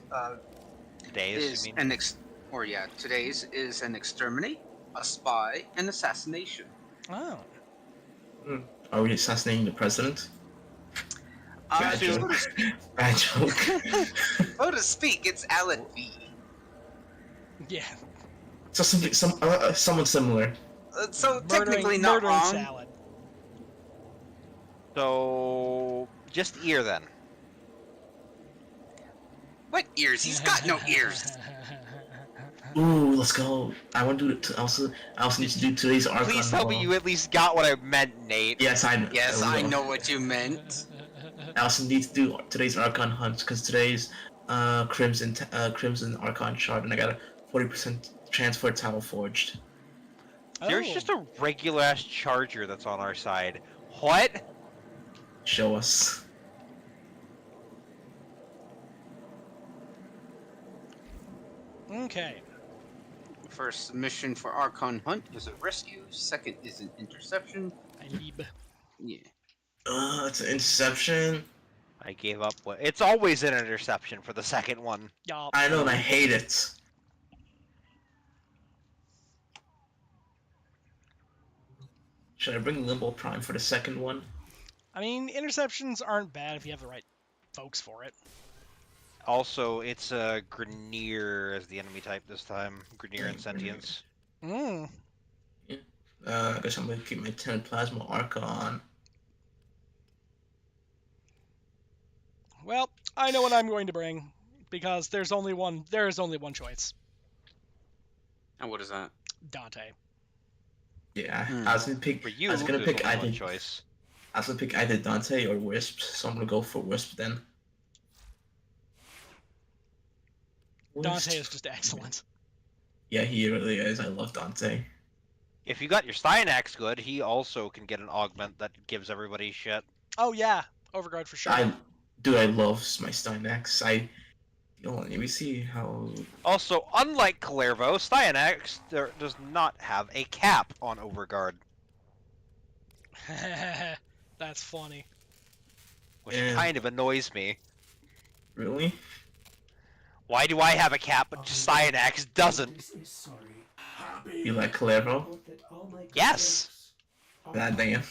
today's is an exterminate, a spy, and assassination. Oh. Are we assassinating the president? Bad So joke. Bad joke. so to speak, it's Alan V. Yeah. So someone similar. So technically not murdering wrong. salad. So just ear then. What ears? He's got no ears. Ooh, let's go. I want to do I also need to do today's Archon. Please tell me you at least got what I meant, Nate. Yes, I I will. know what you meant. I also need to do today's Archon hunt because today's Crimson Archon shard, and I got a 40% chance for Tower Forged. There's just a regular ass charger that's on our side. What? Show us. Okay. First mission for Archon Hunt is a rescue. Second is an interception. Yeah. It's an interception. I gave up. It's always an interception for the second one. Yup. I know, and I hate it. Should I bring Limbo Prime for the second one? I mean, interceptions aren't bad if you have the right folks for it. Also, it's a Grenier as the enemy type this time. Grenier and Sentience. Mm. Yeah. I guess I'm gonna keep my 10 Plasma Archon. Well, I know what I'm going to bring because there is only one choice. And what is that? Dante. Yeah, I was gonna pick. For you, I was gonna there's pick only either one choice. I was gonna pick either Dante or Wisp, so I'm gonna go for Wisp then. Dante is just excellent. Yeah, he really is. I love Dante. If you got your Styanax good, he also can get an augment that gives everybody shit. Oh yeah, Overguard for sure. I love my Styanax. Let me see how. Also, unlike Calervo, Styanax does not have a cap on Overguard. That's funny. Which kind of annoys me. Really? Why do I have a cap but Styanax doesn't? You like Calervo? Yes! God damn.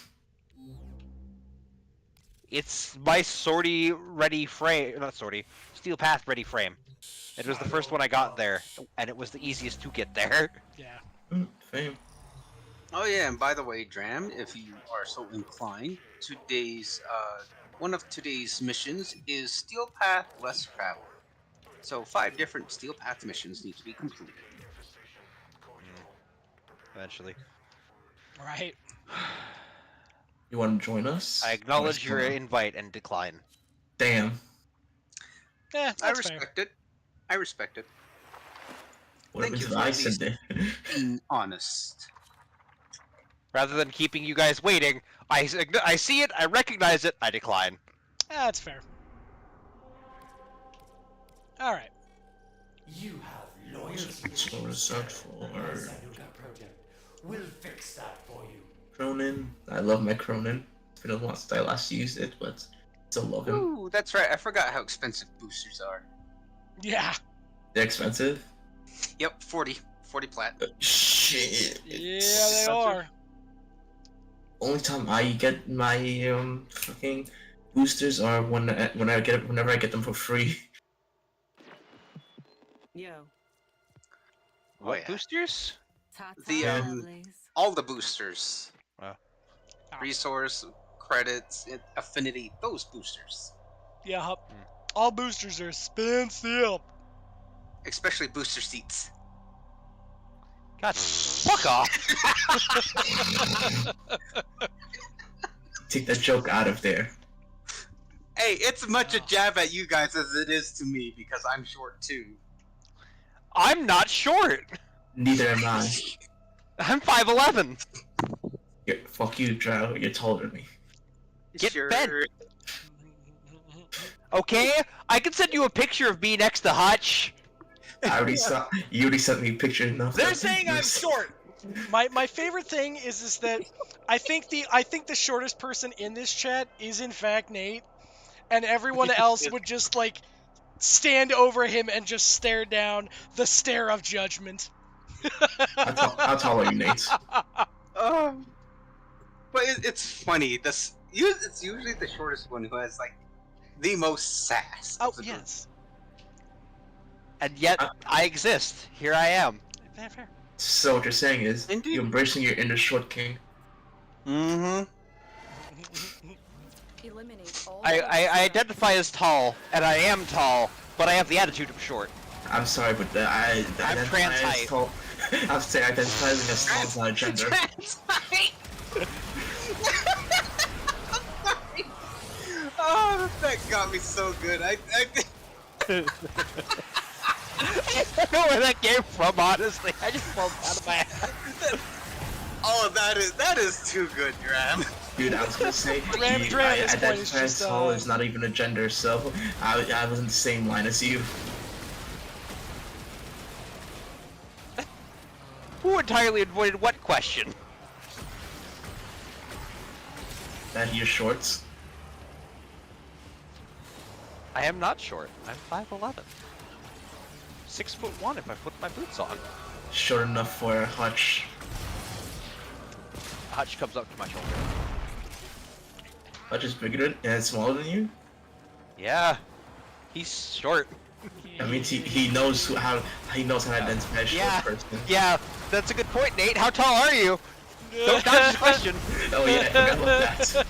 It's my sortie ready frame, not sortie, Steel Path ready frame. It was the first one I got there, and it was the easiest to get there. Yeah. Fame. Oh yeah, and by the way, Dram, if you are so inclined, one of today's missions is Steel Path Less Travel. So 5 different Steel Path missions need to be completed. Eventually. Right. You want to join us? I acknowledge your invite and decline. Damn. Yeah, I respect it. I respect it. Thank you for at least being honest. Rather than keeping you guys waiting, I see it, I recognize it, I decline. That's fair. Alright. You have loyalty. So to search for We'll fix that for you. Cronin. I love my Cronin. It's been a while since I last used it, but still love him. Ooh, that's right. I forgot how expensive boosters are. Yeah. They're expensive? Yep, 40 plat. Shit. Yeah, they are. Only time I get my fucking boosters are whenever I get them for free. Yo. What yeah. boosters? All the boosters. Wow. Resource, credits, affinity, those boosters. Yeah. All boosters are expensive. Especially booster seats. God, fuck off. Take that joke out of there. Hey, it's much a jab at you guys as it is to me because I'm short too. I'm not short. Neither am I. I'm 5'11". Fuck you, Drow. You're taller than me. Get bent. Okay, I can send you a picture of me next to Hutch. I already saw. You already sent me a picture enough. They're saying I'm short. My favorite thing is that I think the shortest person in this chat is in fact Nate, and everyone else would just like stand over him and just stare down the stare of judgment. How tall are you, Nate? But it's funny. It's usually the shortest one who has like the most sass. Oh yes. And yet I exist. Here I am. Fair. So what you're saying is Indeed. you're embracing your inner short king. Mm-hmm. Eliminate all I identify as tall, and I am tall, but I have the attitude of short. I'm sorry, but I'm trans height. I'm saying identifying as tall is not a gender. Trans height. Oh, that got me so good. I I don't know where that came from, honestly. I just pulled it out of my ass. Oh, that is too good, Dram. Dude, I was gonna say, Dram at this point is identify as just, tall is not even a gender, so I was in the same line as you. Who entirely avoided what question? That your shorts. I am not short. I'm 5'11". 6'1" if I put my boots on. Short enough for Hutch. Hutch comes up to my shoulder. Hutch is bigger and smaller than you? Yeah. He's short. That means he knows how to identify a short person. Yeah, that's a good point, Nate. How tall are you? Don't dodge the question. Oh yeah, I forgot about that.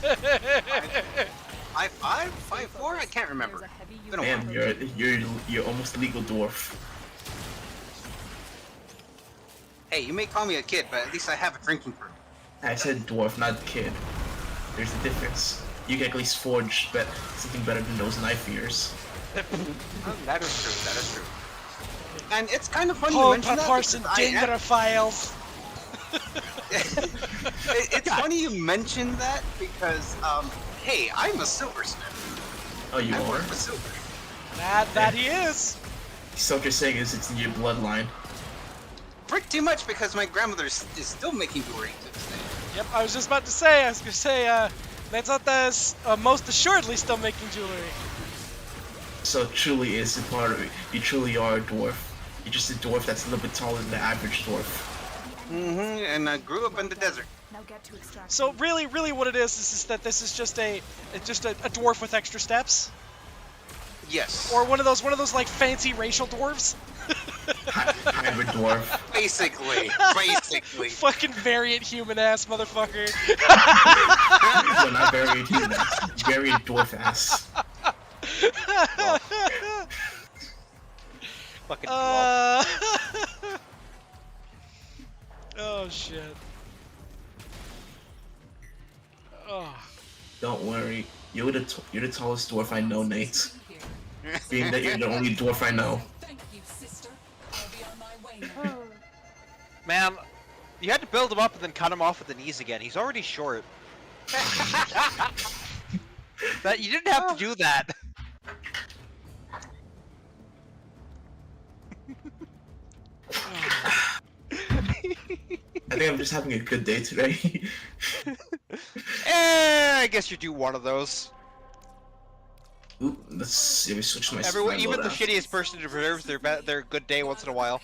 5'5", 5'4", I can't remember. There's a heavy Been a unit while. Man, you're almost legal dwarf. Hey, you may call me a kid, but at least I have a drinking permit. I said dwarf, not kid. There's a difference. You can at least forge something better than those knife ears. That is true. That is true. And it's kind of funny you Paul mention that. Parson Because I am- Dinger Files. It's funny you mentioned that because, hey, I'm a silversmith. Oh, you I are? work with silver. That he is. So what you're saying is it's in your bloodline. Pretty much because my grandmother is still making jewelry to this day. Yep, I was just about to say. that's most assuredly still making jewelry. So it truly is a part of it. You truly are a dwarf. You're just a dwarf that's a little bit taller than the average dwarf. And I grew up in the desert. Now get to extraction. So really, what it is that this is just a dwarf with extra steps, Yes. or one of those like fancy racial dwarves. Hybrid dwarf. Basically. Fucking variant human ass motherfucker. No, not variant human. Variant dwarf ass. Fucking Oh shit. Oh. Don't worry. You're the tallest dwarf I know, Nate. Being that you're the only dwarf I know. Thank you, sister. I'll be on my way now. Man, you had to build him up and then cut him off at the knees again. He's already short. That you didn't have to do that. I think I'm just having a good day today. I guess you do one of those. Ooh, let's see, let me switch my Everyone, my even the loadout. shittiest person deserves their good day once in a while.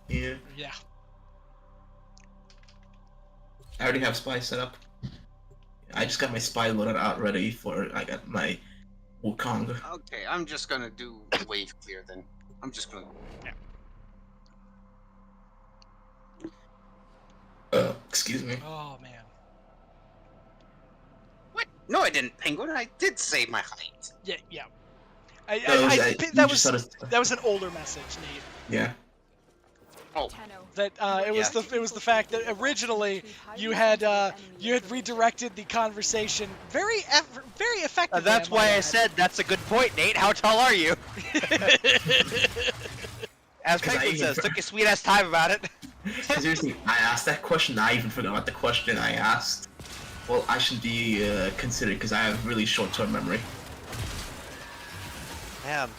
Yeah. Yeah. I already have spy set up. I just got my spy loadout out ready for. I got my Wukong. Okay, I'm just gonna do wave clear then. I'm just gonna. Excuse me. Oh man. What? No, I didn't, Penguin. I did say my height. Yeah. That was an older message, Nate. Yeah. Oh. That it was the fact that originally you had redirected the conversation very effectively. That's why I said that's a good point, Nate. How tall are you? As Penguin says, took a sweet ass time about it. Seriously, I asked that question. I even forgot the question I asked. Well, I should be considered because I have really short-term memory. Man,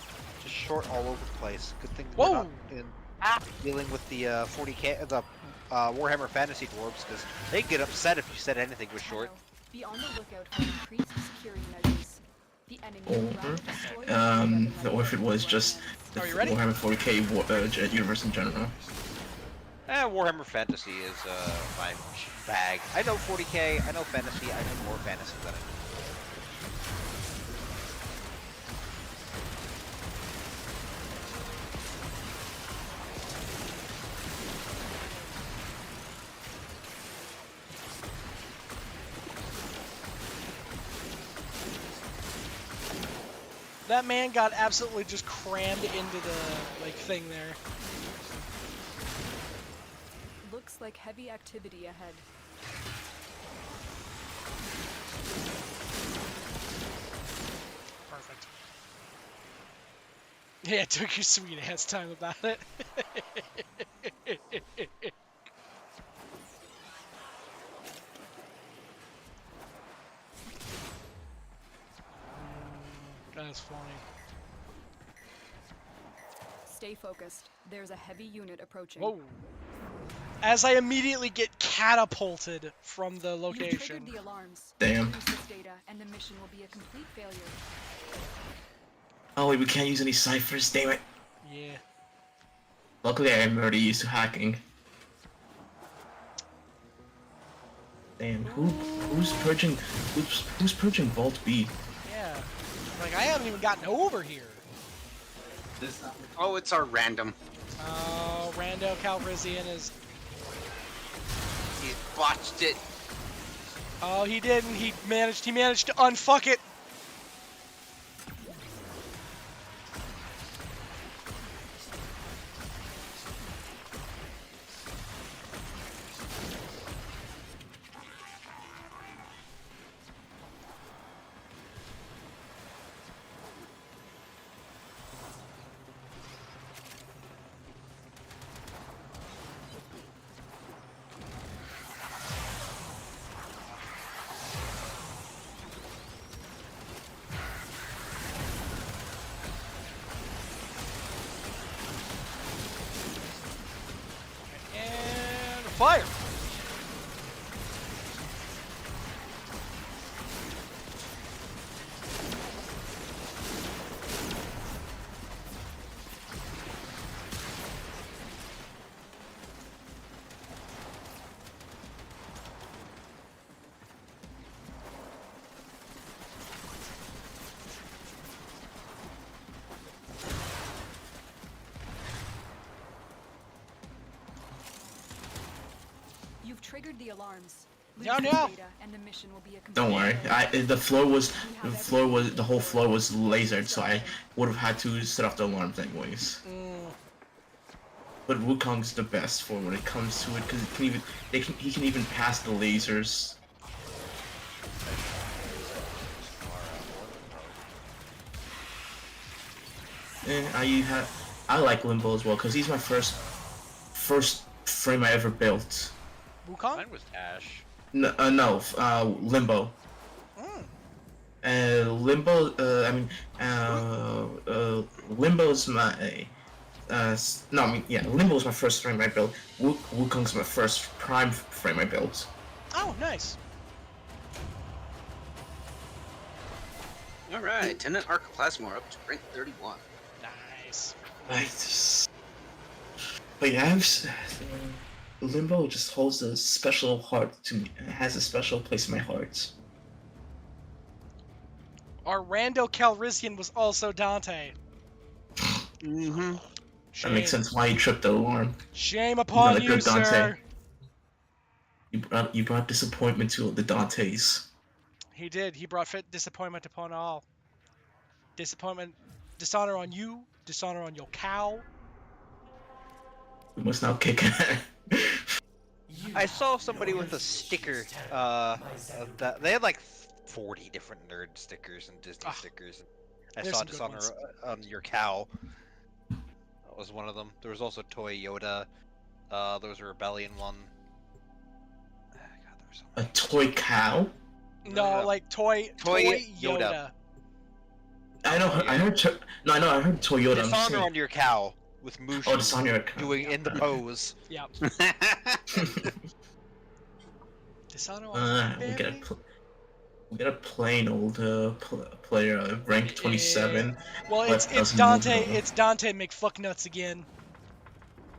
just short all over the place. Good thing Whoa! we're not dealing with the 40k, the Warhammer Fantasy Dwarves, because they get upset if you said anything was short. Be on the lookout for increased security measures. The enemy Or if it was just the Warhammer 40k universe in general. Warhammer Fantasy is my bag. I know 40k, I know fantasy, I know more fantasy than it. That man got absolutely just crammed into the like thing there. Looks like heavy activity ahead. Perfect. Yeah, it took your sweet ass time about it. That's funny. Stay focused. There's a heavy unit approaching. Whoa. As I immediately get catapulted from the You've location. triggered the alarms. Damn. Use this data, and the mission will be a complete failure. Oh wait, we can't use any ciphers, damn it. Yeah. Luckily I'm already used to hacking. Damn, who's purging Vault B? Yeah. Like I haven't even gotten over here. Oh, it's our random. Oh, Rando Calrissian is. He botched it. Oh, he didn't. He managed to unfuck it. And fire. You've triggered the alarms. No, Lose the no. data, and the mission will be a complete Don't worry. failure. The whole floor was lasered, so I would have had to set off the alarms anyways. But Wukong's the best for when it comes to it, because he can even pass the lasers. I like Limbo as well, because he's my first frame I ever built. Wukong? Mine was Ash. No, Limbo. Limbo's my Limbo's my first frame I built. Wukong's my first prime frame I built. Oh, nice. Alright, Tenant Archoplasma up to rank 31. Nice. Nice. But yeah, Limbo just holds a special heart to me. It has a special place in my heart. Our Rando Calrissian was also Dante. Mm-hmm. That makes sense why he tripped the alarm. Shame upon you, sir. You brought disappointment to the Dantes. He did. He brought disappointment upon all. Disappointment, dishonor on you, dishonor on your cow. We must now kick it. I saw somebody with a sticker. They had like 40 different nerd stickers and Disney stickers. I there's saw some good dishonor ones. on your cow. That was one of them. There was also Toy Yoda. There was a Rebellion one. God, there was so A many. toy cow? No, like toy Yoda. I heard Toyota. Dishonor on your cow with Mushu Oh, dishonor your cow. doing in the pose. Yep. Dishonor on we family? get a plain old player, rank 27. Well, but it's doesn't Dante. move at all. It's Dante McFucknuts again.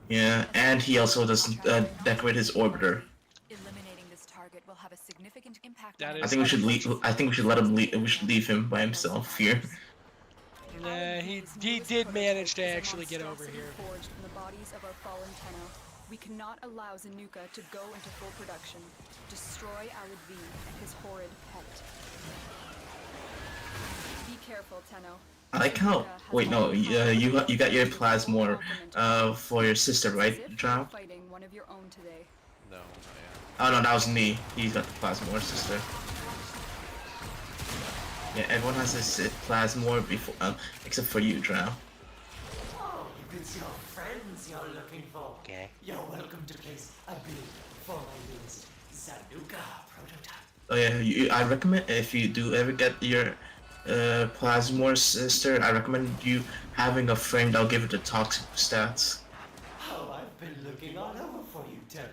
Yeah, and he also doesn't decorate his orbiter. Eliminating this target will have a significant impact. That on is I think we should leave. I think we should let him leave. We should leave him by himself here. Nah, he did manage to actually get over here. Forged from the bodies of our fallen Tenno. We cannot allow Zanuka to go into full production. Destroy Alid V and his horrid pet. Be careful, Tenno. I like how. Wait, no. You got your plasmor for your sister, right, Drow? Fighting one of your own today. No, not Oh no, that was me. He's got the plasmor sister. Yeah, everyone has a plasmor before, except for you, Drow. Oh, if it's your friends you're looking for, Okay. you're welcome to place a bid for my newest Zanuka prototype. Oh yeah, I recommend if you do ever get your plasmor sister, I recommend you having a frame that'll give it the toxic stats. Oh, I've been looking all over for you, Turtle.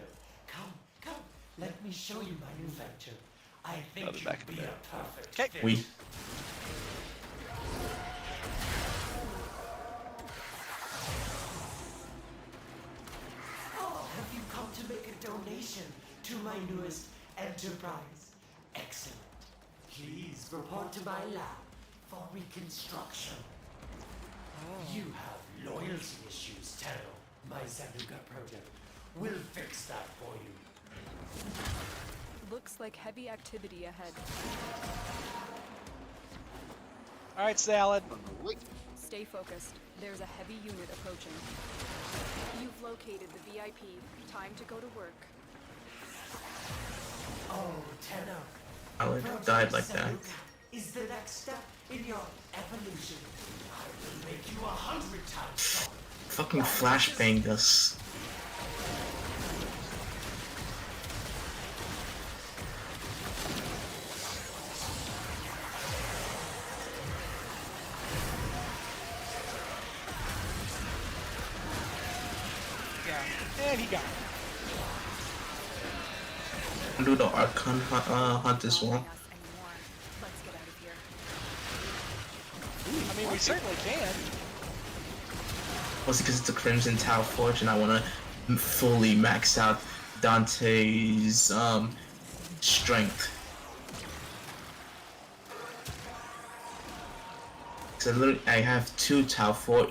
Come, let me show you my new venture. I think Another you'd back be there. a perfect Okay. fit. We. Oh, have you come to make a donation to my newest enterprise? Excellent. Please report to my lab for reconstruction. You have loyalty issues, Terrell. My Zanuka project will fix that for you. Looks like heavy activity ahead. All right, Salad. Stay focused. There's a heavy unit approaching. You've located the VIP. Time to go to work. Oh, Tenno. I would died like that. Is the next step in your evolution. I will make you 100 times stronger. Fucking flashbanged us. Yeah, and he got it. Do the Archon hunt as well. Let's get out of here. I mean, we certainly can. Mostly because it's a Crimson Tau Forge and I want to fully max out Dante's strength. So I have two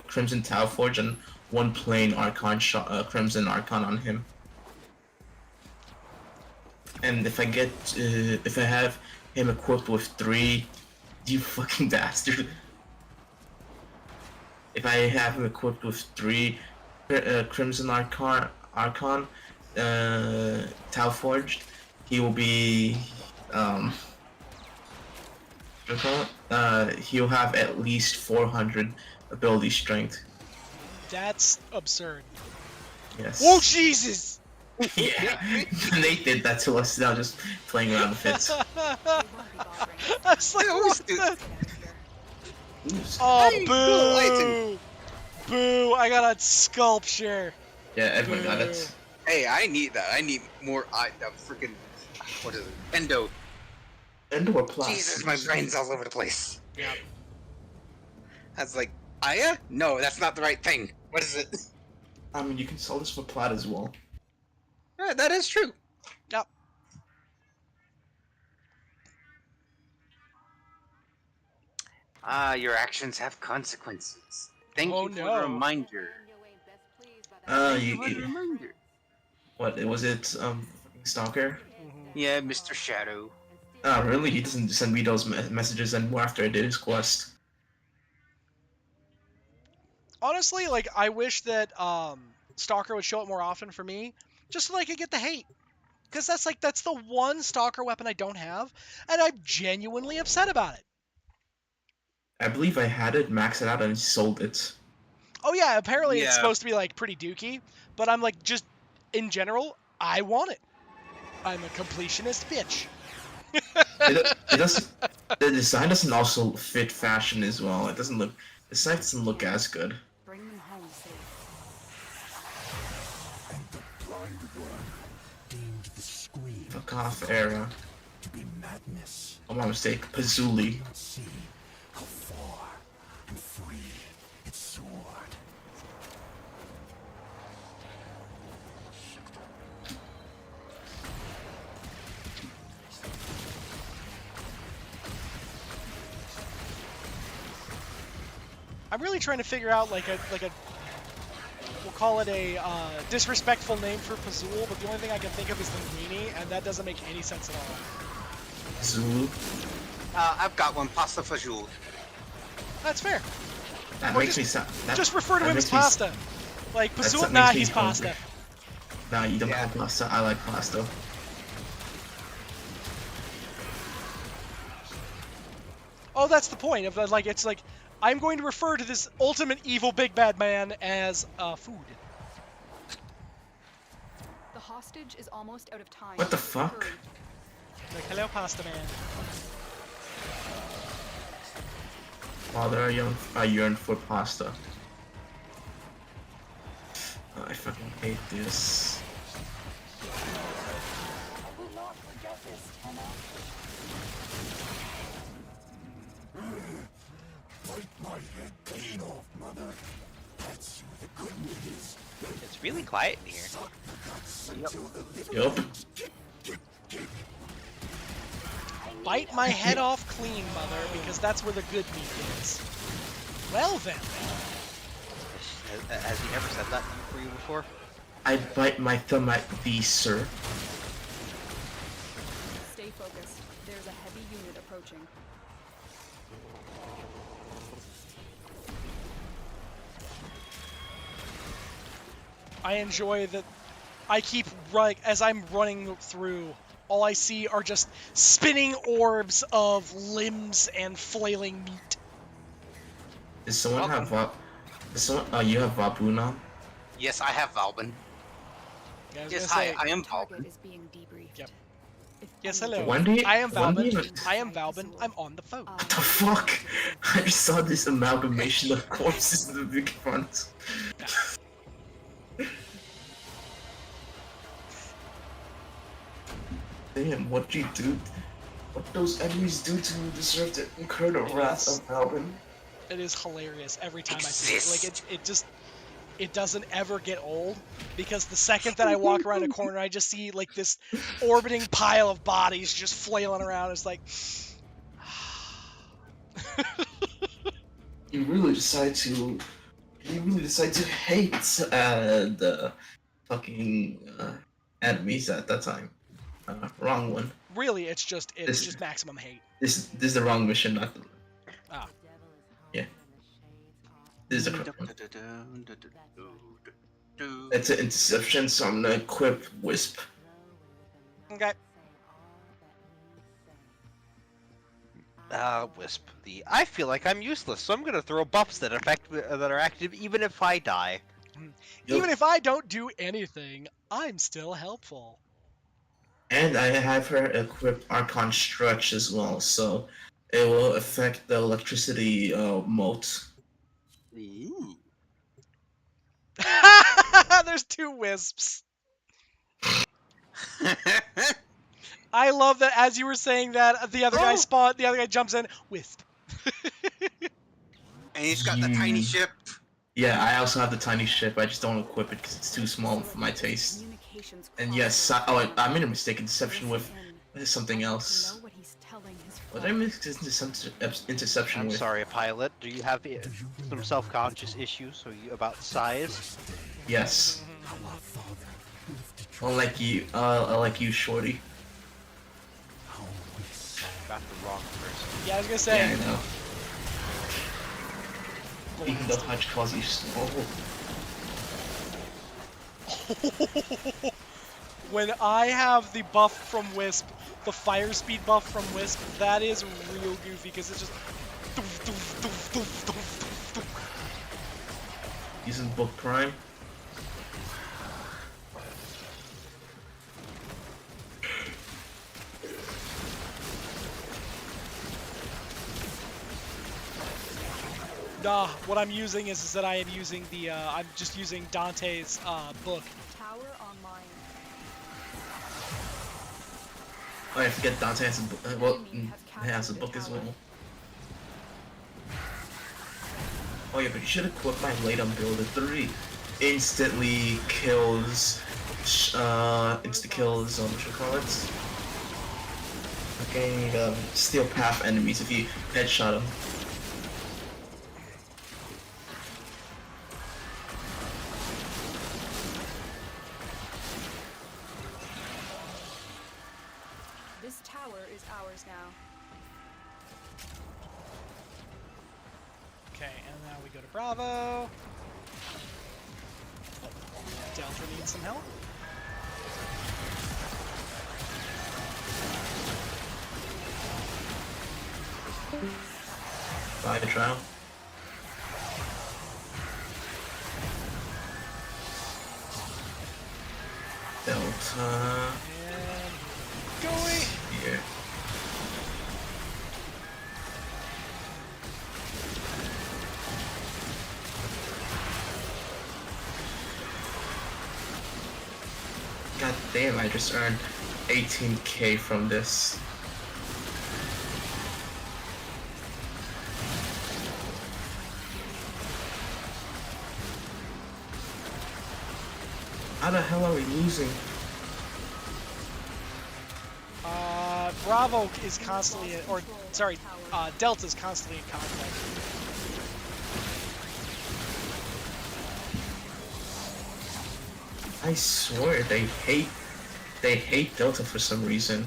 Crimson Tau Forge and one plain Archon Crimson Archon on him. And if I have him equipped with 3, you fucking bastard. If I have him equipped with 3 Crimson Archon Tau Forged, he will be he'll have at least 400 ability strength. That's absurd. Yes. Oh Jesus! Yeah, they did that to us. Now just playing around with it. I was like, what the? Oops. Oh, boo! Boo! I got a sculpture. Yeah, everyone got it. Hey, I need that. I need more. Freaking. What is it? Endo. Endor Plus. Jesus, my brain's all over the place. Yep. That's like Aya? No, that's not the right thing. What is it? I mean, you can sell this for plat as well. Yeah, that is true. Yep. Your actions have consequences. Thank Oh, you for no. the reminder. What was it? Stalker? Yeah, Mr. Shadow. Oh, really? He doesn't send me those messages anymore after I did his quest. Honestly, like, I wish that Stalker would show up more often for me, just so I could get the hate. Because that's the one Stalker weapon I don't have, and I'm genuinely upset about it. I believe I had it, maxed it out, and sold it. Oh yeah, apparently it's Yeah. supposed to be like pretty dookie, but I'm like, just in general, I want it. I'm a completionist bitch. It doesn't. The design doesn't also fit fashion as well. It doesn't look. The site doesn't look as good. Bring them home safe. And the blind one deemed the scream Fuck off, era. to be madness. Oh, my mistake. Pazuli. Not see how far and free it soared. I'm really trying to figure out like a we'll call it a disrespectful name for Pazul, but the only thing I can think of is Linguini, and that doesn't make any sense at all. Zulu. I've got one. Pasta fajoule. That's fair. That Or makes me sound. Just refer to that him as makes me s- pasta. Like, That Basula, nah, makes me he's hungry. pasta. Nah, you don't Yeah. have pasta. I like pasta. Oh, that's the point of like, it's like, I'm going to refer to this ultimate evil big bad man as food. The hostage is almost out of time. What the fuck? Hurry. Like, hello, pasta man. Father, I yearn for pasta. I fucking hate this. Fight my head clean off, mother. That's the good news. It's really quiet in here. Yup. Bite my head off clean, mother, because that's where the good meat is. Well then. Has he ever said that for you before? I bite my thumb at thee, sir. Stay focused. There's a heavy unit approaching. I enjoy that I keep running, as I'm running through, all I see are just spinning orbs of limbs and flailing meat. Does someone have you have Vabu now? Yes, I have Valbin. Yeah, I was Yes, gonna hi, say, I am Target Valbin. is being debriefed. Yep. If Yes, any- hello. When do you- I am when do you- Valbin. I am Valbin. I'm on the phone. What the fuck? I just saw this amalgamation of corpses in the big front. Damn, what you do? What those enemies do to deserve to incur the wrath of Alvin? It is hilarious every time I see it. Like, it doesn't ever get old, because the second that I walk around a corner, I just see like this orbiting pile of bodies just flailing around. It's like, You really decide to hate the fucking enemies at that time. Wrong one. really, it's just maximum hate. This is the wrong mission, not the. Ah. Yeah. This is the correct one. It's an interception, so I'm gonna equip Wisp. Okay. Wisp. I feel like I'm useless, so I'm gonna throw buffs that are active even if I die. Even if I don't do anything, I'm still helpful. And I have her equip Archon Stretch as well, so it will affect the electricity mote. Ooh. There's two wisps. I love that as you were saying that, the other guy spawned, the other guy jumps in, wisp. And he's got the tiny ship. Yeah, I also have the tiny ship. I just don't equip it because it's too small for my taste. And yes, I made a mistake in deception with something else. What did I mix interception I'm with? sorry, pilot. Do you have some self-conscious issues about size? Yes. Unlike you, Shorty. Got the wrong person. Yeah, I was gonna say. Yeah, I know. Even though Hutch calls you small. When I have the buff from Wisp, the fire speed buff from Wisp, that is real goofy because it's just. Using Book Prime. Nah, what I'm using is that I am using the, I'm just using Dante's, book. Tower online. Oh, I forget Dante has a book. Well, he has a book as well. Oh yeah, but you should equip my late on builder 3. Instantly kills, what you call it? Fucking, steel path enemies if you headshot them. This tower is ours now. Okay, and now we go to Bravo. Delta needs some help. Bye, trial. Delta. And going. Here. God damn, I just earned 18k from this. How the hell are we losing? Bravo is constantly, or sorry, Delta's constantly in conflict. I swear they hate Delta for some reason,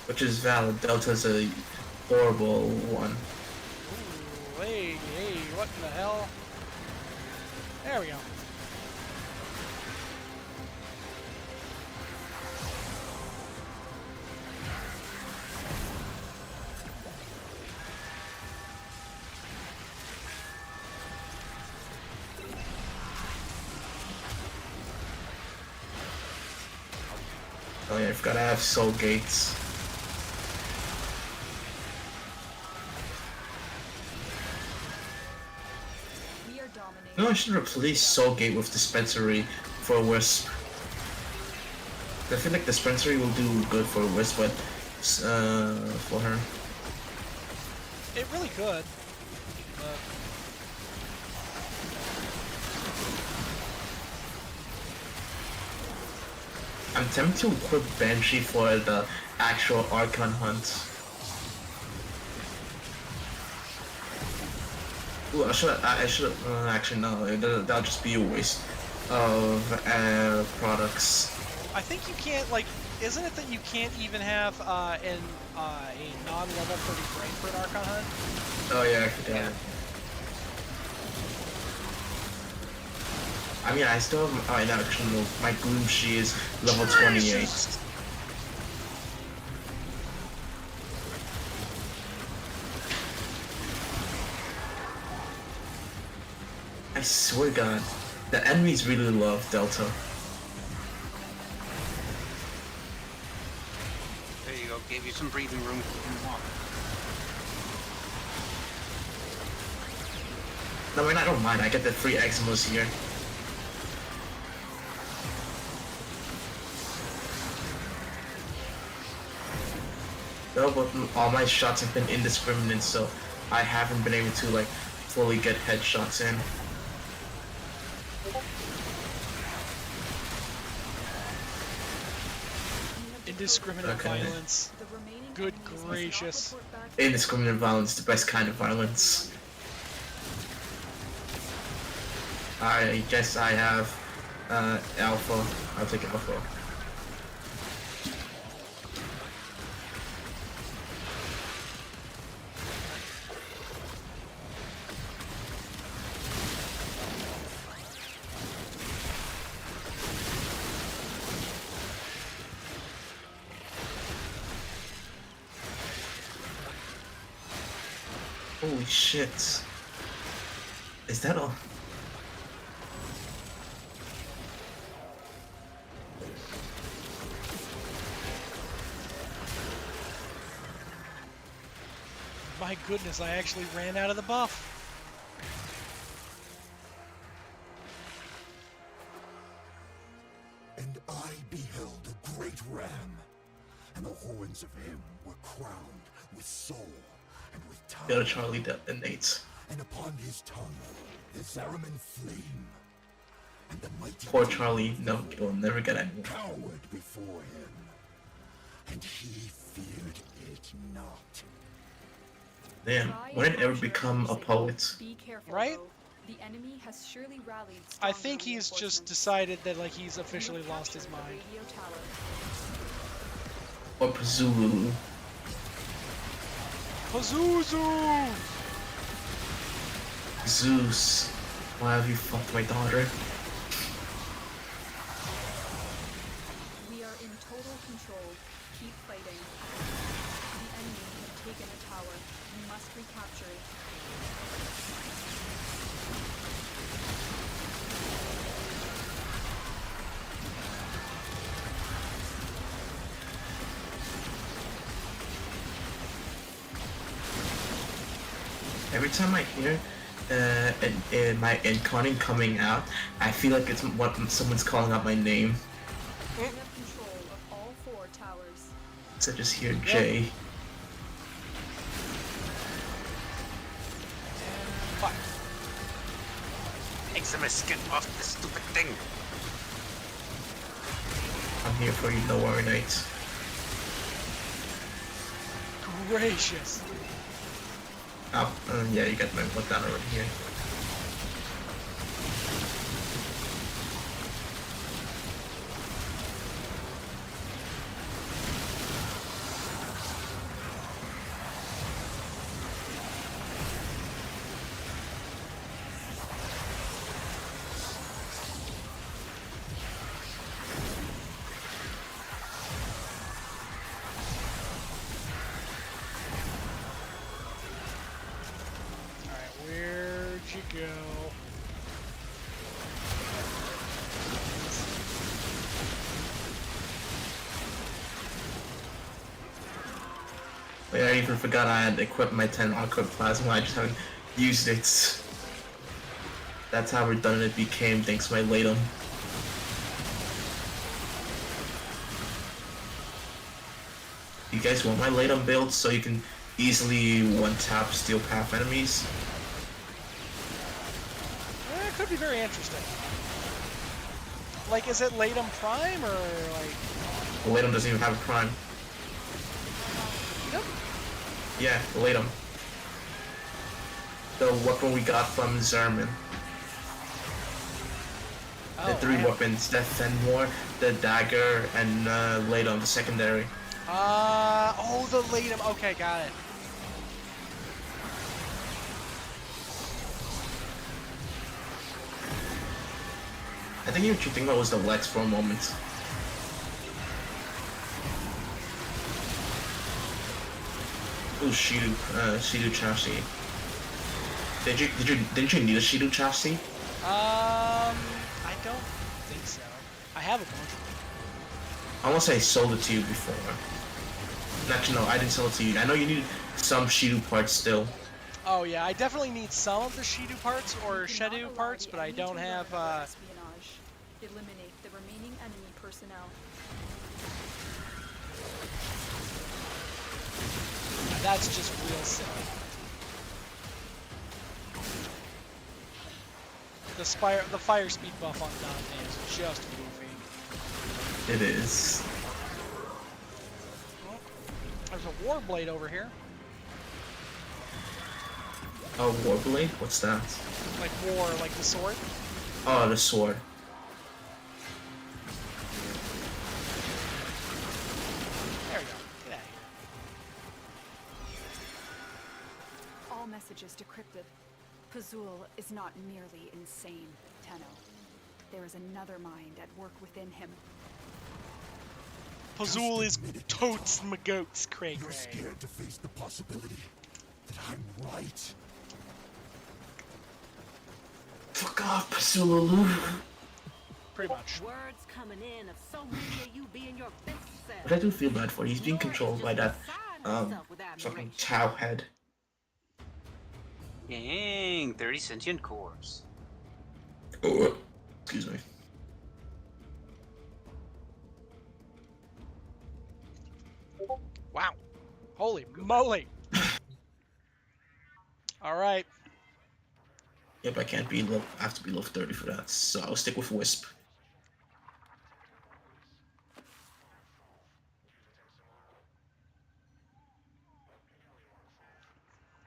which is valid. Delta's a horrible one. Ooh, hey, what in the hell? There we go. Oh yeah, I forgot I have soul gates. We are dominating. No, I should replace soul gate with dispensary for Wisp. I feel like dispensary will do good for Wisp, but for her. It really could. I'm tempted to equip Banshee for the actual Archon hunt. Ooh, I should actually no, that'll just be a waste of products. I think you can't, like, isn't it that you can't even have a non-level 30 brain for an Archon hunt? Oh yeah, I forgot. Yeah. I mean, I still have my Gloom She is level 28. I swear to God, the enemies really love Delta. There you go. Gave you some breathing room. No, I mean, I don't mind. I get the free Eximus here. No, but all my shots have been indiscriminate, so I haven't been able to, like, fully get headshots in. Indiscriminate violence. Good gracious. Indiscriminate violence, the best kind of violence. I guess I have Alpha. I'll take Alpha. Holy shit. Is that all? My goodness, I actually ran out of the buff. And I beheld a great ram, and the horns of him were crowned with soul and with time. Go to Charlie and Nate. And upon his tongue the Zariman flame. And the mighty Poor Charlie, no, he'll never get anyone. cowered before him, and he feared it not. Damn, when did it ever become a poet? Be careful, Right? though. The enemy has surely rallied. I stronger think he's just reinforcements. decided that, like, he's You officially have lost his captured the mind. radio tower. Or Pazulu. Pazuzu! Zeus, why have you fucked my daughter? We are in total control. Keep fighting. The enemy have taken a tower. You must recapture it. Every time I hear my incoming coming out, I feel like it's what someone's calling out my name. We have control of all 4 towers. So I just hear Jay. Fuck. Take some of my skin off this stupid thing. I'm here for you, no worry, knight. Gracious. Oh, yeah, you got my one down already here. Where'd you go? Wait, I even forgot I had equipped my 10 Aqua Plasma, I just haven't used it. That's how redundant it became thanks to my Latum. You guys want my Latum build so you can easily one-tap Steel Path enemies? It could be very interesting. Like, is it Latum Prime or like? The Latum doesn't even have a prime. Yep. Yeah, the Latum. The weapon we got from Zerman. The 3 weapons, Death and More, the dagger, and Latum, the secondary. Oh, the Latum. Okay, got it. I think what you're thinking about was the Lex for a moment. Ooh, Shidu chassis. Didn't you need a Shidu chassis? I don't think so. I have a bunch of them. I want to say I sold it to you before. Actually, no, I didn't sell it to you. I know you need some Shidu parts still. Oh yeah, I definitely need some of the Shidu parts or Shedu parts, but I don't have. Espionage. Eliminate the remaining enemy personnel. That's just real silly. The fire speed buff on Dante is just goofy. It is. Oh, there's a Warblade over here. Oh, Warblade? What's that? Like war, like the sword. Oh, the sword. There we go. Get out of here. All messages decrypted. Pazul is not merely insane, Tenno. There is another mind at work within him. Pazul is totes my goats, Cray You're Cray. scared to face the possibility that I'm right. Fuck off, Pasululu. Pretty much. Words coming in of so many of you being your best self. But I do feel bad for you. He's being controlled by that, fucking Chow head. Dang, 30 sentient cores. Oh, excuse me. Wow. Holy moly. Alright. Yep, I can't be low. I have to be level 30 for that, so I'll stick with Wisp.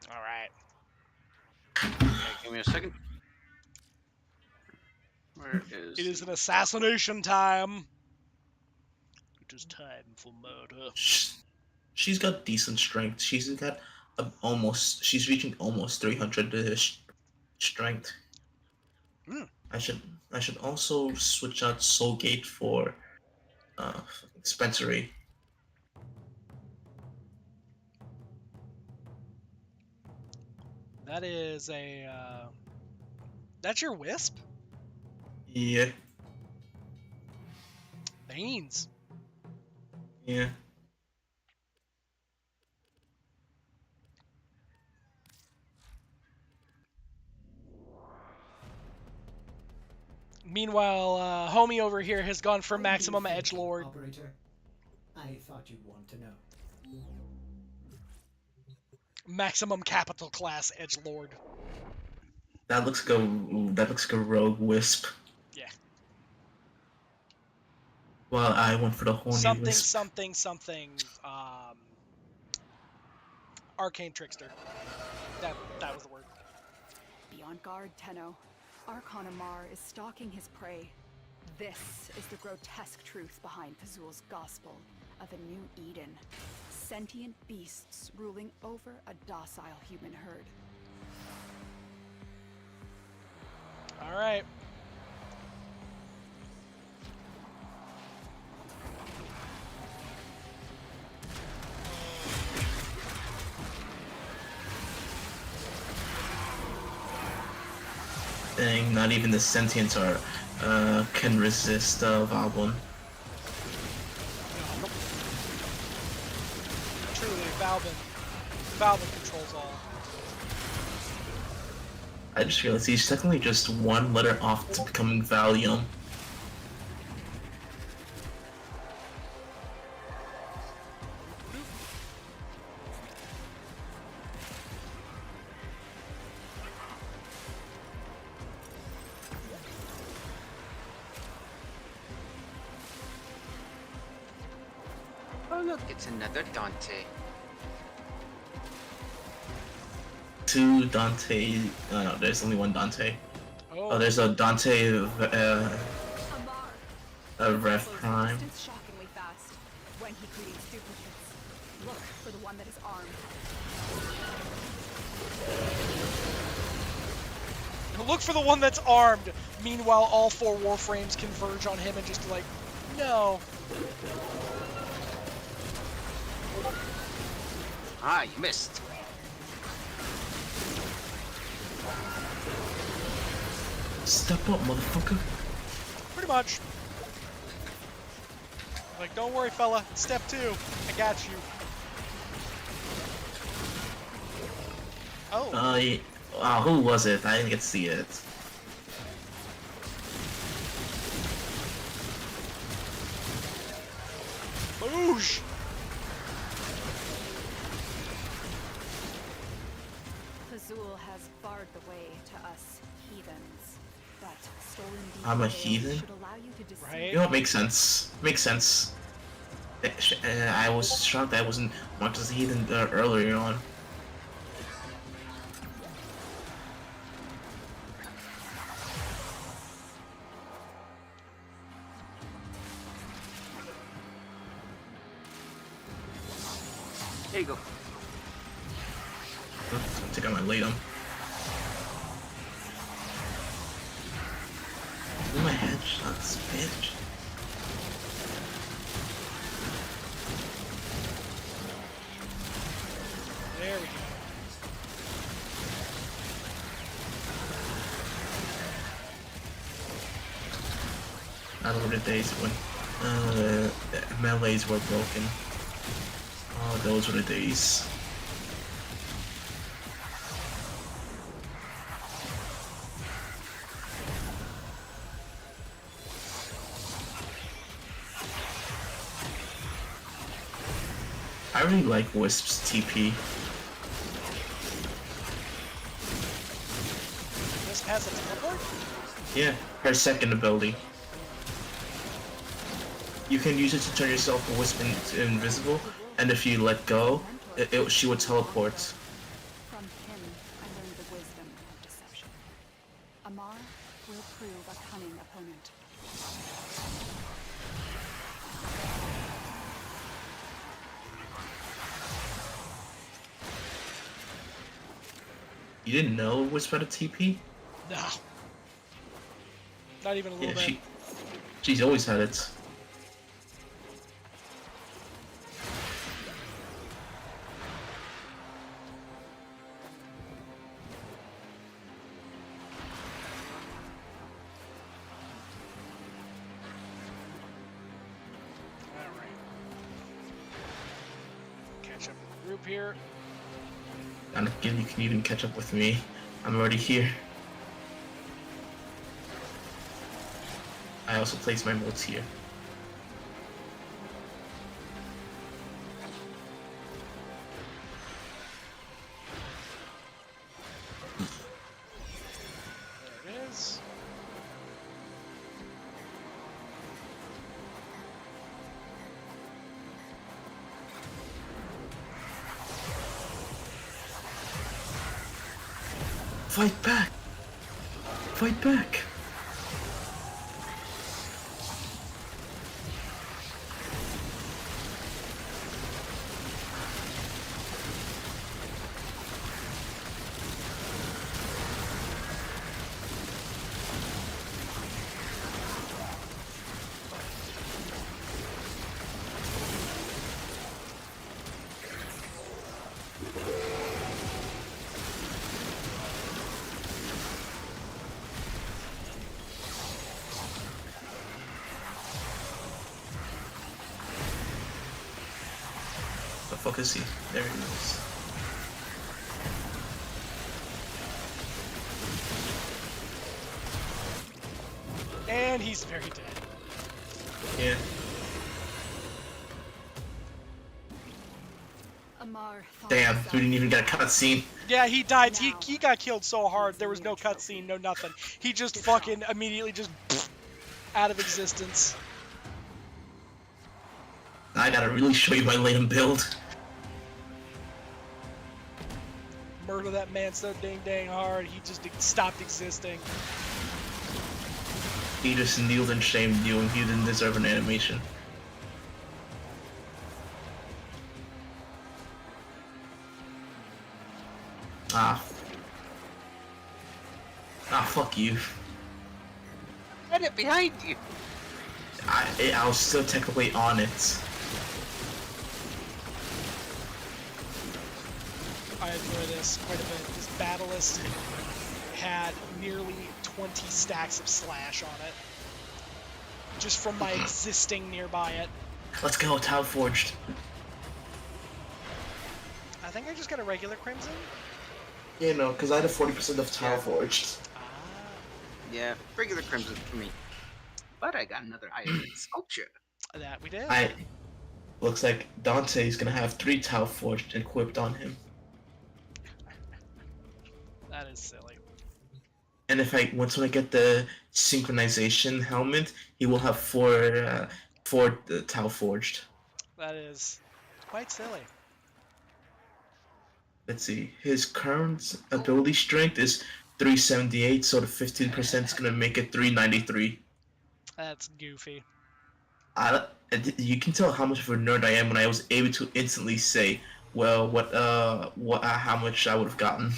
Alright. Okay, give me a second. Where is... It is an assassination time. It is time for murder. She's got decent strength. She's got she's reaching almost 300-ish. strength. Hmm. I should also switch out Soul Gate for Spencery. That is a. That's your wisp? Yeah, Beans. yeah. Meanwhile, homie over here has gone for How do you maximum think, edge lord. Operator? I thought you'd want to know. Maximum capital class edge lord. That looks like a rogue wisp. Yeah. Well, I went for the horny Something, wisp. something, something. Arcane trickster. That was the word. Be on guard, Tenno. Archon Amar is stalking his prey. This is the grotesque truth behind Pazul's gospel of a new Eden. Sentient beasts ruling over a docile human herd. All right. Dang, not even the sentients can resist Valbon. Truly, Valvin controls all. I just realized he's technically just one letter off to becoming Valium. Oh look, it's another Dante. Two Dante. No, there's only one Dante. Oh, there's a Dante Rev Prime. Distance shockingly fast. When he creates duplicates, look for the one that is armed. Look for the one that's armed. Meanwhile, all 4 Warframes converge on him and just like, no. Ah, you missed. Step up, motherfucker. Pretty much. Like, don't worry, fella. Step 2. I got you. Oh. Yeah. Who was it? I didn't get to see it. Boosh! Pazul has barred the way to us heathens. But stolen I'm a details heathen? should allow you to deceive. Right? You know what makes sense? Makes sense. I was shocked I wasn't marked as a heathen earlier on. There you go. I think I might lead him. Do my headshots, bitch. There we go. I remember the days when melees were broken. Oh, those were the days. I really like Wisp's TP. Wisp has a teleport? Yeah, her second ability. You can use it to turn yourself Wisp into invisible, and if you let go, she would teleport. From him, I learned the wisdom of deception. Amar will prove a cunning opponent. You didn't know Wisp had a TP? No. Not even a little Yeah, bit. she's always had it. Alright. Catch up with the group here. And again, you can even catch up with me. I'm already here. I also place my motes here. There it is. Fight back! Fight back! The fuck is he? There he is. And he's very dead. Yeah. Amar thought Damn, himself we didn't even get a cutscene. Yeah, he died. He got killed so hard. There was no cutscene, no nothing. He just fucking immediately just out of existence. I gotta really show you my Latham build. Murder that man so dang hard, he just stopped existing. He just kneeled and shamed you and you didn't deserve an animation. Ah, fuck you. Get it behind you. I was still technically on it. I enjoy this quite a bit. This Battlist had nearly 20 stacks of slash on it. Just from my existing nearby it. Let's go, Tau Forged. I think I just got a regular Crimson. You know, because I had a 40% of Tau Forged. Yeah, regular crimson for me. But I got another iron sculpture. That we did. Looks like Dante's gonna have 3 Tau Forged equipped on him. That is silly. And if when I get the synchronization helmet, he will have 4 Tau Forged. That is quite silly. Let's see. His current ability strength is 378, so the 15% is gonna make it 393. That's goofy. You can tell how much of a nerd I am when I was able to instantly say, well, how much I would have gotten.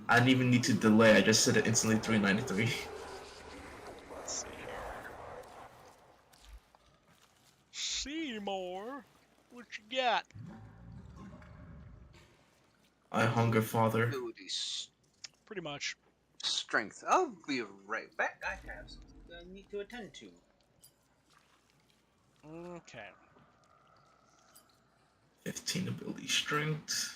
I didn't even need to delay. I just said it instantly 393. Let's see here. Seymour, what you got? I hunger, father. Abilities. Pretty much. Strength. I'll be right back. I have something I need to attend to. Okay. 15 ability strength.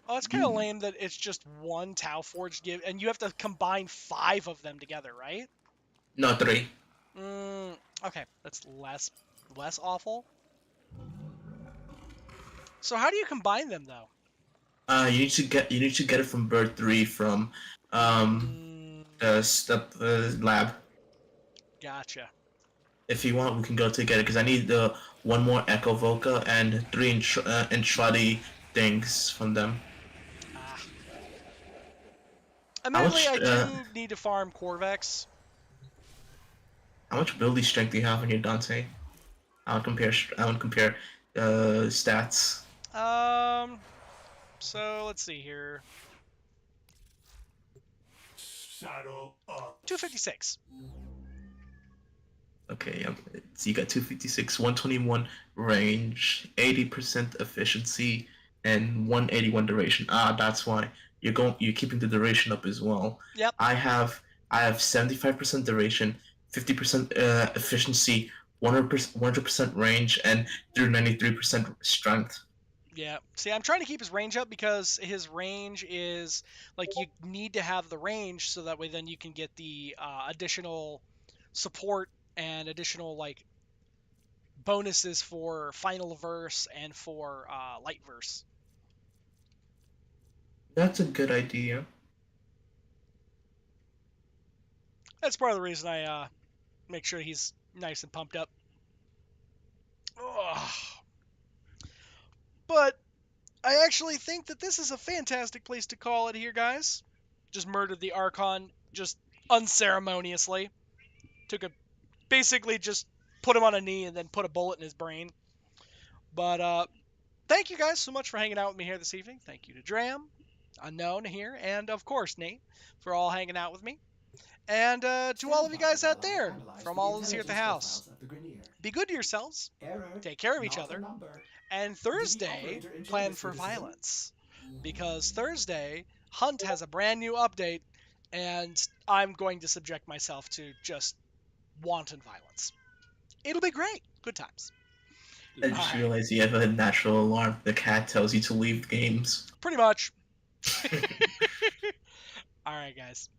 Oh, it's kind of lame that it's just one Tau Forge give, and you have to combine 5 of them together, right? No, 3. Okay, that's less awful. So how do you combine them though? You need to get it from Bird 3 from the lab. Gotcha. If you want, we can go together because I need the 1 more Echo Voca and 3 Entradi things from them. Admittedly, I do need to farm Corvex. How much ability strength do you have on your Dante? I would compare stats. So let's see here. Saddle up. 256. Okay, so you got 256, 121 range, 80% efficiency, and 181 duration. Ah, that's why you're keeping the duration up as well. Yep. I have 75% duration, 50% efficiency, 100% range, and 393% strength. Yeah. See, I'm trying to keep his range up because his range is like you need to have the range so that way then you can get the additional support and additional like bonuses for final verse and for light verse. That's a good idea. That's part of the reason I make sure he's nice and pumped up. Ugh. But I actually think that this is a fantastic place to call it here, guys. Just murdered the Archon just unceremoniously. Basically just put him on a knee and then put a bullet in his brain. But thank you guys so much for hanging out with me here this evening. Thank you to Dram, Unknown here, and of course Nate for all hanging out with me. And to all of you guys out there, from all of us here at the house, be good to yourselves, take care of each other, and Thursday, plan for violence. Because Thursday, Hunt has a brand new update, and I'm going to subject myself to just wanton violence. It'll be great. Good times. I just realized you have a natural alarm. The cat tells you to leave games. Pretty much. All right, guys.